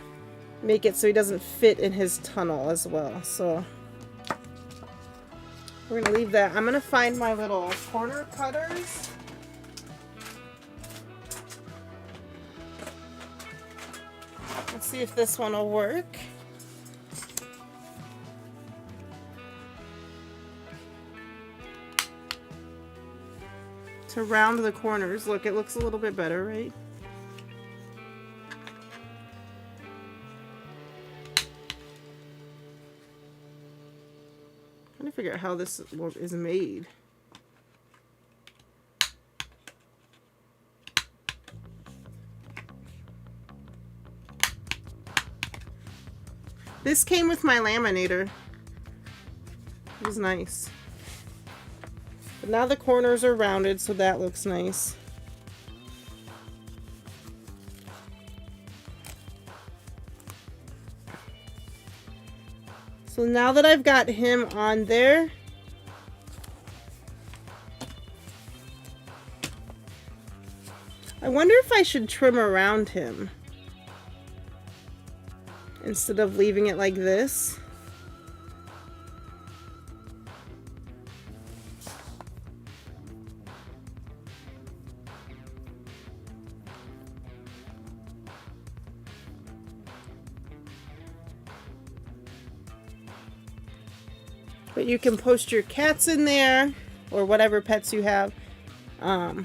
make it so he doesn't fit in his tunnel as well. So we're gonna leave that. I'm gonna find my little corner cutters. Let's see if this one will work. To round the corners. Look, it looks a little bit better, right? I'm trying to figure out how this is made. This came with my laminator. It was nice. But now the corners are rounded, so that looks nice. So now that I've got him on there, I wonder if I should trim around him instead of leaving it like this. But you can post your cats in there, or whatever pets you have.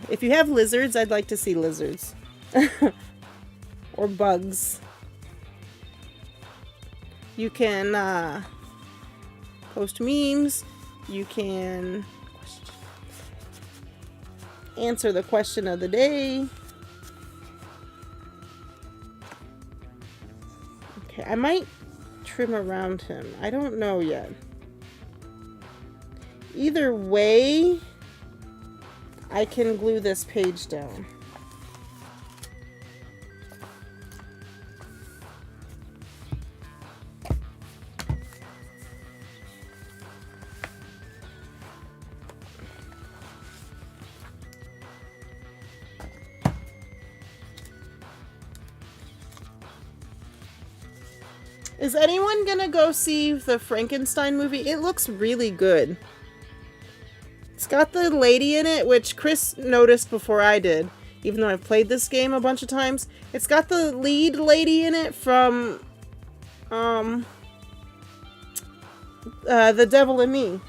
If you have lizards, I'd like to see lizards. Or bugs. You can post memes. You can answer the question of the day. Okay, I might trim around him. I don't know yet. Either way, I can glue this page down. Is anyone gonna go see the Frankenstein movie? It looks really good. It's got the lady in it, which Chris noticed before I did, even though I've played this game a bunch of times. It's got the lead lady in it from The Devil in Me.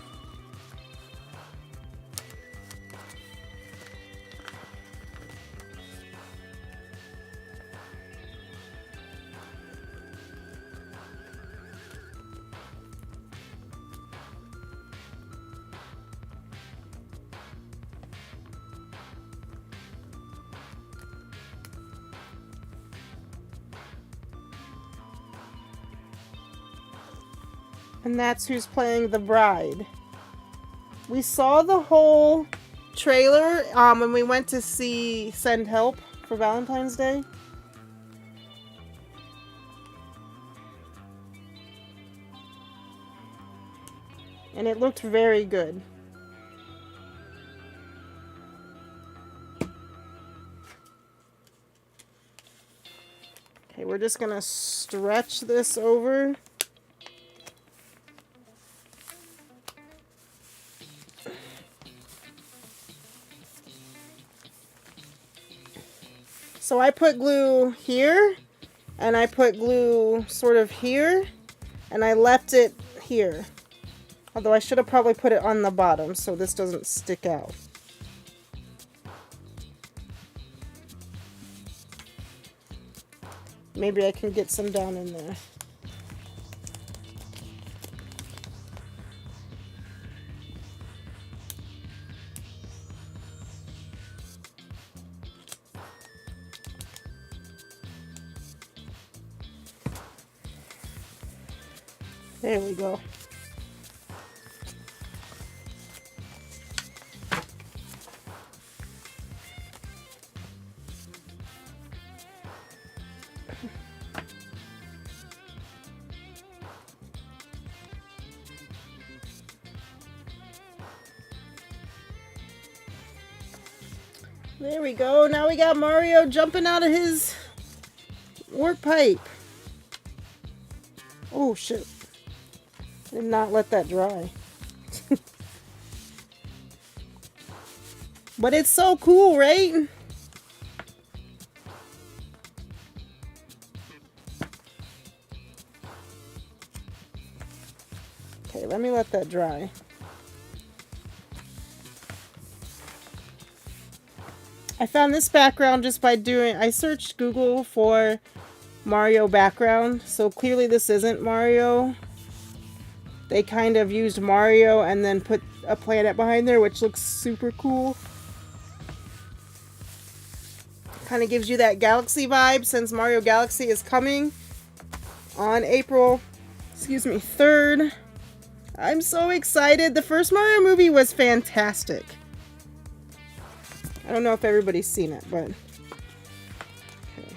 And that's who's playing the bride. We saw the whole trailer when we went to see Send Help for Valentine's Day. And it looked very good. Okay, we're just gonna stretch this over. So I put glue here, and I put glue sort of here, and I left it here. Although I should have probably put it on the bottom so this doesn't stick out. Maybe I can get some down in there. There we go. There we go. Now we got Mario jumping out of his warp pipe. Oh, shit. Did not let that dry. But it's so cool, right? Okay, let me let that dry. I found this background just by I searched Google for Mario background, so clearly this isn't Mario. They kind of used Mario and then put a planet behind there, which looks super cool. Kind of gives you that Galaxy vibe, since Mario Galaxy is coming on April 3rd. I'm so excited. The first Mario movie was fantastic. I don't know if everybody's seen it, but... Okay.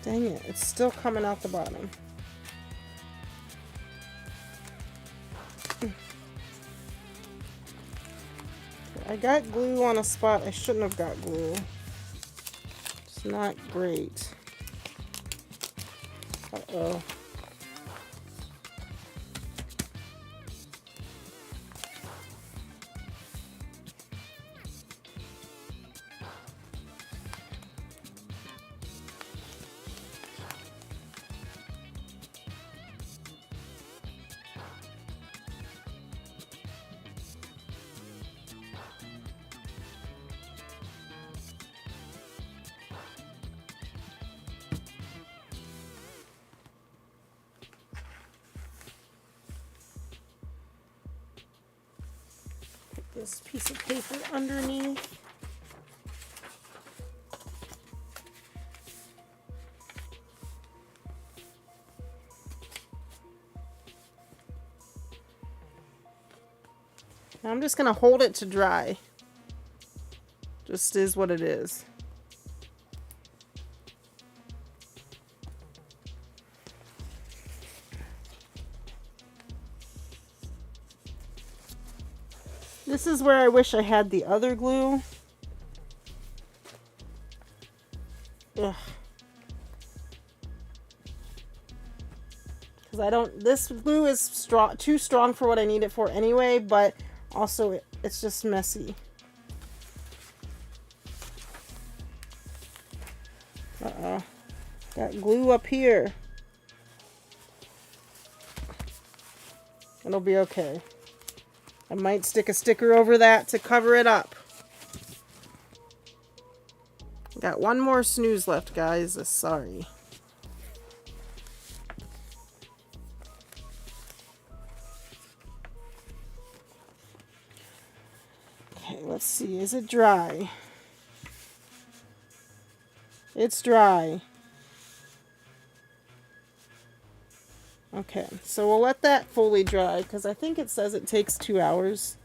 Dang it, it's still coming out the bottom. I got glue on a spot I shouldn't have got glue. It's not great. Uh-oh. This piece of paper underneath. Now I'm just gonna hold it to dry. Just is what it is. This is where I wish I had the other glue. Ugh. Because I don't, this glue is too strong for what I need it for anyway, but also it's just messy. Uh-oh. Got glue up here. It'll be okay. I might stick a sticker over that to cover it up. Got one more snooze left, guys. Sorry. Okay, let's see. Is it dry? It's dry. Okay, so we'll let that fully dry because I think it says it takes 2 hours.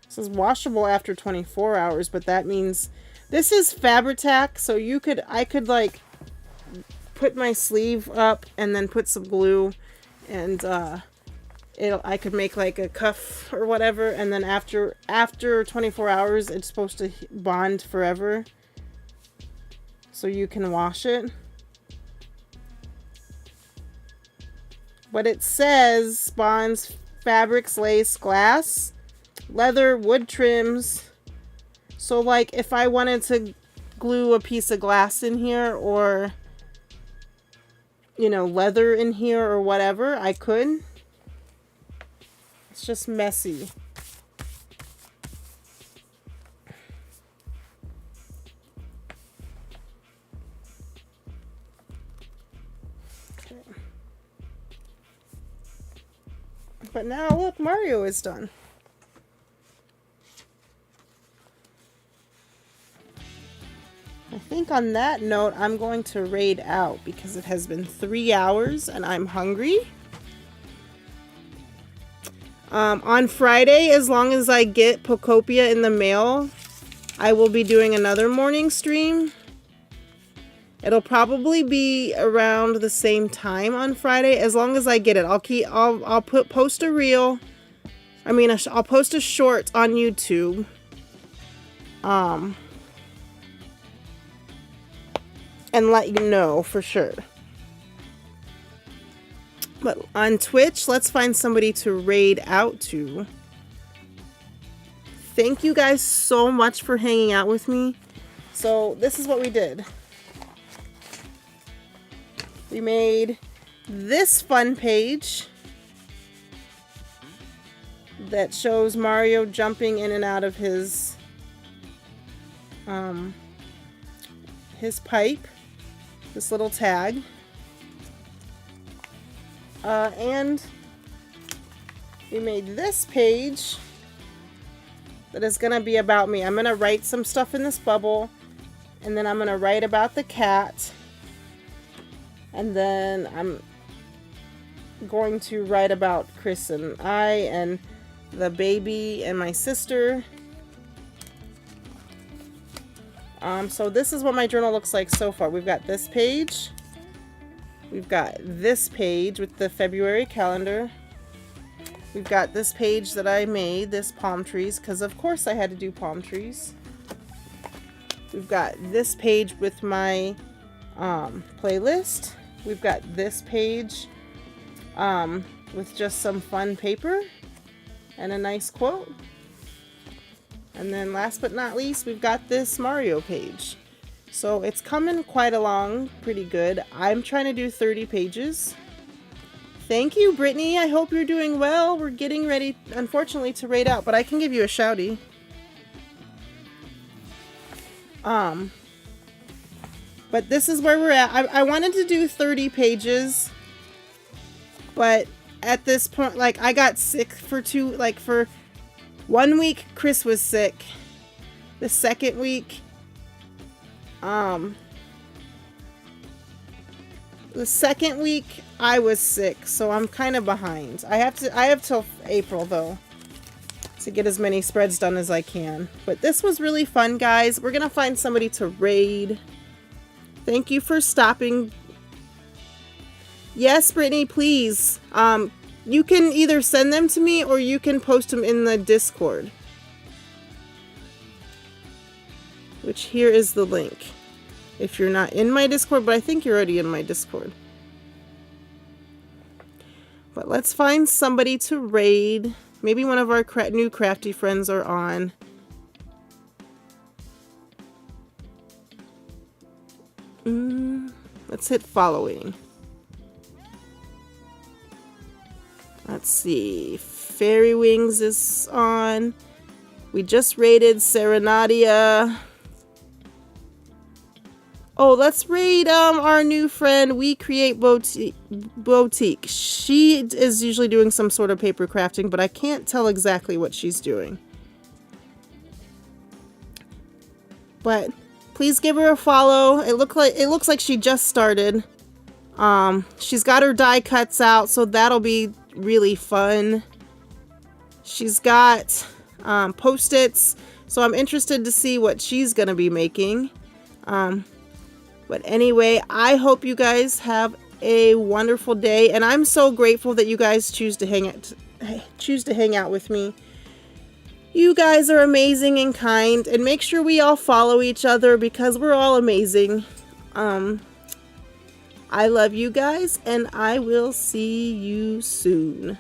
It says washable after 24 hours, but that means this is Fabri-Tac, so I could like put my sleeve up and then put some glue, and I could make like a cuff or whatever, and then after 24 hours it's supposed to bond forever. So you can wash it. But it says bonds fabrics, lace, glass, leather, wood trims. So like if I wanted to glue a piece of glass in here, or you know, leather in here or whatever, I could. It's just messy. But now look, Mario is done. I think on that note, I'm going to raid out because it has been 3 hours and I'm hungry. On Friday, as long as I get Pocopia in the mail, I will be doing another morning stream. It'll probably be around the same time on Friday, as long as I get it. I'll post a reel. I mean, I'll post a short on YouTube. And let you know for sure. But on Twitch, let's find somebody to raid out to. Thank you guys so much for hanging out with me. So this is what we did. We made this fun page that shows Mario jumping in and out of his pipe, this little tag. And we made this page that is going to be about me. I'm going to write some stuff in this bubble, and then I'm going to write about the cat. And then I'm going to write about Chris and I and the baby and my sister. So this is what my journal looks like so far. We've got this page. We've got this page with the February calendar. We've got this page that I made, this palm trees, because of course I had to do palm trees. We've got this page with my playlist. We've got this page with just some fun paper and a nice quote. And then last but not least, we've got this Mario page. So it's coming quite along pretty good. I'm trying to do 30 pages. Thank you, Brittany. I hope you're doing well. We're getting ready, unfortunately, to raid out, but I can give you a shouty. But this is where we're at. I wanted to do 30 pages, but at this point, like, I got sick for 1 week, Chris was sick. The second week, I was sick, so I'm kind of behind. I have till April though to get as many spreads done as I can. But this was really fun, guys. We're gonna find somebody to raid. Thank you for stopping. Yes, Brittany, please. You can either send them to me or you can post them in the Discord. Which here is the link. If you're not in my Discord, but I think you're already in my Discord. But let's find somebody to raid. Maybe one of our new Crafty friends are on. Let's hit following. Let's see. Fairy Wings is on. We just raided Serenadia. Oh, let's raid our new friend, We Create Boutique. She is usually doing some sort of paper crafting, but I can't tell exactly what she's doing. But Please give her a follow. It looks like she just started. She's got her die cuts out, so that'll be really fun. She's got Post-its, so I'm interested to see what she's gonna be making. But anyway, I hope you guys have a wonderful day, and I'm so grateful that you guys choose to hang out with me. You guys are amazing and kind, and make sure we all follow each other because we're all amazing. I love you guys, and I will see you soon.